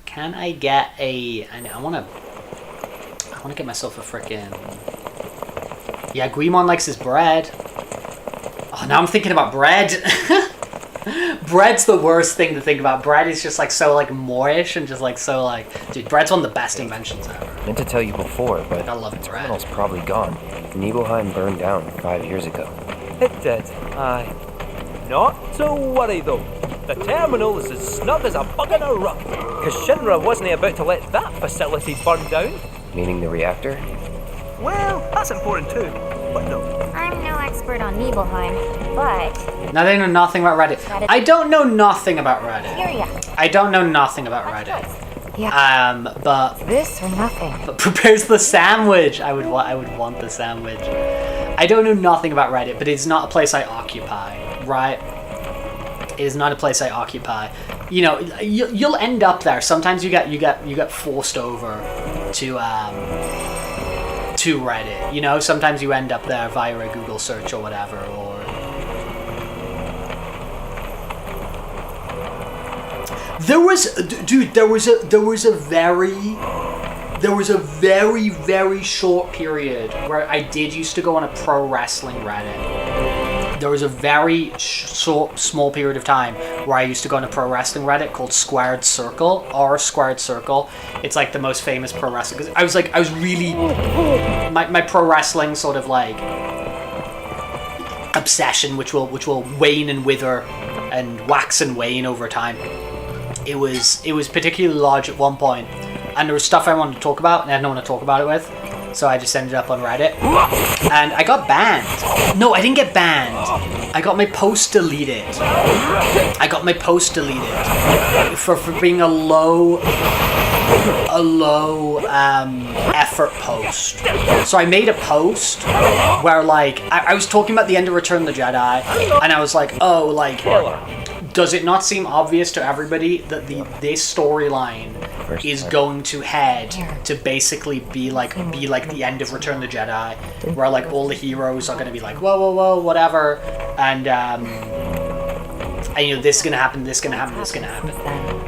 Can I get a... I want to get myself a frickin'... Yeah, Guimon likes his bread. Oh, now I'm thinking about bread. Bread's the worst thing to think about. Bread is just like so like moreish and just like so like... Dude, bread's one of the best inventions ever. I meant to tell you before, but I love the bread. terminal's probably gone. Nibelheim burned down 5 years ago. It did, aye. Not to worry though. The terminal is as snug as a bug in a rug, because Shinra wasn't about to let that facility burn down. Meaning the reactor? Well, that's important too, but no. I'm no expert on Nibelheim, but... Now they know nothing about Reddit. I don't know nothing about Reddit. Hear ya. I don't know nothing about Reddit. Yeah. But this or nothing. But prepares the sandwich. I would want the sandwich. I don't know nothing about Reddit, but it's not a place I occupy, right? It is not a place I occupy. You know, you'll end up there. Sometimes you get forced over to Reddit. You know, sometimes you end up there via a Google search or whatever, or there was a very short period where I did used to go on a pro wrestling Reddit. There was a very small period of time where I used to go on a pro wrestling Reddit called Squared Circle, r Squared Circle. It's like the most famous pro wrestling, because I was really my pro wrestling sort of like obsession, which will wane and wither and wax and wane over time. It was particularly large at one point, and there was stuff I wanted to talk about, and I had no one to talk about it with, so I just ended up on Reddit, and I got banned. No, I didn't get banned. I got my post deleted. For being a low a low effort post. So I made a post where like I was talking about the end of Return of the Jedi, and I was like, oh, like, does it not seem obvious to everybody that this storyline is going to head to basically be like the end of Return of the Jedi, where like all the heroes are going to be like, whoa, whoa, whoa, whatever, and you know, this is gonna happen, this is gonna happen, this is gonna happen.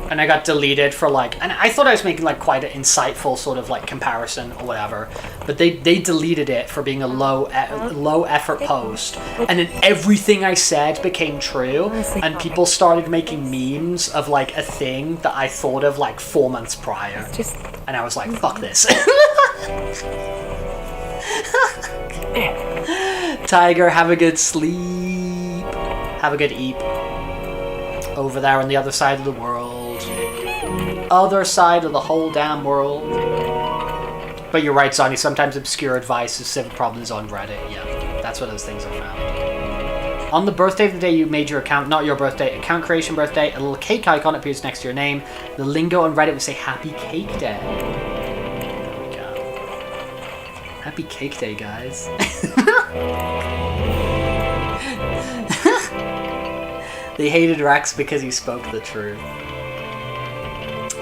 And I got deleted for like, and I thought I was making like quite an insightful sort of like comparison or whatever, but they deleted it for being a low effort post, and then everything I said became true, and people started making memes of like a thing that I thought of like 4 months prior, and I was like, fuck this. Tiger, have a good sleep, have a good eep. Over there on the other side of the world. Other side of the whole damn world. But you're right, Sonny, sometimes obscure advice is civic problems on Reddit. Yeah, that's what those things are found. On the birthday of the day you made your account, not your birthday, account creation birthday, a little cake icon appears next to your name. The lingo on Reddit would say Happy Cake Day. There we go. Happy Cake Day, guys. They hated Rex because he spoke the truth.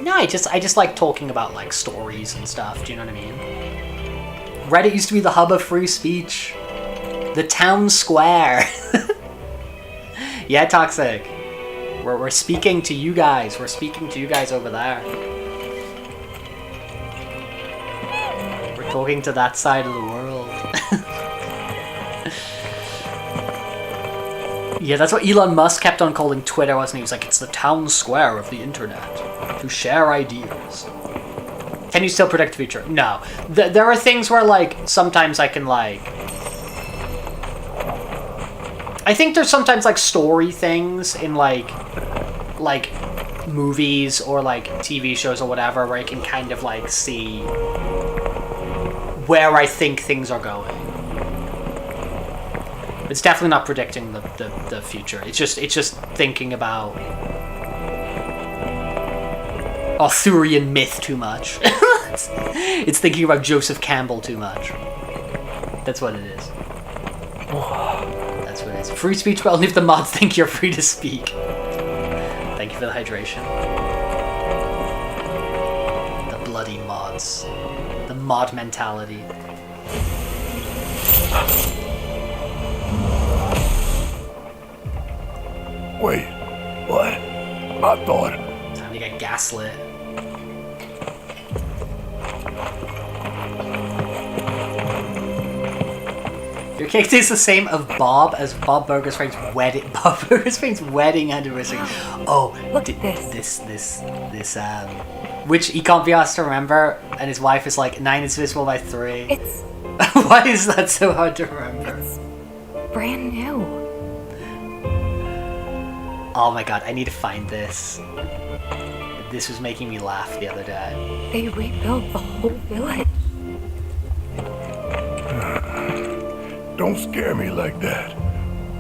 No, I just like talking about like stories and stuff, do you know what I mean? Reddit used to be the hub of free speech. The town square. Yeah, Toxic. We're speaking to you guys. We're speaking to you guys over there. We're talking to that side of the world. Yeah, that's what Elon Musk kept on calling Twitter, wasn't he? He was like, it's the town square of the internet to share ideas. Can you still predict the future? No. There are things where, like, sometimes I can, like... I think there's sometimes, like, story things in, like movies or, like, TV shows or whatever where I can kind of, like, see where I think things are going. It's definitely not predicting the future. It's just thinking about Arthurian myth too much. It's thinking about Joseph Campbell too much. That's what it is. That's what it is. Free speech, well, only if the mods think you're free to speak. Thank you for the hydration. The bloody mods. The mod mentality. Wait, what? I thought... Time to get gaslit. Your cake tastes the same of Bob as Bob Burger's friend's wedding. Bob Burger's friend's wedding anniversary. Oh, look at this. Which he can't be asked to remember, and his wife is like 9 is divisible by 3. It's... Why is that so hard to remember? It's brand new. Oh my god, I need to find this. This was making me laugh the other day. They rebuilt the whole village. Don't scare me like that.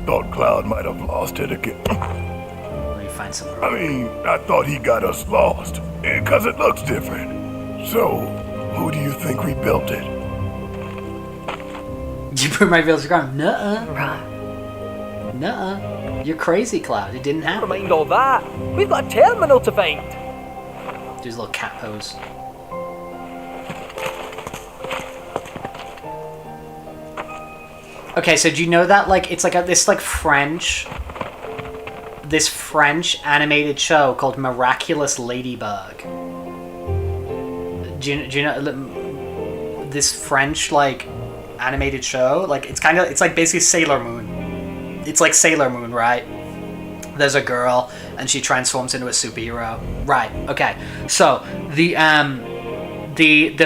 Thought Cloud might have lost it again. Let me find some. I mean, I thought he got us lost, because it looks different. So, who do you think rebuilt it? You put my village ground? Nuh-uh. Nuh-uh. You're crazy, Cloud. It didn't happen. Never mind all that. We've got a terminal to find. Do his little cat pose. Okay, so do you know that, like, it's like this French animated show called Miraculous Ladybug? Do you know this French, like, animated show? Like, it's like basically Sailor Moon. It's like Sailor Moon, right? There's a girl, and she transforms into a superhero. Right, okay. So, the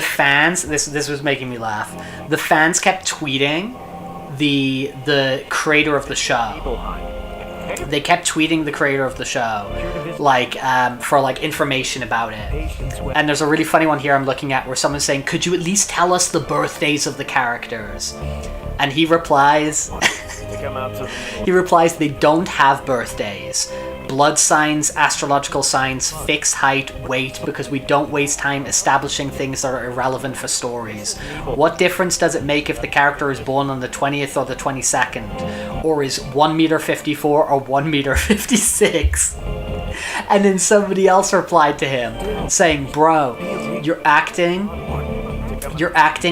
fans, this was making me laugh. The fans kept tweeting the creator of the show. They kept tweeting the creator of the show, like, for, like, information about it. And there's a really funny one here I'm looking at where someone's saying, could you at least tell us the birthdays of the characters? And he replies... He replies, they don't have birthdays, blood signs, astrological signs, fixed height, weight, because we don't waste time establishing things that are irrelevant for stories. What difference does it make if the character is born on the 20th or the 22nd? Or is 1m54 or 1m56? And then somebody else replied to him, saying, bro, you're acting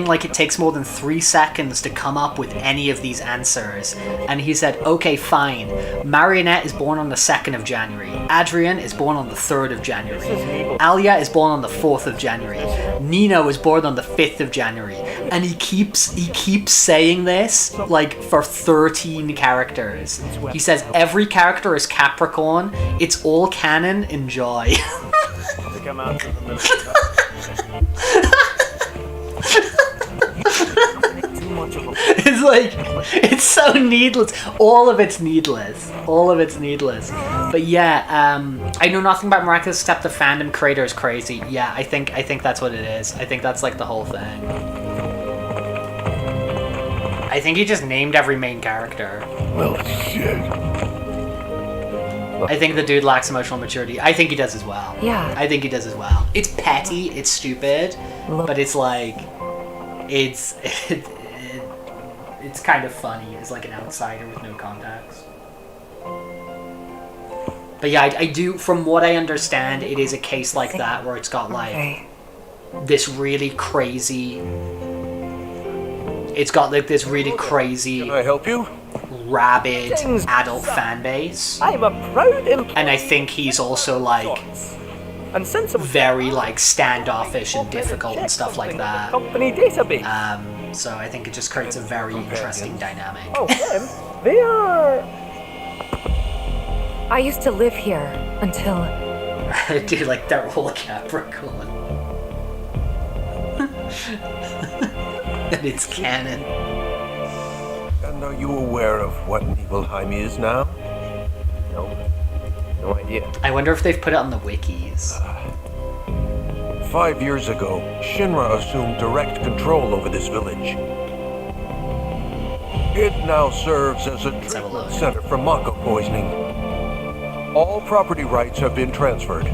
like it takes more than 3 seconds to come up with any of these answers. And he said, okay, fine. Marionette is born on the 2nd of January. Adrian is born on the 3rd of January. Alia is born on the 4th of January. Nino is born on the 5th of January. And he keeps saying this, like, for 13 characters. He says, every character is Capricorn. It's all canon. Enjoy. It's like, it's so needless. All of it's needless. But yeah, I know nothing about Miraculous except the fandom creator is crazy. Yeah, I think that's what it is. I think that's like the whole thing. I think he just named every main character. Well, shit. I think the dude lacks emotional maturity. I think he does as well. Yeah. I think he does as well. It's petty, it's stupid, but it's like, it's kind of funny as like an outsider with no context. But yeah, I do, from what I understand, it is a case like that where it's got like this really crazy. It's got like this really crazy. Can I help you? Rabid adult fan base. I'm a proud and I think he's also like very like standoffish and difficult and stuff like that. Company database. So I think it just creates a very interesting dynamic. Oh, they are. I used to live here until. Dude, like they're all Capricorn. And it's canon. And are you aware of what Nibelheim is now? No idea. I wonder if they've put it on the wikis. 5 years ago, Shinra assumed direct control over this village. It now serves as a treatment center for Mako poisoning. All property rights have been transferred.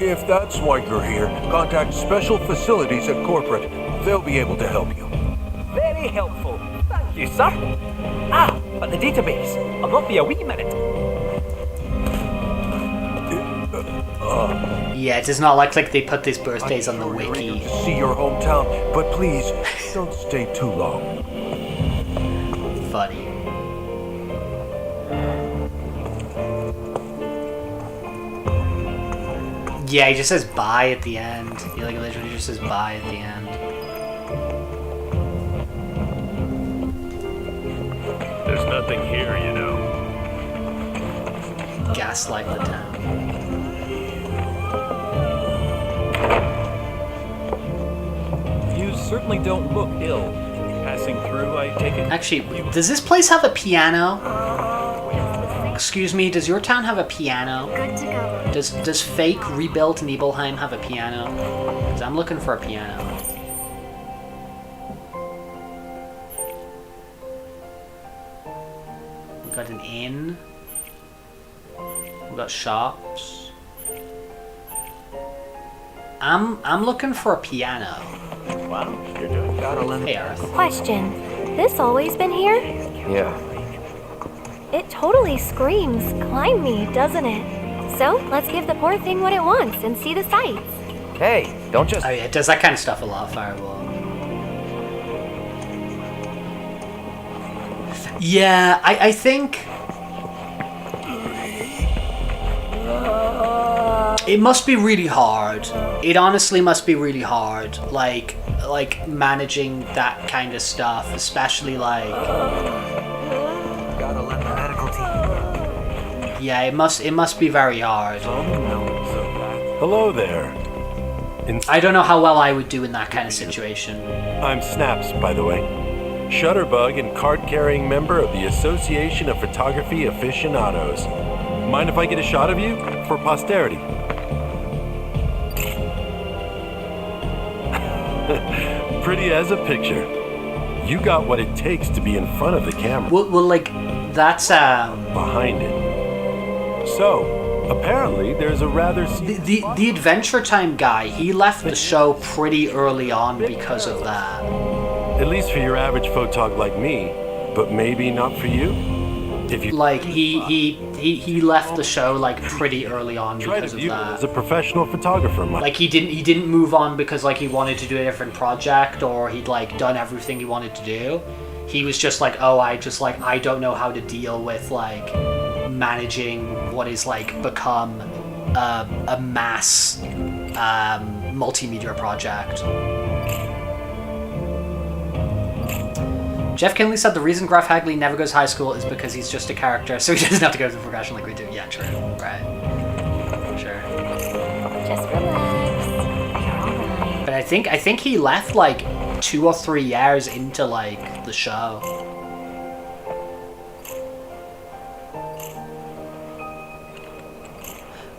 If that's why you're here, contact Special Facilities at Corporate. They'll be able to help you. Very helpful. Thank you, sir. Ah, but the database. I'll not be a wee minute. Yeah, it does not look like they put these birthdays on the wiki. See your hometown, but please don't stay too long. Funny. Yeah, he just says bye at the end. He like literally just says bye at the end. There's nothing here, you know. Gaslight the town. You certainly don't look ill. Passing through, I take it? Actually, does this place have a piano? Excuse me, does your town have a piano? Good to go. Does fake rebuilt Nibelheim have a piano? Because I'm looking for a piano. We've got an inn. We've got shops. I'm looking for a piano. Wow, you're doing good. Hey, Earth. Question. This always been here? Yeah. It totally screams climb me, doesn't it? So, let's give the poor thing what it wants and see the sights. Hey, don't just... Oh yeah, it does that kind of stuff a lot, Fireball. Yeah, I think... It must be really hard. It honestly must be really hard. Like managing that kind of stuff, especially like... Gotta let the medical team. Yeah, it must be very hard. Hello there. I don't know how well I would do in that kind of situation. I'm Snaps, by the way. Shutterbug and card-carrying member of the Association of Photography Aficionados. Mind if I get a shot of you? For posterity. Pretty as a picture. You got what it takes to be in front of the camera. Well like, that's, Behind it. so? Apparently, there's a rather... The Adventure Time guy, he left the show pretty early on because of that. At least for your average photog like me, but maybe not for you? If you... Like, he left the show, like, pretty early on because of that. As a professional photographer, like, he didn't move on because, like, he wanted to do a different project or he'd, like, done everything he wanted to do. He was just like, oh, I don't know how to deal with, like, managing what is, like, become a mass multimedia project. Jeff Kinley said the reason Gruff Hagley never goes to high school is because he's just a character, so he doesn't have to go through the progression like we do. Yeah, true. Right. Sure. Just relax. You're alright. But I think he left, like, 2 or 3 years into, like, the show.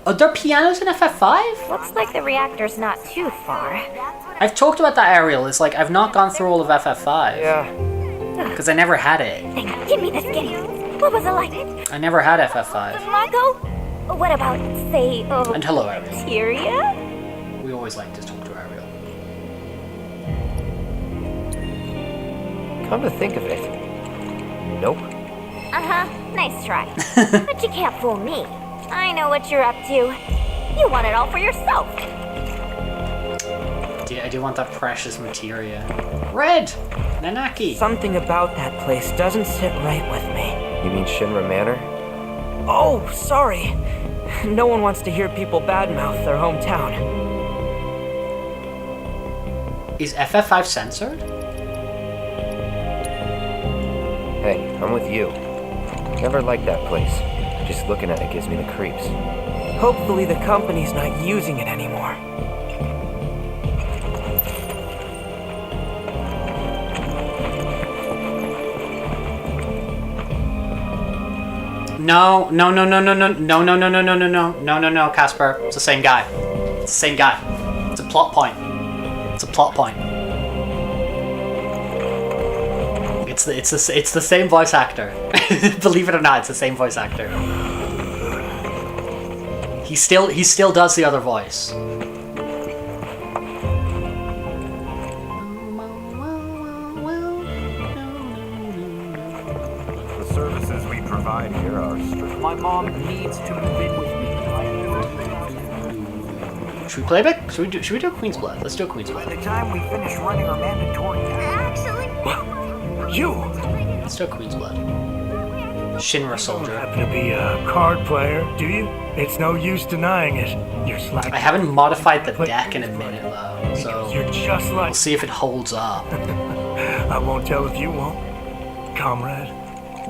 Are there pianos in FF5? Looks like the reactor's not too far. I've talked about that, Ariel. It's like, I've not gone through all of FF5. Yeah. Because I never had it. Give me the skinny. What was it like? I never had FF5. Mako? What about, say, And hello, Ariel. Tyria? We always like to talk to Ariel. Come to think of it. Nope. Uh-huh. Nice try. But you can't fool me. I know what you're up to. You want it all for yourself. I do want that precious materia. Red! Nanaki! Something about that place doesn't sit right with me. You mean Shinra Manor? Oh, sorry. No one wants to hear people badmouth their hometown. Is FF5 censored? Hey, I'm with you. Never liked that place. Just looking at it gives me the creeps. Hopefully the company's not using it anymore. No, Casper. It's the same guy. It's the same guy. It's a plot point. It's a plot point. It's the same voice actor. Believe it or not, it's the same voice actor. He still does the other voice. The services we provide here are strict. My mom needs to move in with me. Should we play back? Should we do a Queen's Blood? Let's do a Queen's Blood. By the time we finish running our mandatory... Actually... You! Let's do a Queen's Blood. Shinra soldier. Happen to be a card player, do you? It's no use denying it. You're slack. I haven't modified the deck in a minute though, so you're just like. We'll see if it holds up. I won't tell if you won't, comrade.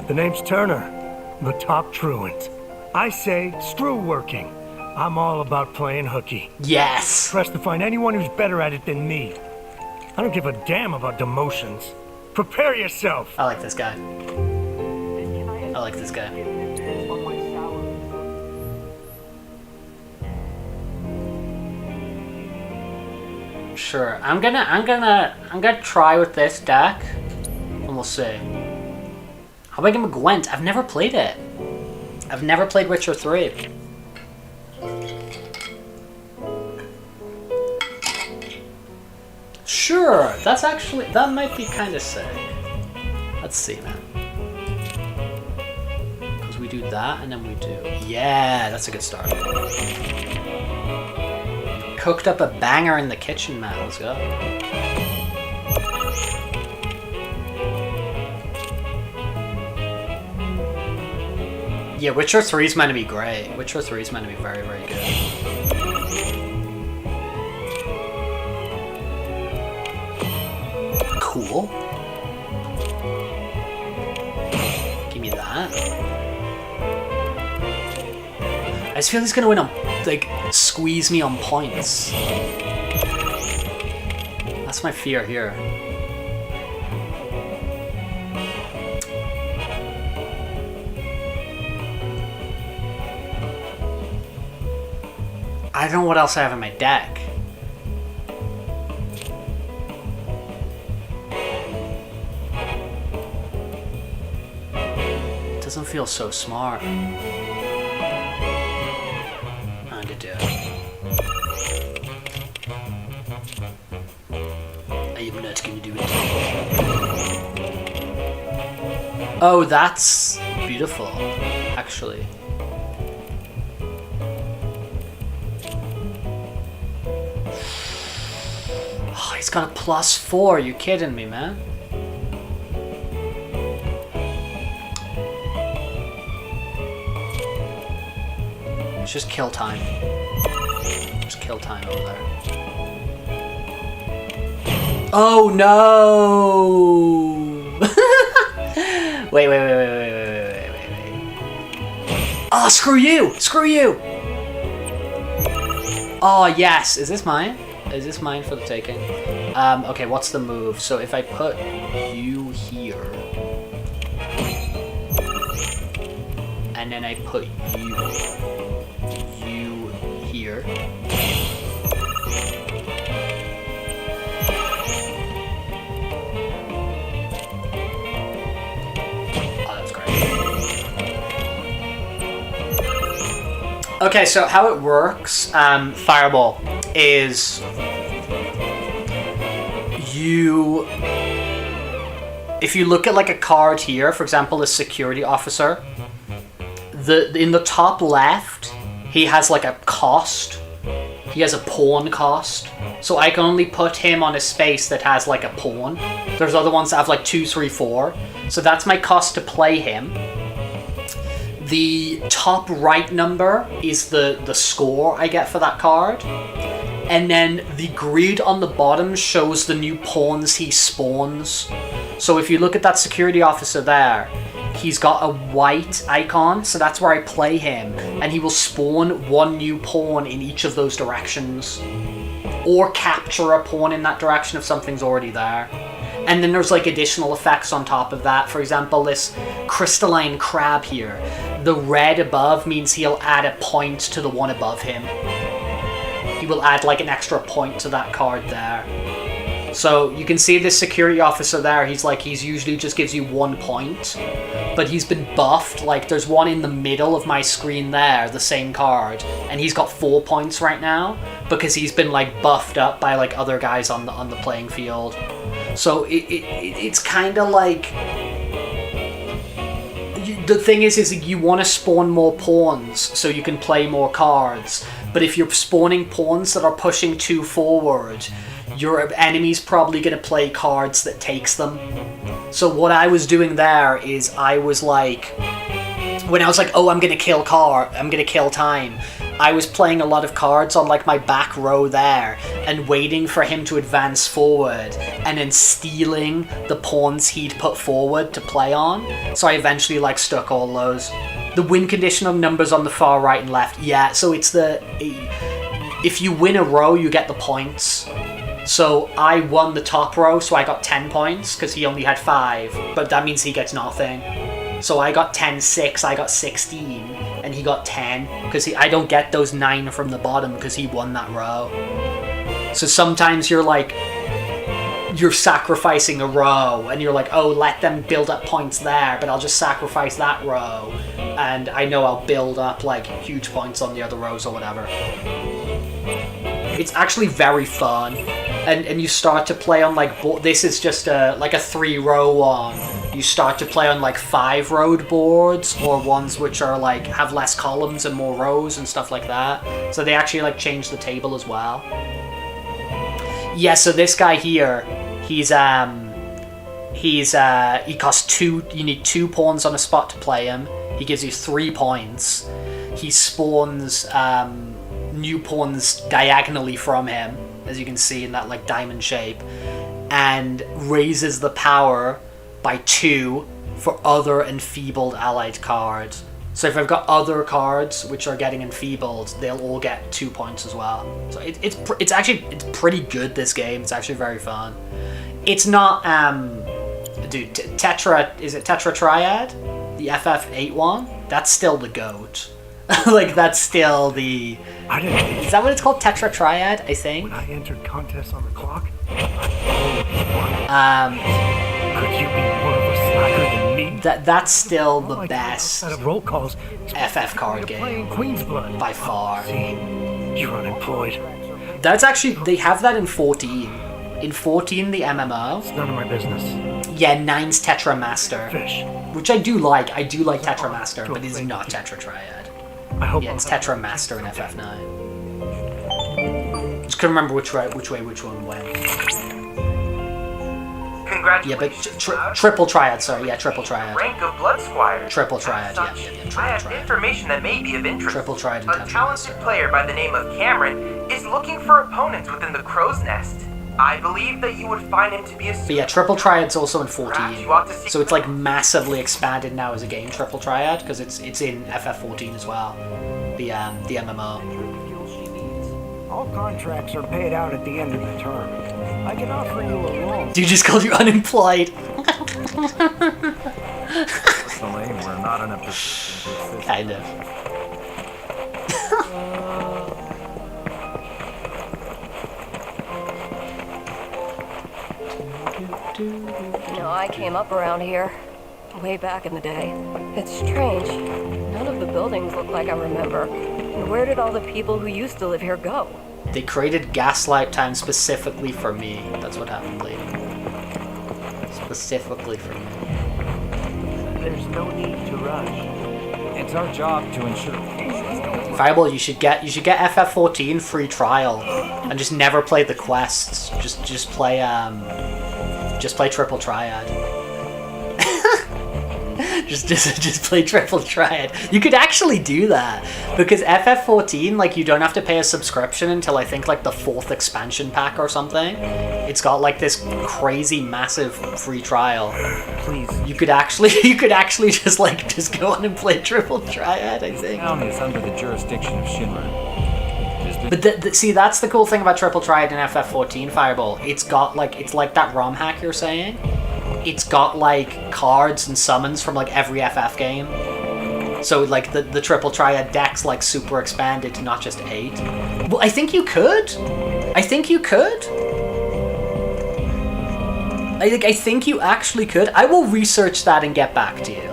The name's Turner, the top truant. I say screw working. I'm all about playing hooky. Yes. Pressed to find anyone who's better at it than me. I don't give a damn about demotions. Prepare yourself. I like this guy. I like this guy. Sure, I'm gonna try with this deck, and we'll see. How about I give him a Gwent? I've never played it. I've never played Witcher 3. Sure, that might be kind of sick. Let's see, man. Because we do that, and then we do... Yeah, that's a good start. Cooked up a banger in the kitchen, man. Let's go. Yeah, Witcher 3 is meant to be great. Witcher 3 is meant to be very, very good. Cool. Give me that. I just feel he's gonna win on, like, squeeze me on points. That's my fear here. I don't know what else I have in my deck. Doesn't feel so smart. I am not gonna do it. Oh, that's beautiful, actually. Oh, he's got a +4. You kidding me, man? It's just kill time. Just kill time over there. Oh no! wait. Oh, screw you! Screw you! Oh yes, is this mine? Is this mine for the taking? Okay, what's the move? So if I put you here, and then I put you here. Okay, so how it works, Fireball, is if you look at like a card here, for example, a security officer, in the top left, he has like a cost. He has a pawn cost. So I can only put him on a space that has like a pawn. There's other ones that have like 2, 3, 4. So that's my cost to play him. The top right number is the score I get for that card. And then the grid on the bottom shows the new pawns he spawns. So if you look at that security officer there, he's got a white icon, so that's where I play him. And he will spawn one new pawn in each of those directions. Or capture a pawn in that direction if something's already there. And then there's like additional effects on top of that. For example, this crystalline crab here. The red above means he'll add a point to the one above him. He will add like an extra point to that card there. So you can see this security officer there, he's usually just gives you 1 point. But he's been buffed, like there's one in the middle of my screen there, the same card. And he's got 4 points right now, because he's been like buffed up by like other guys on the playing field. So it's kind of like... The thing is you want to spawn more pawns so you can play more cards. But if you're spawning pawns that are pushing too forward, your enemy's probably going to play cards that takes them. So what I was doing there is I was like... When I was like, oh, I'm going to kill time, I was playing a lot of cards on like my back row there and waiting for him to advance forward and then stealing the pawns he'd put forward to play on. So I eventually like stuck all those. The win condition of numbers on the far right and left, yeah, so it's if you win a row, you get the points. So I won the top row, so I got 10 points because he only had 5, but that means he gets nothing. So I got 10-6, I got 16, and he got 10, because I don't get those 9 from the bottom because he won that row. So sometimes you're sacrificing a row, and you're like, oh, let them build up points there, but I'll just sacrifice that row, and I know I'll build up like huge points on the other rows or whatever. It's actually very fun, and you start to play on like this is just like a 3-row one. You start to play on like 5-rowed boards, or ones which are like have less columns and more rows and stuff like that. So they actually like change the table as well. Yeah, so this guy here, he costs 2. You need 2 pawns on a spot to play him. He gives you 3 points. He spawns new pawns diagonally from him, as you can see in that like diamond shape, and raises the power by 2 for other enfeebled allied cards. So if I've got other cards which are getting enfeebled, they'll all get 2 points as well. So it's pretty good, this game. It's actually very fun. It's not dude, Tetra Triad, the FF8 one, that's still the GOAT. Like that's still the... Is that what it's called? Tetra Triad, I think? When I entered contests on the clock, could you be more of a slacker than me? That's still the best roll calls, FF card game Queen's Blood. by far. See, you're unemployed. That's actually, they have that in 14. In 14, the MMO. It's none of my business. Yeah, 9's Tetra Master. Fish. Which I do like. I do like Tetra Master, but it's not Tetra Triad. Yeah, it's Tetra Master in FF9. Just couldn't remember which one went. Congratulations. Yeah, but triple Triad, sorry. Yeah, triple Triad. Rank of Blood Squire. Triple Triad, yeah, I have information that may be of interest. Triple Triad and A Tetra talented player by the name of Cameron is looking for opponents within the Crow's Nest. I believe that you would find him to be a... But yeah, Triple Triad's also in 14. So it's like massively expanded now as a game, Triple Triad, because it's in FF14 as well. The MMO. All contracts are paid out at the end of the term. I can offer you a loan. Dude just called you unemployed. Personally, we're not in a position to assist. Kind of. I came up around here, way back in the day. It's strange. None of the buildings look like I remember. And where did all the people who used to live here go? They created Gaslight Town specifically for me. That's what happened, lady. Specifically for me. There's no need to rush. It's our job to ensure. Fireball, you should get FF14 free trial and just never play the quests. Just play Triple Triad. just play Triple Triad. You could actually do that because FF14, like, you don't have to pay a subscription until I think like the 4th expansion pack or something. It's got like this crazy massive free trial. Please. You could actually just go on and play Triple Triad, I think. Town is under the jurisdiction of Shinra. But see, that's the cool thing about Triple Triad in FF14 Fireball. It's like that ROM hack you're saying. It's got like cards and summons from like every FF game. So like the Triple Triad deck's like super expanded to not just 8. Well, I think you could. I think you actually could. I will research that and get back to you.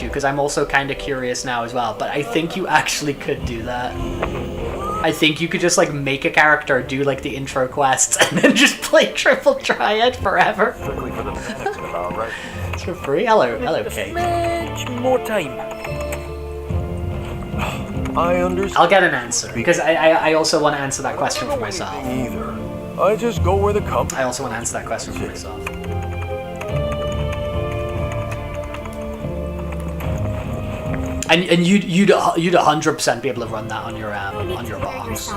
Because I'm also kind of curious now as well. But I think you actually could do that. I think you could just like make a character, do like the intro quests, and then just play Triple Triad forever. Strictly for the benefit of our right. It's for free? Hello, Kate. Much more time. I understand. I'll get an answer, because I also want to answer that question for myself. Either. I just go where the company... I also want to answer that question for myself. And you'd 100% be able to run that on your box.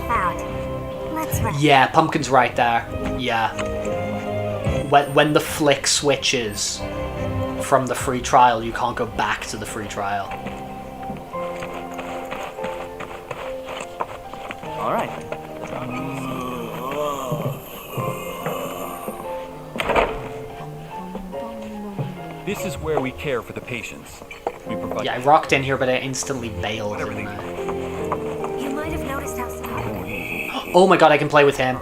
Yeah, Pumpkin's right there. Yeah. When the flick switches from the free trial, you can't go back to the free trial. All right. This is where we care for the patients. We provide. Yeah, I rocked in here, but I instantly bailed. Didn't I? You might have noticed how Oh my god, I can play with him.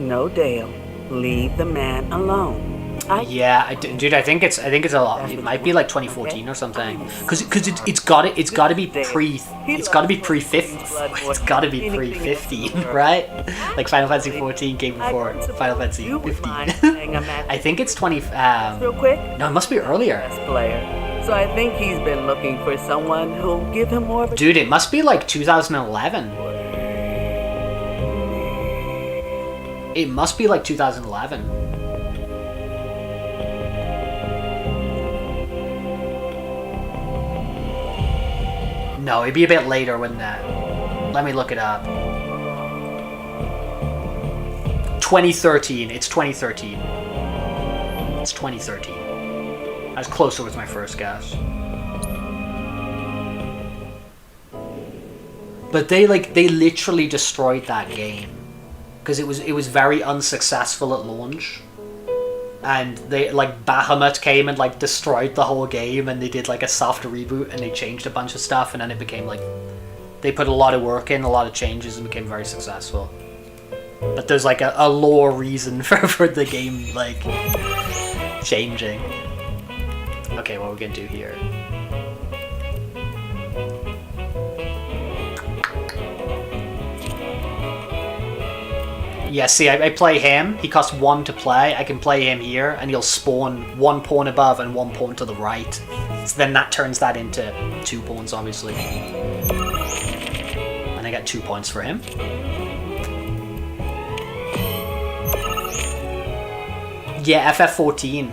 No, Dale. Leave the man alone. Dude, I think it's a lot. It might be like 2014 or something. Because it's got to be pre 50. It's got to be pre-15, right? Like Final Fantasy 14 came before Final Fantasy 15. I think it's 20. Real quick. No, it must be earlier. Player. So I think he's been looking for someone who'll give him more of a... Dude, it must be like 2011. It must be like 2011. No, it'd be a bit later when that. Let me look it up. 2013. It's 2013. It's 2013. I was closer with my first guess. But they literally destroyed that game because it was very unsuccessful at launch. And they Bahamut came and destroyed the whole game, and they did a soft reboot and they changed a bunch of stuff, and then it became they put a lot of work in, a lot of changes, and became very successful. But there's a lore reason for the game changing. Okay, what are we gonna do here? Yeah, see, I play him. He costs 1 to play. I can play him here, and he'll spawn 1 pawn above and 1 pawn to the right. So then that turns that into 2 pawns, obviously. And I get 2 points for him. Yeah, FF14.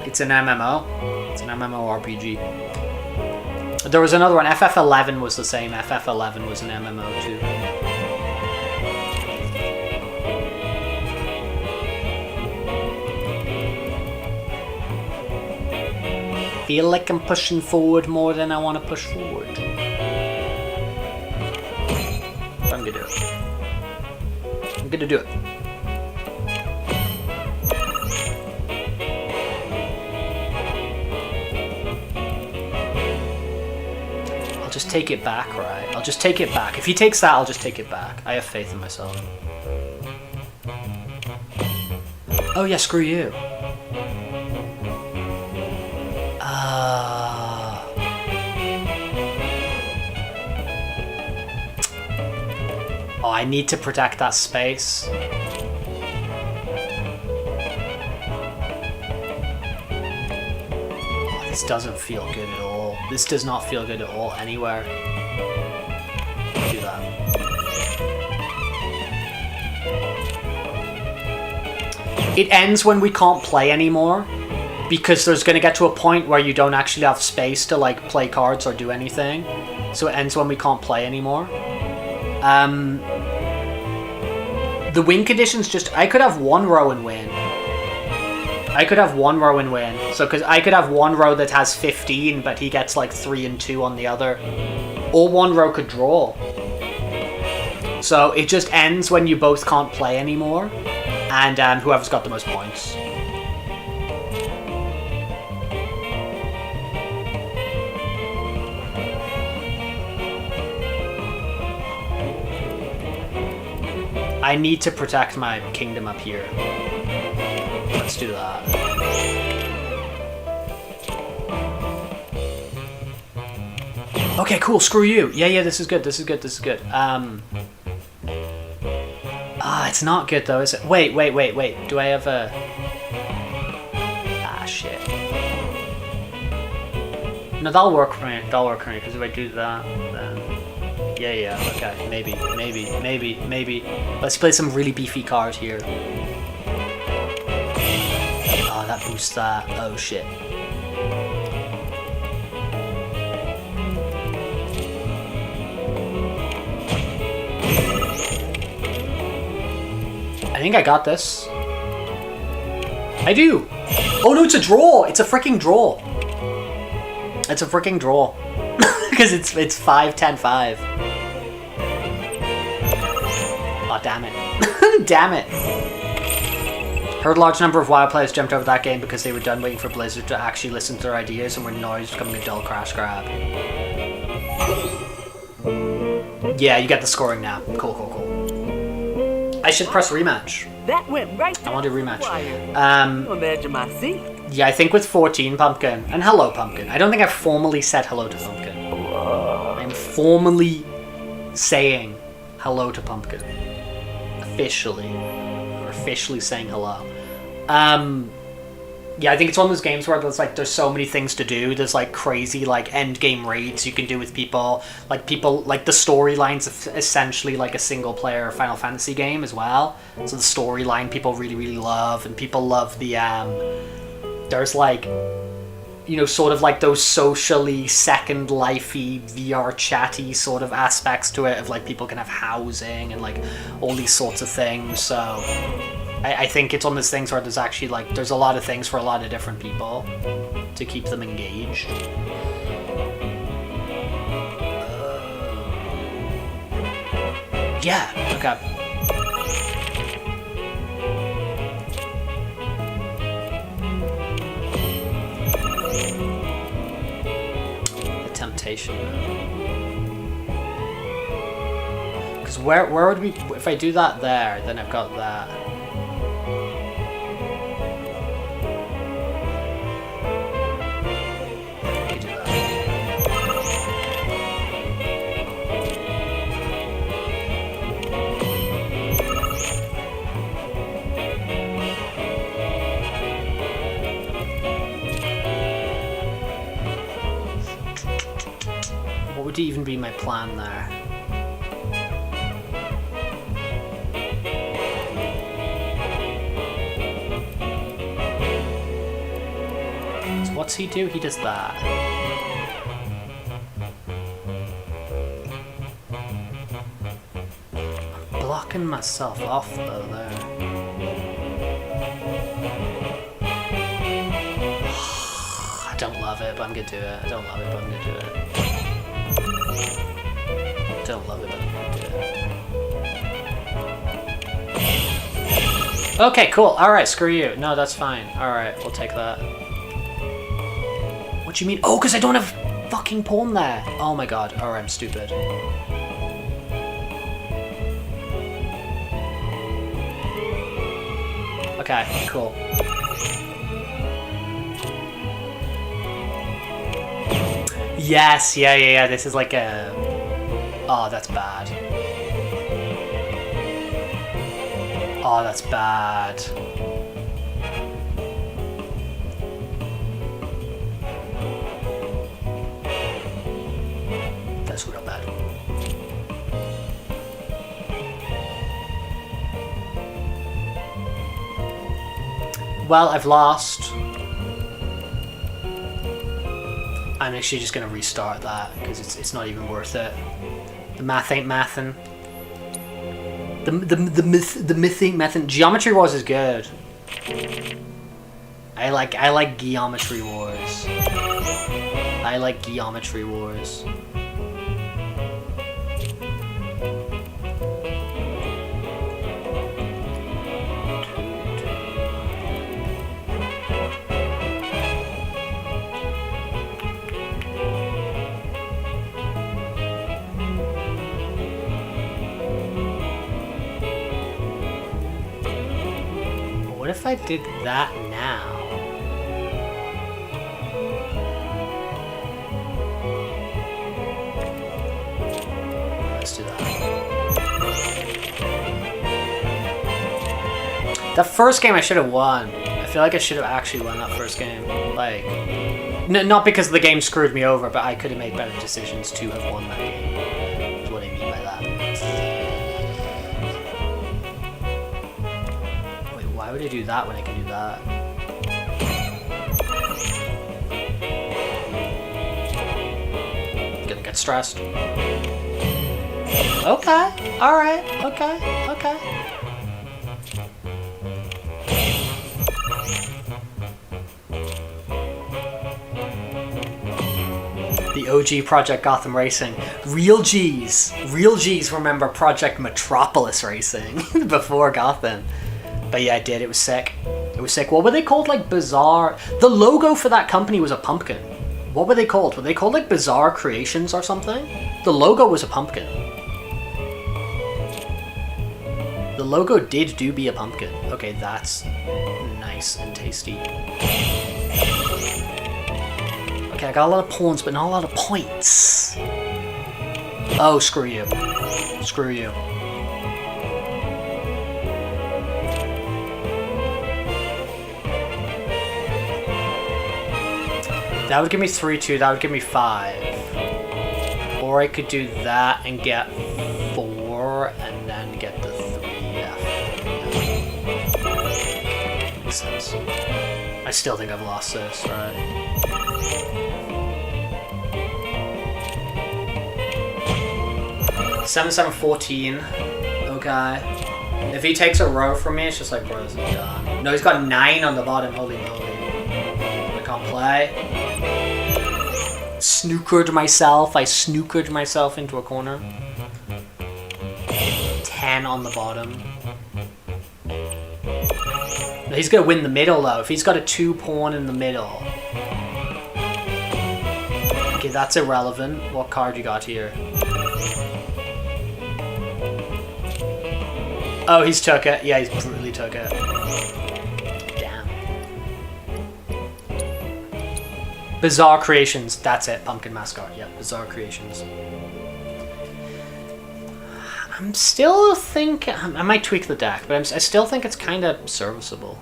It's an MMO. It's an MMORPG. There was another one. FF11 was the same. FF11 was an MMO too. Feel like I'm pushing forward more than I want to push forward. But I'm gonna do it. I'm gonna do it. I'll just take it back, right? I'll just take it back. If he takes that, I'll just take it back. I have faith in myself. Oh yeah, screw you. Oh, I need to protect that space. Oh, this doesn't feel good at all. This does not feel good at all anywhere. Do that. It ends when we can't play anymore. Because there's going to get to a point where you don't actually have space to like play cards or do anything. So it ends when we can't play anymore. The win conditions just... I could have 1 row and win. I could have 1 row and win. So because I could have 1 row that has 15, but he gets like 3 and 2 on the other. Or 1 row could draw. So it just ends when you both can't play anymore. And whoever's got the most points. I need to protect my kingdom up here. Let's do that. Okay, cool. Screw you. Yeah, this is good. This is good. This is good. It's not good though, is it? Wait. Do I have a... shit. No, that'll work for me. That'll work for me, because if I do that, then... Yeah, okay. Maybe. Let's play some really beefy card here. Oh, that boosts that. Oh, shit. I think I got this. I do! Oh no, it's a draw! It's a freaking draw! It's a freaking draw. Because it's 5-10-5. Oh, damn it. Damn it. Heard a large number of WoW players jumped over that game because they were done waiting for Blizzard to actually listen to their ideas and were noise becoming a dull crash grab. Yeah, you get the scoring now. Cool. I should press rematch. That went right. I want to do rematch. Imagine my seat. Yeah, I think with 14, Pumpkin. And hello, Pumpkin. I don't think I've formally said hello to Pumpkin. I'm formally saying hello to Pumpkin. Officially. Or officially saying hello. Yeah, I think it's one of those games where there's so many things to do. There's like crazy like end game raids you can do with people. Like the storyline's essentially like a single player Final Fantasy game as well. So the storyline people really love, and people love the there's like, you know, sort of like those socially Second Life-y VR chatty sort of aspects to it, of like people can have housing and like all these sorts of things. So I think it's one of those things where there's actually like, there's a lot of things for a lot of different people to keep them engaged. Yeah, okay. The temptation. Because where would we, if I do that there, then I've got that. would even be my plan there? So what's he do? He does that. Blocking myself off though there. I don't love it, but I'm gonna do it. I don't love it, but I'm gonna do it. Don't love it, but I'm gonna do it. Okay, cool. Alright, screw you. No, that's fine. Alright, we'll take that. What do you mean? Oh, because I don't have fucking pawn there. Oh my god. Alright, I'm stupid. Okay, cool. Yes, yeah. This is like a... Oh, that's bad. Oh, that's bad. That's real bad. Well, I've lost. I'm actually just gonna restart that because it's not even worth it. The math ain't mathin'. The myth ain't mathin'. Geometry Wars is good. I like Geometry Wars. I like Geometry Wars. What if I did that now? Let's do that. That first game I should have won. I feel like I should have actually won that first game. Like, not because the game screwed me over, but I could have made better decisions to have won that game. Is what I mean by that. Why would I do that when I can do that? Gonna get stressed. Okay, alright, okay. The OG Project Gotham Racing. Real G's remember Project Metropolis Racing before Gotham. But yeah, I did. It was sick. It was sick. What were they called? Like Bizarre... The logo for that company was a pumpkin. What were they called? Were they called like Bizarre Creations or something? The logo was a pumpkin. The logo did be a pumpkin. Okay, that's nice and tasty. Okay, I got a lot of pawns, but not a lot of points. Oh, screw you. Screw you. That would give me 3-2, that would give me 5. Or I could do that and get 4 and then get the 3F. Makes sense. I still think I've lost this, right? Seven, 14. Okay. If he takes a row from me, it's just like, bro, this is done. No, he's got 9 on the bottom, holy moly. I can't play. Snookered myself. I snookered myself into a corner. 10 on the bottom. No, he's gonna win the middle though. If he's got a 2 pawn in the middle. Okay, that's irrelevant. What card you got here? Oh, he's took it. Yeah, he's brutally took it. Bizarre Creations, that's it, Pumpkin Mascot, yep, Bizarre Creations. I'm still thinking, I might tweak the deck, but I still think it's kind of serviceable.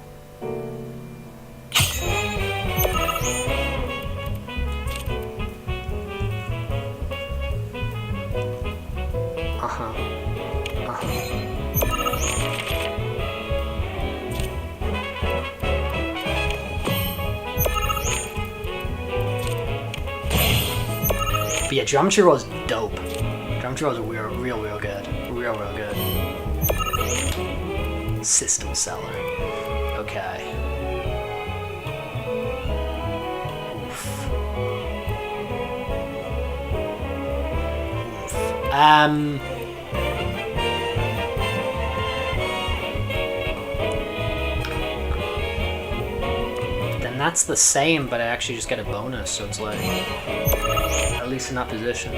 But yeah, Geometry Roll is dope. Geometry Roll is real good. Real good. System Seller. Okay. Oof. Then that's the same, but I actually just get a bonus, so it's like, at least in that position.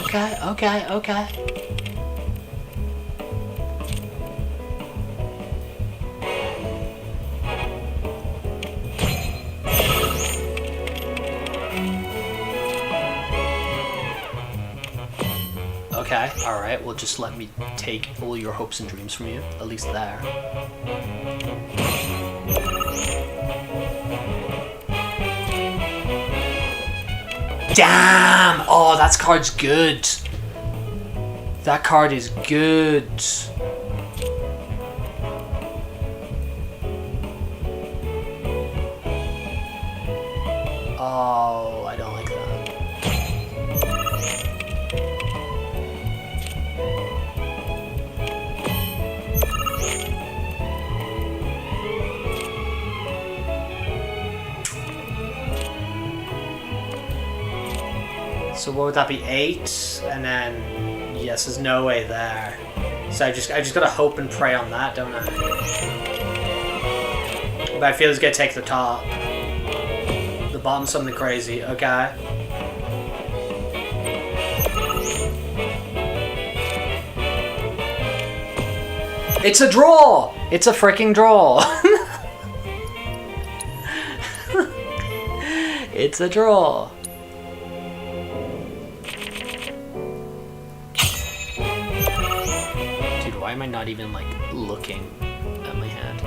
Okay. Okay, alright, well just let me take all your hopes and dreams from you, at least there. Damn! Oh, that card's good. That card is good. Oh, I don't like that. So what would that be? 8, and then yes, there's no way there. So I just gotta hope and pray on that, don't I? But I feel it's gonna take the top. The bottom's something crazy. Okay. It's a draw. It's a freaking draw. It's a draw. Why am I not even, like, looking at my hand?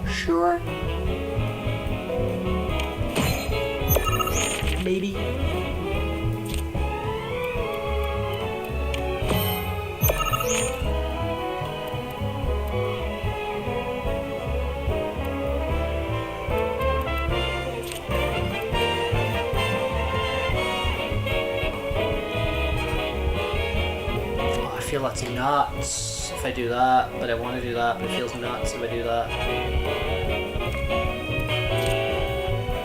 Sure. Maybe. I feel that's nuts if I do that, but I want to do that, but it feels nuts if I do that.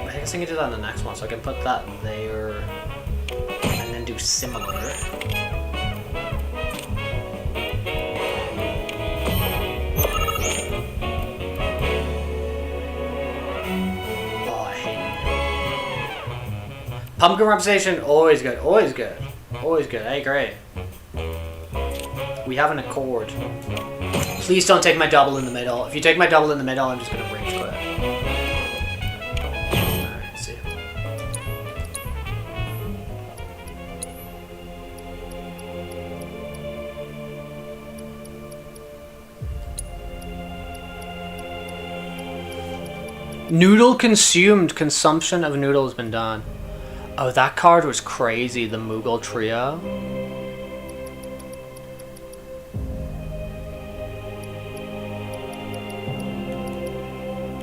I guess I can do that in the next one, so I can put that there and then do similar. Oh, I hate it. Pumpkin representation, always good, always good. Always good, I agree. We have an accord. Please don't take my double in the middle. If you take my double in the middle, I'm just gonna rage quit. Alright, see. Noodle consumed. Consumption of noodle has been done. Oh, that card was crazy. The Moogle Trio.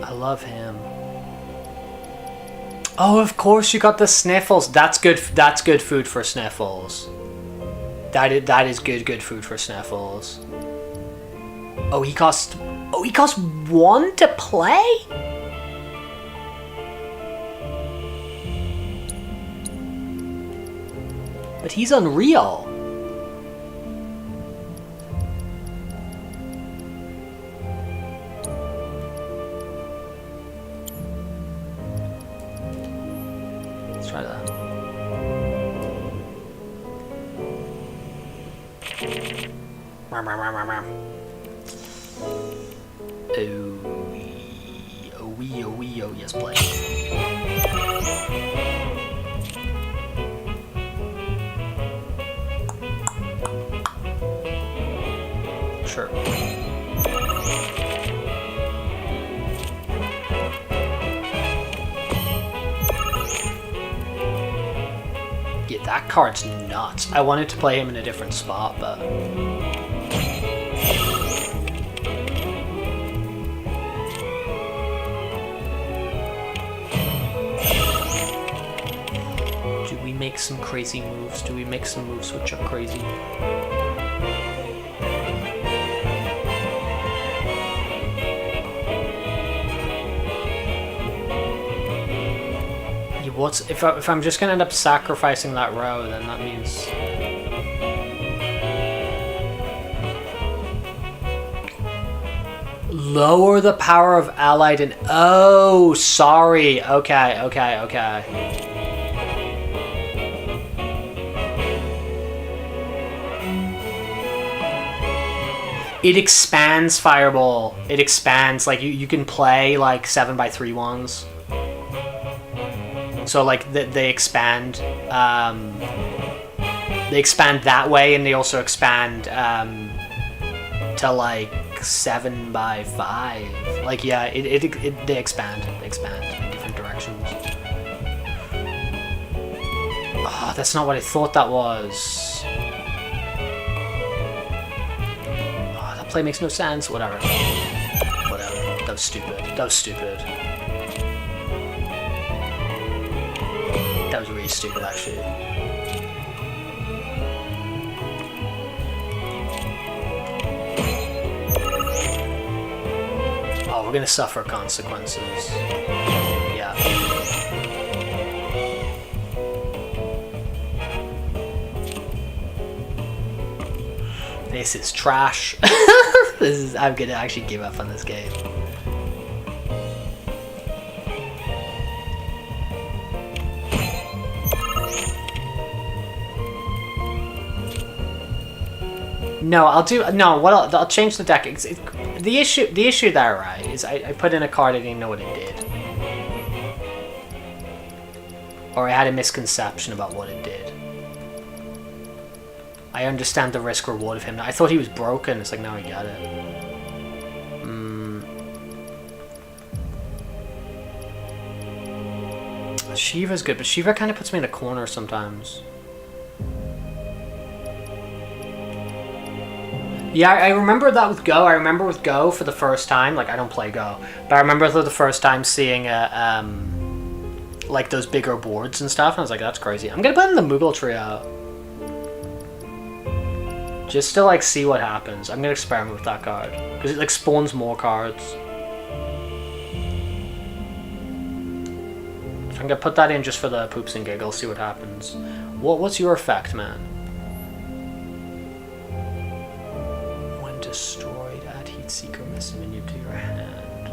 I love him. Oh, of course you got the Sniffles. That's good. That's good food for Sniffles. That is good food for Sniffles. Oh, he cost 1 to play? But he's unreal. Let's try that. Oh, yes, play. Sure. Yeah, that card's nuts. I wanted to play him in a different spot, but... Do we make some crazy moves? Do we make some moves which are crazy? What's if I'm just gonna end up sacrificing that row, then that means lower the power of allied and oh sorry. Okay. It expands Fireball. It expands, like you can play like 7x3 ones. So like they expand that way, and they also expand to like 7x5. Like yeah, they expand in different directions. Oh, that's not what I thought that was. Oh, that play makes no sense. Whatever. That was stupid. That was really stupid, actually. Oh, we're gonna suffer consequences. Yeah. This is trash. I'm gonna actually give up on this game. No, I'll change the deck. The issue there, right, is I put in a card I didn't know what it did. Or I had a misconception about what it did. I understand the risk reward of him now. I thought he was broken. It's like, now I get it. Shiva's good, but Shiva kind of puts me in a corner sometimes. Yeah, I remember that with Go. I remember with Go for the first time. Like, I don't play Go, but I remember for the first time seeing like those bigger boards and stuff. And I was like, that's crazy. I'm gonna put in the Moogle Trio just to like see what happens. I'm gonna experiment with that card because it like spawns more cards. So I'm gonna put that in just for the poops and giggles. See what happens. What's your effect, man? Destroyed, add Heat Seeker menu to your hand.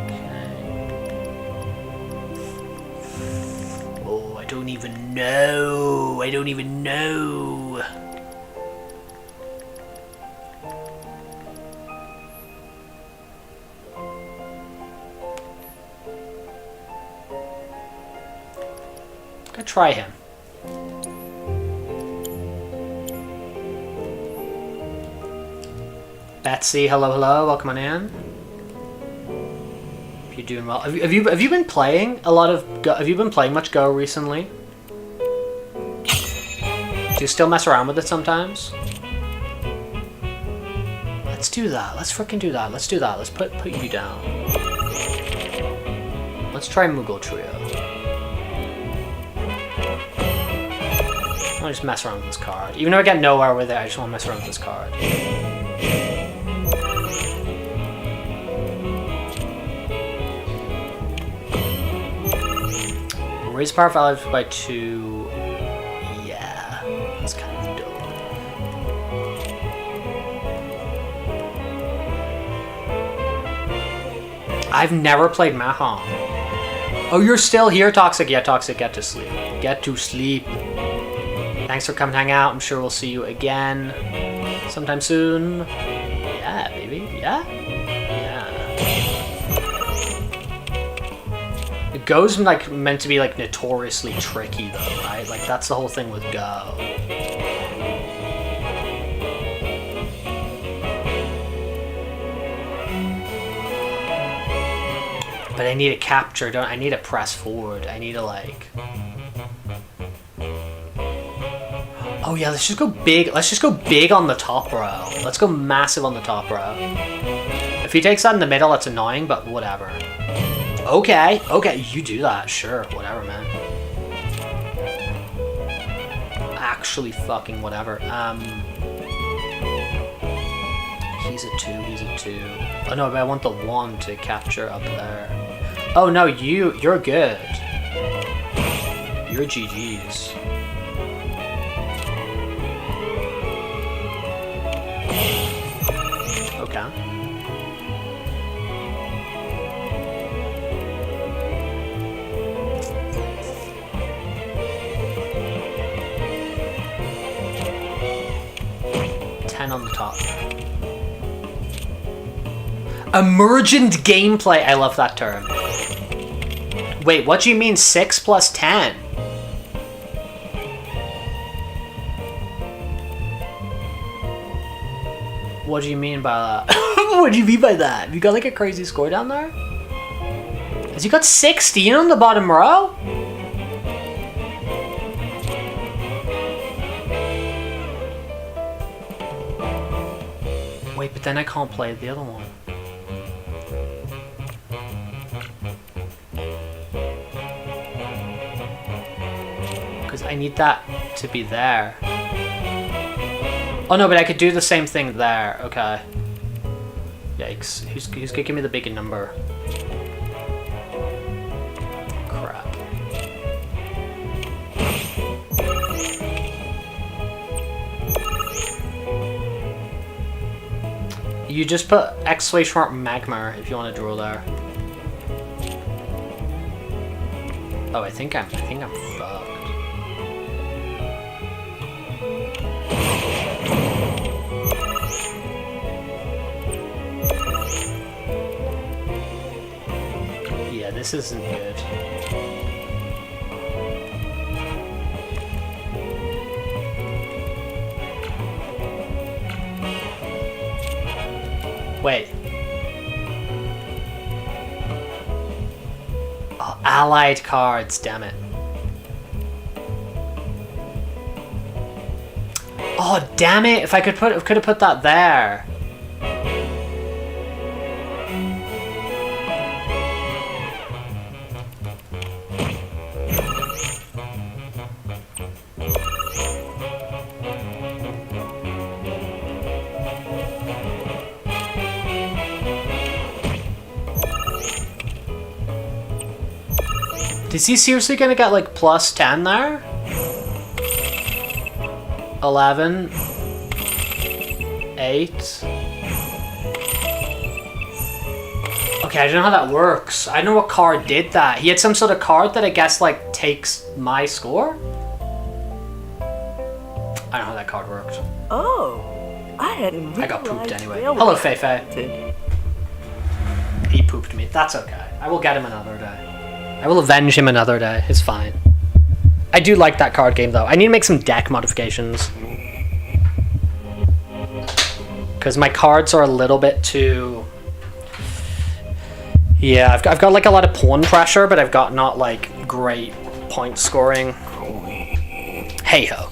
Okay. Oh, I don't even know. Try him. Betsy, hello, welcome on in. You're doing well. Have you been playing a lot of Go? Have you been playing much Go recently? Do you still mess around with it sometimes? Let's do that. Let's freaking do that. Let's do that. Let's put you down. Let's try Moogle Trio. I'll just mess around with this card. Even though I get nowhere with it, I just want to mess around with this card. Raise power value by 2. Yeah, that's kind of dope. I've never played Mahong. Oh, you're still here, Toxic? Yeah, Toxic, get to sleep. Get to sleep. Thanks for coming hang out. I'm sure we'll see you again sometime soon. Yeah, baby. Yeah. Go's like meant to be like notoriously tricky though, right? Like that's the whole thing with Go. But I need a capture, don't I? Need to press forward. I need to like... Oh yeah, let's just go big. Let's just go big on the top row. Let's go massive on the top row. If he takes that in the middle, that's annoying, but whatever. Okay, okay, you do that. Sure, whatever, man. Actually fucking whatever. He's a 2, he's a 2. Oh no, but I want the 1 to capture up there. Oh no, you're good. You're GG's. Okay. On the top. Emergent gameplay. I love that term. Wait, what do you mean 6 plus 10? What do you mean by that? What do you mean by that? Have you got like a crazy score down there? Has he got 16 on the bottom row? Wait, but then I can't play the other one. Because I need that to be there. Oh no, but I could do the same thing there. Okay. Yikes. Who's gonna give me the bigger number? Crap. You just put exclamation mark magma if you want to draw there. Oh, I think I'm fucked. Yeah, this isn't good. Wait. Oh, allied cards, damn it. Oh, damn it! If I could have put that there. Is he seriously gonna get like plus 10 there? 11. 8. Okay, I don't know how that works. I don't know what card did that. He had some sort of card that I guess like takes my score? I don't know how that card worked. Oh, I hadn't realized. I got pooped anyway. Hello, Feifei. He pooped me. That's okay. I will get him another day. I will avenge him another day. It's fine. I do like that card game, though. I need to make some deck modifications. Because my cards are a little bit too... Yeah, I've got like a lot of pawn pressure, but I've got not like great point scoring. Hey-ho.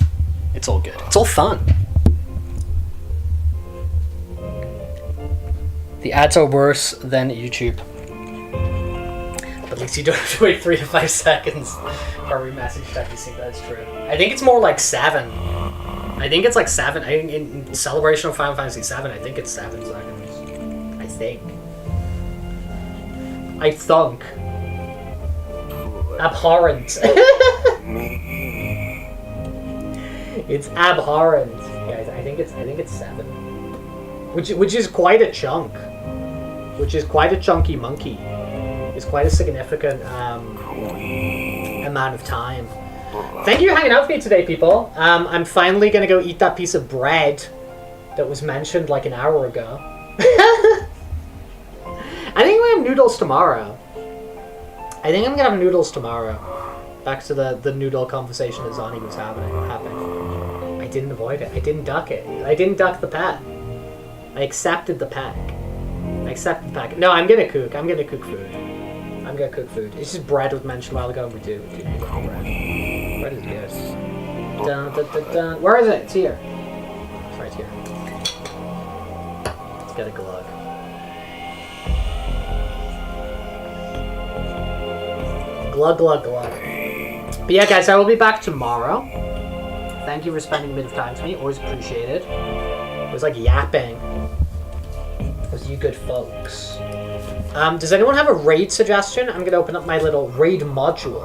It's all good. It's all fun. The ads are worse than YouTube. At least you don't have to wait 3 to 5 seconds for every message that you think that's true. I think it's more like 7. I think it's like 7. In Celebration of Final Fantasy VII, I think it's 7 seconds. I think. I thunk. Abhorrent. It's abhorrent. Yeah, I think it's 7. Which is quite a chunk. Which is quite a chunky monkey. It's quite a significant amount of time. Thank you for hanging out with me today, people. I'm finally gonna go eat that piece of bread that was mentioned like an hour ago. I think we have noodles tomorrow. I think I'm gonna have noodles tomorrow. Back to the noodle conversation that Zani was having. I didn't avoid it. I didn't duck it. I didn't duck the pet. I accepted the pack. No, I'm gonna cook. I'm gonna cook food. It's just bread was mentioned a while ago. We do bread. Bread is good. Dun, dun, dun, dun. Where is it? It's here. It's right here. Let's get a glug. Glug, glug, glug. But yeah, guys, I will be back tomorrow. Thank you for spending a bit of time with me. Always appreciated. It was like yapping with you good folks. Does anyone have a raid suggestion? I'm gonna open up my little raid module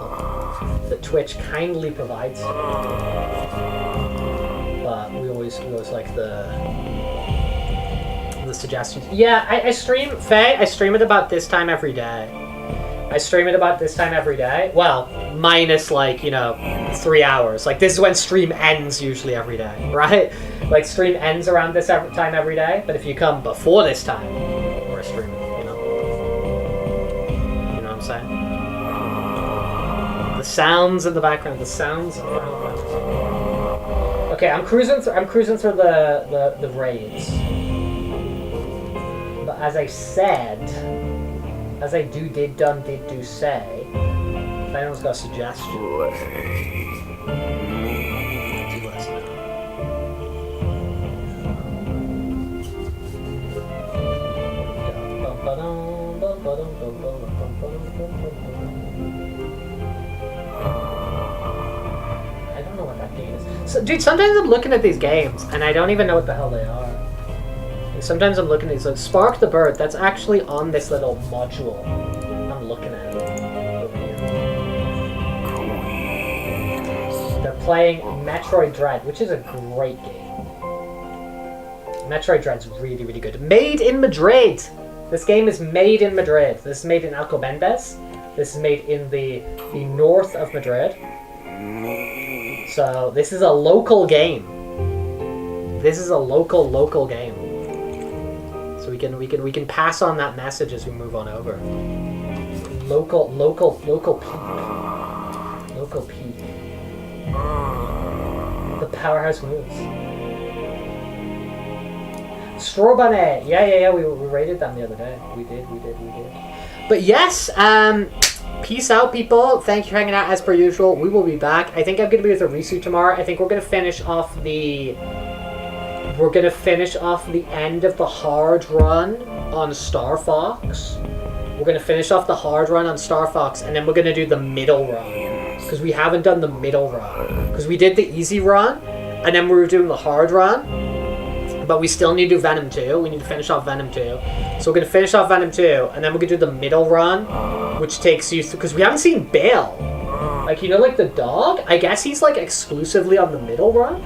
that Twitch kindly provides. But we always like the suggestions. Yeah, I stream Faye. I stream it about this time every day. Well, minus like, 3 hours. Like this is when stream ends usually every day, right? Like stream ends around this time every day. But if you come before this time, we're streaming. You know what I'm saying? The sounds in the background. Okay, I'm cruising through the raids. But as I said, as I did say, if anyone's got a suggestion, do let us know. I don't know what that game is. So, dude, sometimes I'm looking at these games and I don't even know what the hell they are. Like, sometimes I'm looking at these, like Spark the Bird, that's actually on this little module. I'm looking at it over here. They're playing Metroid Dread, which is a great game. Metroid Dread's really, really good. Made in Madrid! This game is made in Madrid. This is made in Alcobendas. This is made in the north of Madrid. So this is a local game. This is a local game. So we can pass on that message as we move on over. Local peak. The powerhouse moves. Strawbunny. Yeah. We rated them the other day. We did. But yes, peace out, people. Thank you for hanging out as per usual. We will be back. I think I'm gonna be with a Fursuit tomorrow. I think we're gonna finish off the end of the hard run on Star Fox. We're gonna finish off the hard run on Star Fox, and then we're gonna do the middle run because we haven't done the middle run because we did the easy run, and then we were doing the hard run. But we still need to do Venom 2. We need to finish off Venom 2. So we're going to finish off Venom 2, and then we're going to do the middle run, which takes you... Because we haven't seen Bill. Like, like the dog? I guess he's, like, exclusively on the middle run.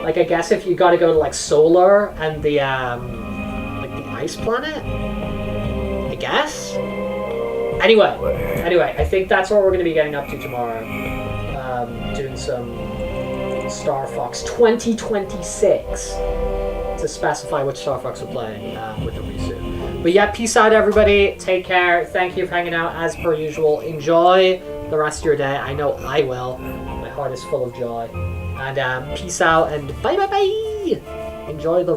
Like, I guess if you got to go to, like, Solar and the, like, the Ice Planet? I guess? Anyway, I think that's what we're going to be getting up to tomorrow. Doing some Star Fox 2026. To specify which Star Fox we're playing with the Fursuit. But yeah, peace out, everybody. Take care. Thank you for hanging out as per usual. Enjoy the rest of your day. I know I will. My heart is full of joy. And peace out and bye. Enjoy the